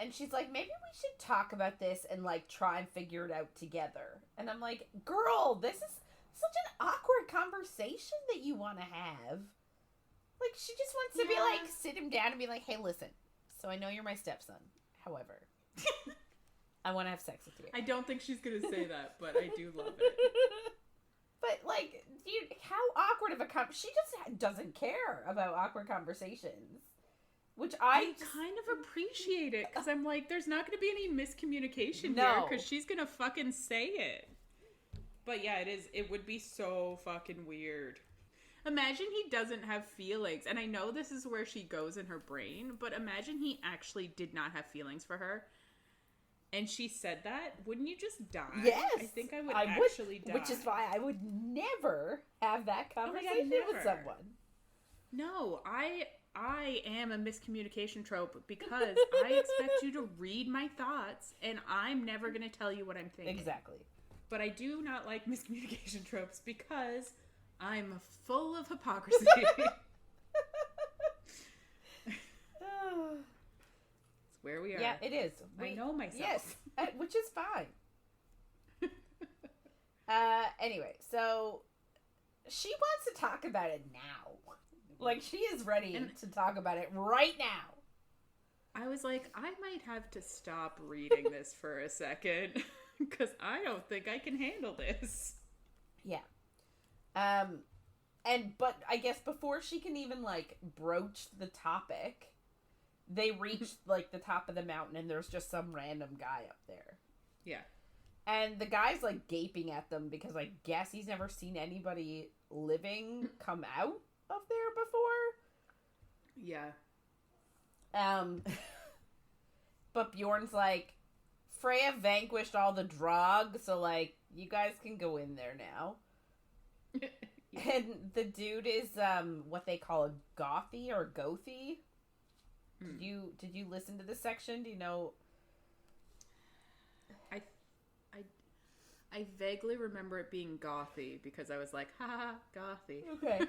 Speaker 1: And she's like, maybe we should talk about this and, like, try and figure it out together. And I'm like, girl, this is such an awkward conversation that you want to have. Like, she just wants to be like, sit him down and be like, hey, listen, so I know you're my stepson. However, I want to have sex with you.
Speaker 2: I don't think she's going to say that, but I do love it.
Speaker 1: But, like, dude, how awkward of a she just doesn't care about awkward conversations. Which I
Speaker 2: kind of appreciate it, because I'm like, there's not going to be any miscommunication here, because she's going to fucking say it. But yeah, it would be so fucking weird. Imagine he doesn't have feelings, and I know this is where she goes in her brain, but imagine he actually did not have feelings for her, and she said that. Wouldn't you just die?
Speaker 1: Yes.
Speaker 2: I think I would actually die.
Speaker 1: Which is why I would never have that conversation with someone.
Speaker 2: No, I am a miscommunication trope because I expect you to read my thoughts, and I'm never going to tell you what I'm thinking.
Speaker 1: Exactly.
Speaker 2: But I do not like miscommunication tropes because I'm full of hypocrisy. It's where we are.
Speaker 1: Yeah, it is.
Speaker 2: I know myself.
Speaker 1: Yes, which is fine. Anyway, so she wants to talk about it now. Like, she is ready to talk about it right now.
Speaker 2: I was like, I might have to stop reading this for a second because I don't think I can handle this.
Speaker 1: Yeah. But I guess before she can even, like, broach the topic, they reach, like, the top of the mountain and there's just some random guy up there.
Speaker 2: Yeah.
Speaker 1: And the guy's, like, gaping at them because I guess he's never seen anybody living come out of there before.
Speaker 2: Yeah.
Speaker 1: But Bjorn's like, Freya vanquished all the Drog, so, like, you guys can go in there now. Yeah. And the dude is, what they call a gothy or gothy. Did you listen to this section? Do you know?
Speaker 2: I vaguely remember it being gothy because I was like, ha, gothy.
Speaker 1: Okay.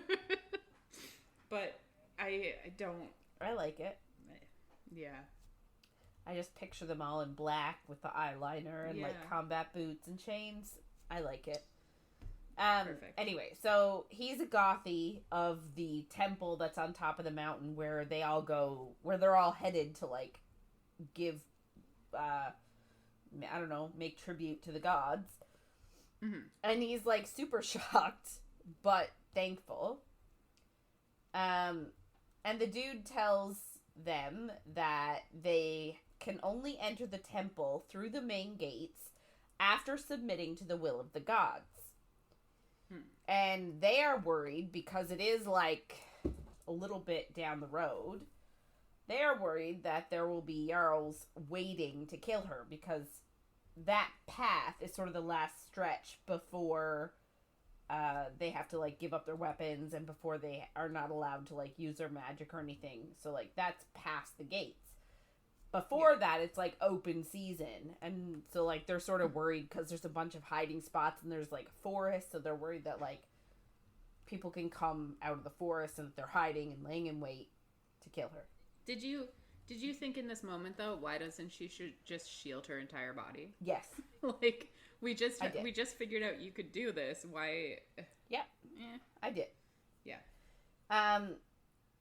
Speaker 2: But I don't.
Speaker 1: I like it.
Speaker 2: Yeah.
Speaker 1: I just picture them all in black with the eyeliner and like combat boots and chains. I like it.
Speaker 2: Perfect.
Speaker 1: Anyway, so he's a gothy of the temple that's on top of the mountain where they all go, where they're all headed to like give, I don't know, make tribute to the gods. Mm-hmm. And he's like super shocked, but thankful. And the dude tells them that they can only enter the temple through the main gates after submitting to the will of the gods. And they are worried because it is like a little bit down the road. They are worried that there will be Jarls waiting to kill her because that path is sort of the last stretch before they have to like give up their weapons and before they are not allowed to like use their magic or anything. So like that's past the gates. Before that, it's like open season, and so like they're sort of worried because there's a bunch of hiding spots and there's like forests, so they're worried that like people can come out of the forest and that they're hiding and laying in wait to kill her.
Speaker 2: Did you think in this moment though, why doesn't she should just shield her entire body?
Speaker 1: Yes.
Speaker 2: Like we just figured out you could do this. Why?
Speaker 1: Yep.
Speaker 2: Yeah.
Speaker 1: I did.
Speaker 2: Yeah.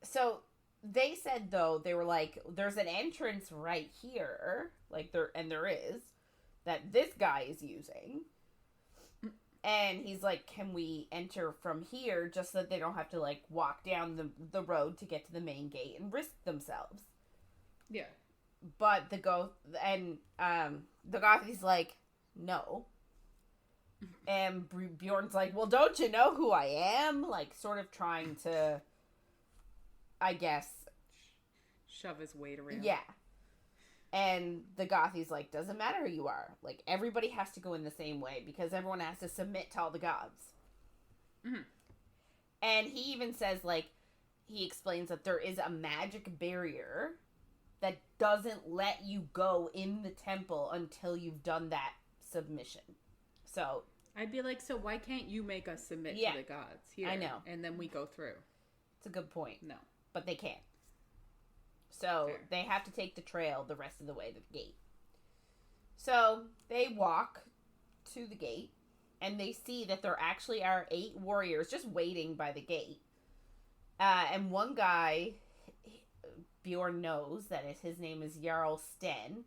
Speaker 1: So they said though, they were like, there's an entrance right here, like there is, that this guy is using. And he's like, can we enter from here just so that they don't have to like walk down the road to get to the main gate and risk themselves?
Speaker 2: Yeah.
Speaker 1: But the Gothi's like, no. And Bjorn's like, well, don't you know who I am? Like, sort of trying to, I guess,
Speaker 2: shove his weight around.
Speaker 1: Yeah. And the Gothi's like, doesn't matter who you are. Like, everybody has to go in the same way because everyone has to submit to all the gods.
Speaker 2: Mm-hmm.
Speaker 1: And he even says, like, he explains that there is a magic barrier that doesn't let you go in the temple until you've done that submission. So
Speaker 2: I'd be like, so why can't you make us submit to the gods here?
Speaker 1: I know.
Speaker 2: And then we go through.
Speaker 1: It's a good point.
Speaker 2: No.
Speaker 1: But they can't. So
Speaker 2: Fair.
Speaker 1: they have to take the trail the rest of the way to the gate. So they walk to the gate, and they see that there actually are 8 warriors just waiting by the gate. And one guy, Bjorn knows that his name is Jarl Sten,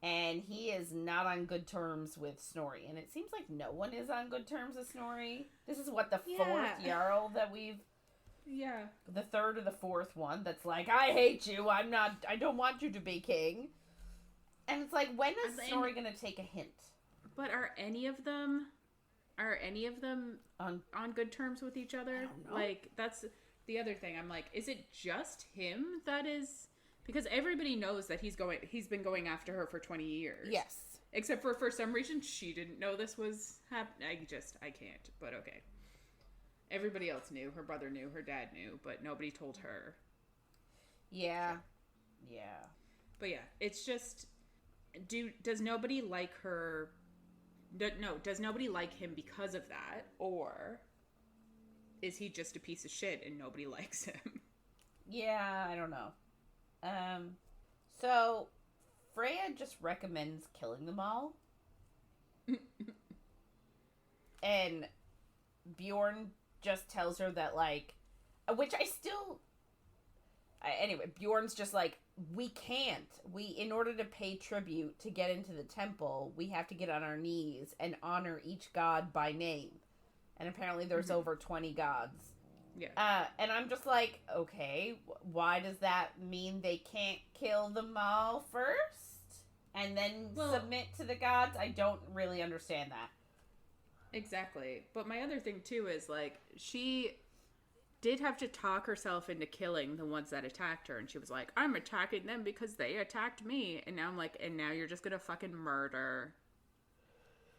Speaker 1: and he is not on good terms with Snorri. And it seems like no one is on good terms with Snorri. This is what, the 4th Jarl that we've...
Speaker 2: Yeah.
Speaker 1: The 3rd or the 4th one that's like, I hate you, I don't want you to be king. And it's like, when is Snorri gonna take a hint?
Speaker 2: But are any of them on good terms with each other?
Speaker 1: I don't know.
Speaker 2: Like, that's the other thing. I'm like, is it just him that is... Because everybody knows that he's been going after her for 20 years.
Speaker 1: Yes.
Speaker 2: Except for some reason, she didn't know this was happening. I can't, but okay. Everybody else knew. Her brother knew. Her dad knew. But nobody told her.
Speaker 1: Yeah. Yeah.
Speaker 2: But yeah, it's just... Does nobody like her... No, does nobody like him because of that? Or is he just a piece of shit and nobody likes him?
Speaker 1: Yeah, I don't know. So Freya just recommends killing them all. And Bjorn just tells her that, like, which anyway, Bjorn's just like, we can't. In order to pay tribute to get into the temple, we have to get on our knees and honor each god by name. And apparently there's over 20 gods.
Speaker 2: Yeah.
Speaker 1: And I'm just like, okay, why does that mean they can't kill them all first? And then submit to the gods? I don't really understand that.
Speaker 2: Exactly. But my other thing, too, is, like, she did have to talk herself into killing the ones that attacked her. And she was like, I'm attacking them because they attacked me. And now I'm like, and now you're just going to fucking murder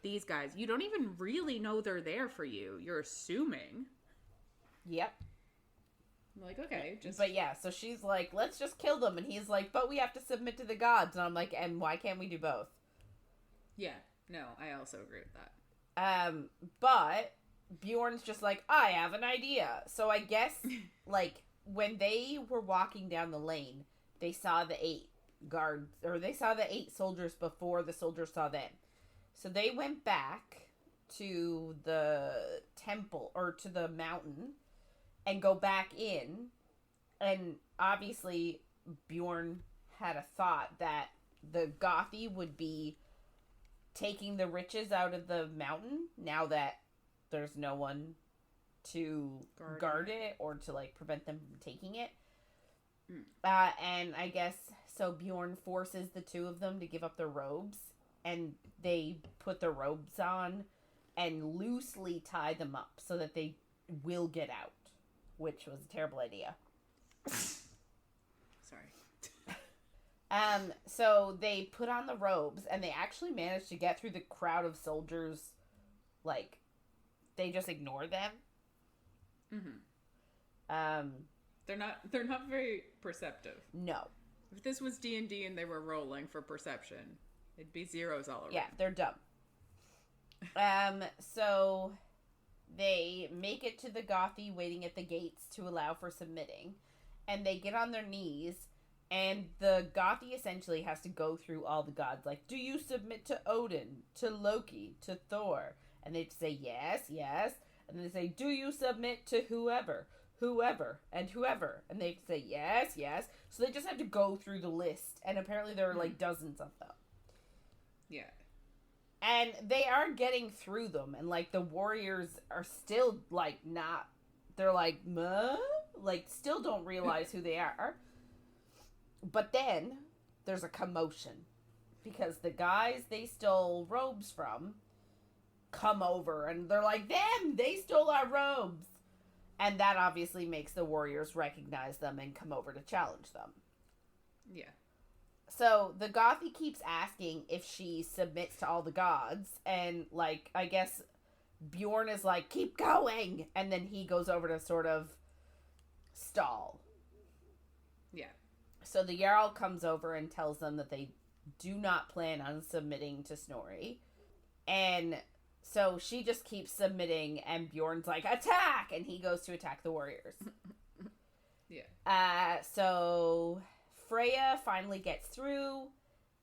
Speaker 2: these guys. You don't even really know they're there for you. You're assuming.
Speaker 1: Yep.
Speaker 2: I'm like, okay.
Speaker 1: But yeah, so she's like, let's just kill them. And he's like, but we have to submit to the gods. And I'm like, and why can't we do both?
Speaker 2: Yeah. No, I also agree with that.
Speaker 1: But Bjorn's just like, I have an idea. So I guess, like, when they were walking down the lane, they saw the 8 guards, or they saw the 8 soldiers before the soldiers saw them. So they went back to the temple, or to the mountain, and go back in. And obviously, Bjorn had a thought that the Gothi would be taking the riches out of the mountain now that there's no one to guard it or to, like, prevent them from taking it. And I guess so Bjorn forces the 2 of them to give up their robes, and they put their robes on and loosely tie them up so that they will get out, which was a terrible idea.
Speaker 2: Sorry.
Speaker 1: So they put on the robes, and they actually managed to get through the crowd of soldiers. Like, they just ignore them.
Speaker 2: Mm-hmm. They're not very perceptive.
Speaker 1: No.
Speaker 2: If this was D&D and they were rolling for perception, it'd be zeros all around.
Speaker 1: Yeah, they're dumb. So they make it to the Gothi waiting at the gates to allow for submitting, and they get on their knees, and the Gothi essentially has to go through all the gods. Like, do you submit to Odin, to Loki, to Thor? And they say, yes, yes. And then they say, do you submit to whoever, and whoever? And they say, yes, yes. So they just have to go through the list, and apparently there are, like, dozens of them.
Speaker 2: Yeah.
Speaker 1: And they are getting through them, and, like, the warriors are still, like, not... They're like, "Muh?" Like, still don't realize who they are. But then, there's a commotion. Because the guys they stole robes from come over, and they're like, they stole our robes. And that obviously makes the warriors recognize them and come over to challenge them.
Speaker 2: Yeah.
Speaker 1: So the Gothy keeps asking if she submits to all the gods, and, like, I guess Bjorn is like, keep going! And then he goes over to sort of stall.
Speaker 2: Yeah.
Speaker 1: So the Jarl comes over and tells them that they do not plan on submitting to Snorri. And so she just keeps submitting, and Bjorn's like, attack! And he goes to attack the warriors.
Speaker 2: Yeah.
Speaker 1: So Freya finally gets through,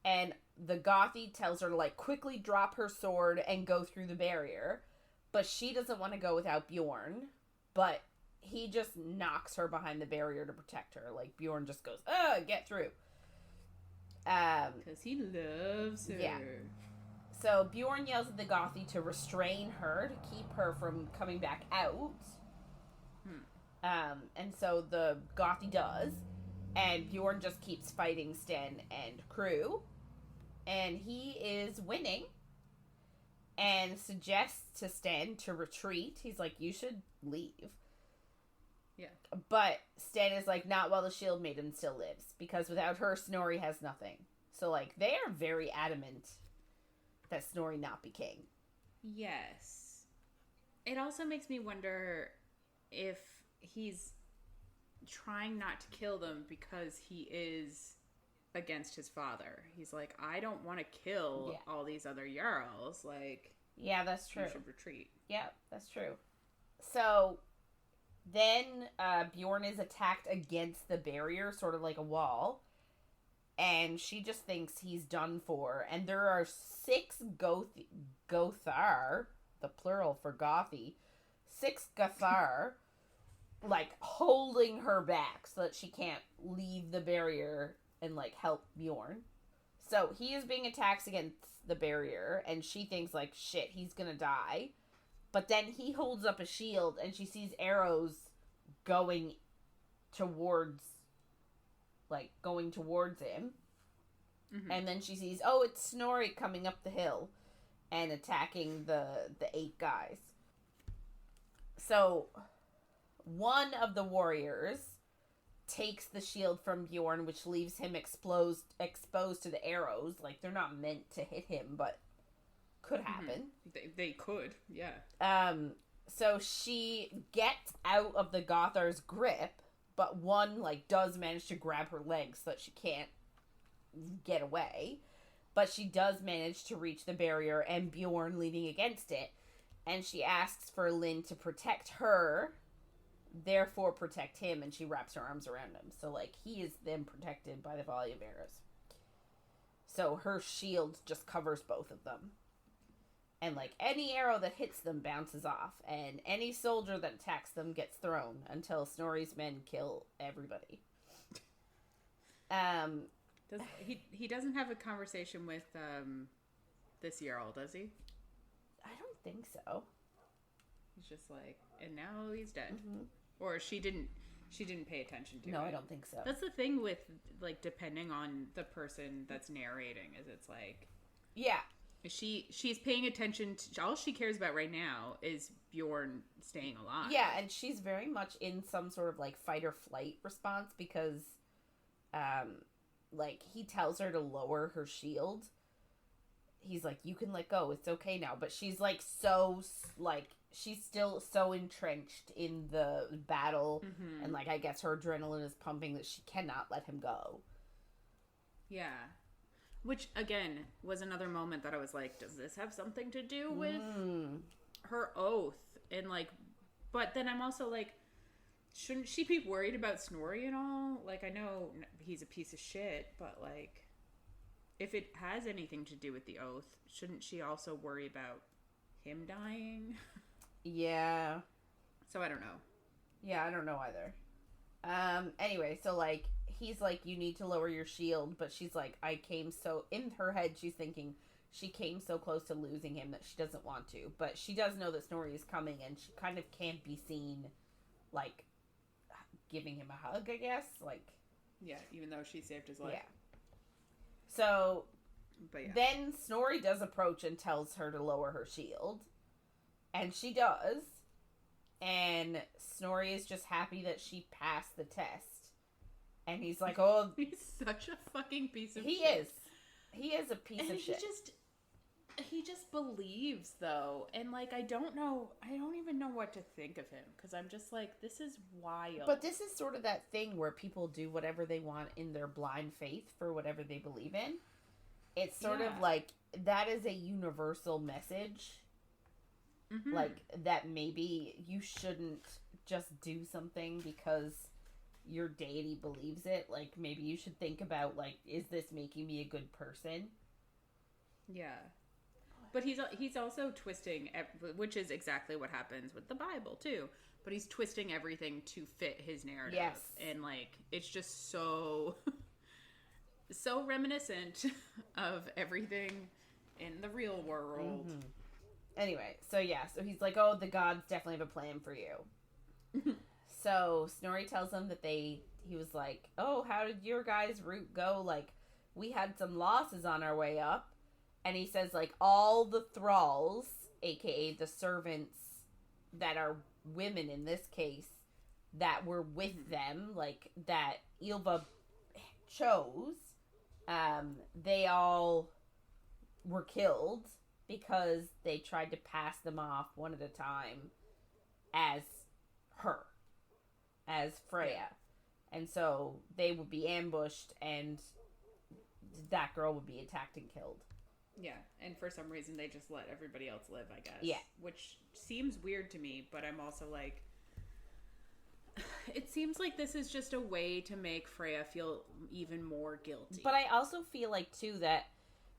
Speaker 1: and the Gothy tells her to, like, quickly drop her sword and go through the barrier. But she doesn't want to go without Bjorn. But he just knocks her behind the barrier to protect her. Like, Bjorn just goes, get through.
Speaker 2: Because he loves her.
Speaker 1: Yeah. So Bjorn yells at the Gothy to restrain her, to keep her from coming back out. And so the Gothy does. And Bjorn just keeps fighting Sten and crew. And he is winning. And suggests to Sten to retreat. He's like, you should leave.
Speaker 2: Yeah.
Speaker 1: But Sten is like, not while the Shield Maiden still lives. Because without her, Snorri has nothing. So, like, they are very adamant that Snorri not be king.
Speaker 2: Yes. It also makes me wonder if he's trying not to kill them because he is against his father. He's like, I don't want to kill all these other Jarls. Like,
Speaker 1: yeah, that's true.
Speaker 2: You should retreat.
Speaker 1: Yeah, that's true. So then Bjorn is attacked against the barrier, sort of like a wall. And she just thinks he's done for. And there are 6 Gothar, the plural for Gothy, 6 Gothar, like, holding her back so that she can't leave the barrier and, like, help Bjorn. So he is being attacked against the barrier, and she thinks, like, shit, he's gonna die. But then he holds up a shield, and she sees arrows going towards him. Mm-hmm. And then she sees, oh, it's Snorri coming up the hill and attacking the 8 guys. So one of the warriors takes the shield from Bjorn, which leaves him exposed to the arrows. Like, they're not meant to hit him, but could happen.
Speaker 2: Mm-hmm. They could, yeah.
Speaker 1: So she gets out of the Gothar's grip, but one, like, does manage to grab her legs so that she can't get away. But she does manage to reach the barrier and Bjorn leaning against it. And she asks for Lynn to protect her, therefore protect him, and she wraps her arms around him. So, like, he is then protected by the volley of arrows. So her shield just covers both of them. And, like, any arrow that hits them bounces off. And any soldier that attacks them gets thrown until Snorri's men kill everybody.
Speaker 2: He doesn't have a conversation with this Jarl, does he?
Speaker 1: I don't think so.
Speaker 2: He's just like, and now he's dead.
Speaker 1: Mm-hmm.
Speaker 2: Or she didn't pay attention to it.
Speaker 1: No, I don't think so.
Speaker 2: That's the thing with, like, depending on the person that's narrating, is it's like,
Speaker 1: yeah,
Speaker 2: she's paying attention to, all she cares about right now is Bjorn staying alive.
Speaker 1: Yeah, and she's very much in some sort of, like, fight or flight response because like, he tells her to lower her shield. He's like, you can let go, it's okay now. But she's, like, so, like, she's still so entrenched in the battle. Mm-hmm. And, like, I guess her adrenaline is pumping that she cannot let him go.
Speaker 2: Yeah. Which, again, was another moment that I was like, does this have something to do with her oath? And, like, but then I'm also like, shouldn't she be worried about Snorri and all? Like, I know he's a piece of shit, but, like, if it has anything to do with the oath, shouldn't she also worry about him dying?
Speaker 1: Yeah.
Speaker 2: So I don't know.
Speaker 1: Yeah, I don't know either. Anyway, so, like, he's like, you need to lower your shield, but she's like, in her head, she's thinking she came so close to losing him that she doesn't want to. But she does know that Snorri is coming, and she kind of can't be seen, like, giving him a hug, I guess. Like,
Speaker 2: yeah, even though she saved his life.
Speaker 1: Yeah. So,
Speaker 2: but yeah.
Speaker 1: Then Snorri does approach and tells her to lower her shield. And she does. And Snorri is just happy that she passed the test. And he's like, oh...
Speaker 2: He's such a fucking piece of shit.
Speaker 1: He is. He is a piece
Speaker 2: and
Speaker 1: of shit.
Speaker 2: He just believes, though. And, like, I don't even know what to think of him. Because I'm just like, this is wild.
Speaker 1: But this is sort of that thing where people do whatever they want in their blind faith for whatever they believe in. It's sort of like, that is a universal message. Mm-hmm. Like, that maybe you shouldn't just do something because your deity believes it. Like, maybe you should think about, like, is this making me a good person?
Speaker 2: Yeah. But he's also twisting, which is exactly what happens with the Bible, too. But he's twisting everything to fit his narrative.
Speaker 1: Yes.
Speaker 2: And, like, it's just so... so reminiscent of everything in the real world.
Speaker 1: Mm-hmm. Anyway, so he's like, oh, the gods definitely have a plan for you. So Snorri tells him that he was like, oh, how did your guys' route go? Like, we had some losses on our way up. And he says, like, all the thralls, aka the servants that are women in this case, that were with them, like, that Ylva chose, they all were killed because they tried to pass them off one at a time as her, as Freya. Yeah. And so they would be ambushed and that girl would be attacked and killed.
Speaker 2: Yeah, and for some reason they just let everybody else live, I guess.
Speaker 1: Yeah.
Speaker 2: Which seems weird to me, but I'm also like... It seems like this is just a way to make Freya feel even more guilty.
Speaker 1: But I also feel like, too, that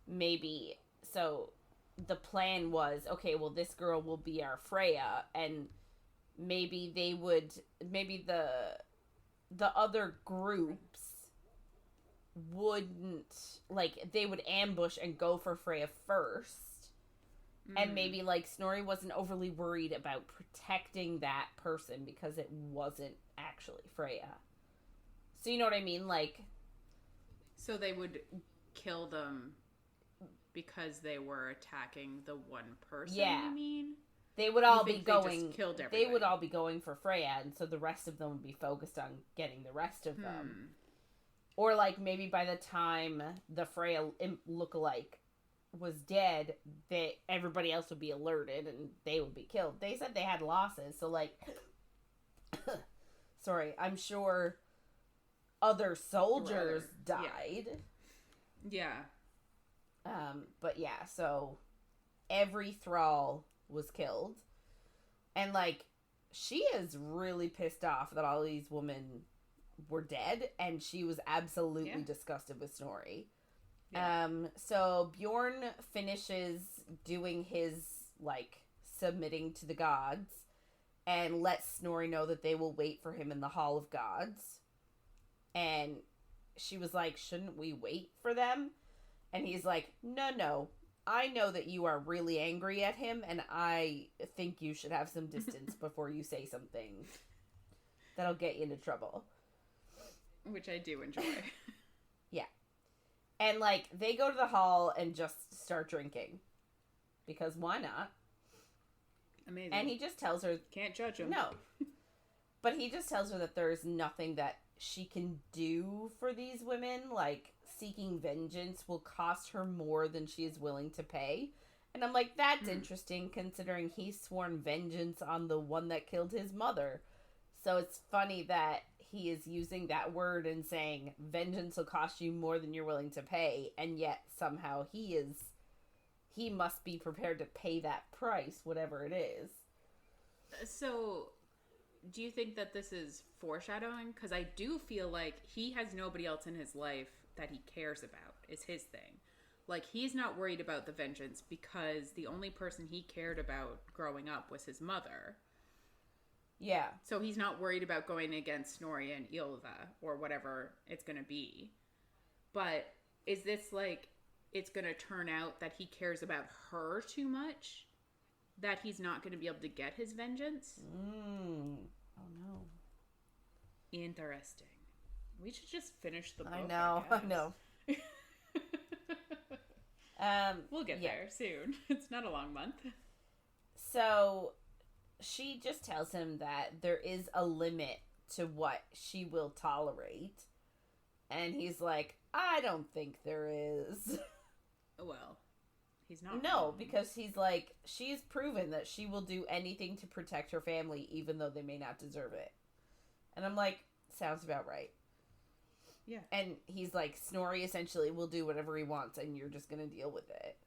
Speaker 1: maybe... So, the plan was, okay, well, this girl will be our Freya, and maybe they would... Maybe the other groups wouldn't... Like, they would ambush and go for Freya first. And maybe, like, Snorri wasn't overly worried about protecting that person because it wasn't actually Freya. So you know what I mean? Like...
Speaker 2: So they would kill them because they were attacking the one person, you mean?
Speaker 1: They would all be going...
Speaker 2: They just killed everybody?
Speaker 1: They would all be going for Freya, and so the rest of them would be focused on getting the rest of them. Or, like, maybe by the time the Freya lookalike was dead, everybody else would be alerted and they would be killed. They said they had losses, so like sorry, I'm sure other soldiers died.
Speaker 2: Yeah.
Speaker 1: But yeah, so every thrall was killed. And like she is really pissed off that all these women were dead, and she was absolutely disgusted with Snorri. Yeah. So Bjorn finishes doing his, like, submitting to the gods and lets Snorri know that they will wait for him in the Hall of Gods. And she was like, shouldn't we wait for them? And he's like, no, I know that you are really angry at him, and I think you should have some distance before you say something that'll get you into trouble.
Speaker 2: Which I do enjoy.
Speaker 1: Yeah. And, like, they go to the hall and just start drinking. Because why not?
Speaker 2: Amazing.
Speaker 1: And he just tells her...
Speaker 2: Can't judge him.
Speaker 1: No. But he just tells her that there's nothing that she can do for these women. Like, seeking vengeance will cost her more than she is willing to pay. And I'm like, that's interesting, considering he's sworn vengeance on the one that killed his mother. So it's funny that he is using that word and saying vengeance will cost you more than you're willing to pay, and yet somehow he must be prepared to pay that price, whatever it is.
Speaker 2: So do you think that this is foreshadowing? Because I do feel like he has nobody else in his life that he cares about, is his thing. Like, he's not worried about the vengeance because the only person he cared about growing up was his mother.
Speaker 1: Yeah.
Speaker 2: So he's not worried about going against Snorri and Ylva or whatever it's going to be. But is this like, it's going to turn out that he cares about her too much? That he's not going to be able to get his vengeance?
Speaker 1: Oh no.
Speaker 2: Interesting. We should just finish the book.
Speaker 1: I know.
Speaker 2: We'll get there soon. It's not a long month.
Speaker 1: So she just tells him that there is a limit to what she will tolerate. And he's like, I don't think there is.
Speaker 2: Well, he's not.
Speaker 1: No,
Speaker 2: wrong.
Speaker 1: because he's like, she's proven that she will do anything to protect her family, even though they may not deserve it. And I'm like, sounds about right.
Speaker 2: Yeah.
Speaker 1: And he's like, Snorri essentially will do whatever he wants, and you're just going to deal with it.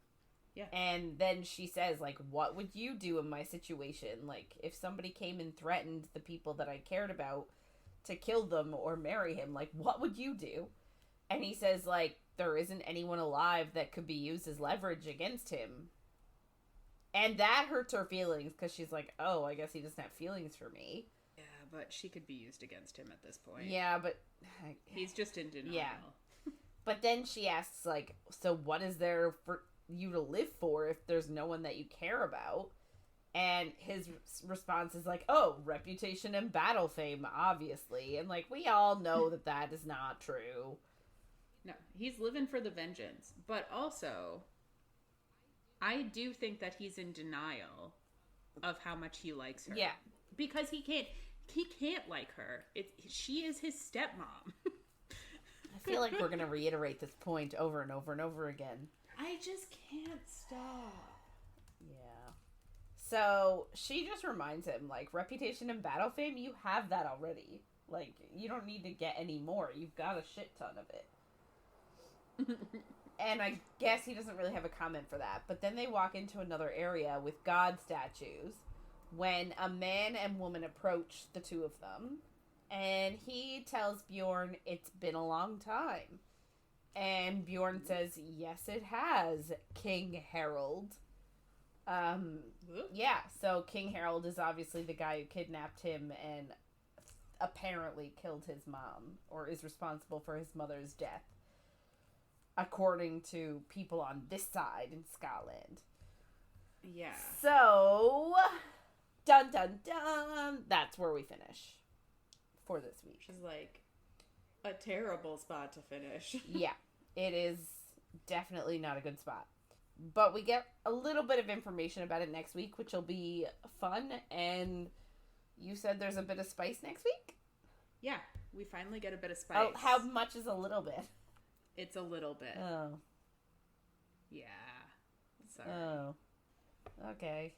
Speaker 2: Yeah.
Speaker 1: And then she says, like, what would you do in my situation? Like, if somebody came and threatened the people that I cared about to kill them or marry him, like, what would you do? And he says, like, there isn't anyone alive that could be used as leverage against him. And that hurts her feelings, because she's like, oh, I guess he doesn't have feelings for me.
Speaker 2: Yeah, but she could be used against him at this point.
Speaker 1: Yeah, but...
Speaker 2: He's just in denial.
Speaker 1: Yeah. But then she asks, like, so what is there for you to live for if there's no one that you care about? And his response is like, oh, reputation and battle fame, obviously. And, like, we all know that that is not true.
Speaker 2: No, he's living for the vengeance. But also, I do think that he's in denial of how much he likes her.
Speaker 1: Yeah.
Speaker 2: Because he can't like her. She is his stepmom.
Speaker 1: I feel like we're going to reiterate this point over and over and over again.
Speaker 2: I just can't stop.
Speaker 1: Yeah. So she just reminds him, like, reputation and battle fame, you have that already. Like, you don't need to get any more. You've got a shit ton of it. And I guess he doesn't really have a comment for that. But then they walk into another area with god statues when a man and woman approach the two of them. And he tells Bjorn it's been a long time. And Bjorn says, yes, it has, King Harald. Yeah, so King Harald is obviously the guy who kidnapped him and apparently killed his mom, or is responsible for his mother's death, according to people on this side in Skaland.
Speaker 2: Yeah.
Speaker 1: So, dun dun dun, that's where we finish for this week.
Speaker 2: Which is like a terrible spot to finish.
Speaker 1: Yeah, it is definitely not a good spot. But we get a little bit of information about it next week, which will be fun. And you said there's a bit of spice next week?
Speaker 2: Yeah, we finally get a bit of spice.
Speaker 1: Oh, how much is a little bit?
Speaker 2: It's a little bit.
Speaker 1: Oh.
Speaker 2: Yeah. Sorry.
Speaker 1: Oh. Okay.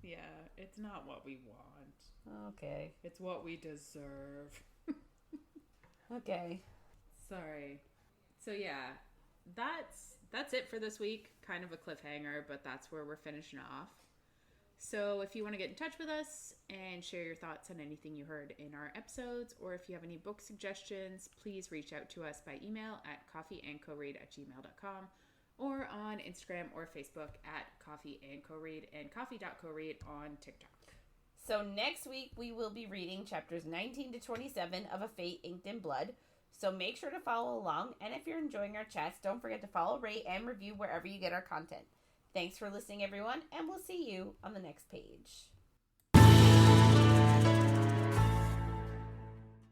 Speaker 2: Yeah, it's not what we want.
Speaker 1: Okay.
Speaker 2: It's what we deserve.
Speaker 1: Okay.
Speaker 2: Sorry. So yeah, that's it for this week. Kind of a cliffhanger, but that's where we're finishing off. So if you want to get in touch with us and share your thoughts on anything you heard in our episodes, or if you have any book suggestions, please reach out to us by email at coffeeandcoread@gmail.com or on Instagram or Facebook at coffeeandcoread and coffee.coread on TikTok.
Speaker 1: So next week we will be reading chapters 19 to 27 of A Fate Inked in Blood. So make sure to follow along, and if you're enjoying our chats, don't forget to follow, rate, and review wherever you get our content. Thanks for listening, everyone, and we'll see you on the next page.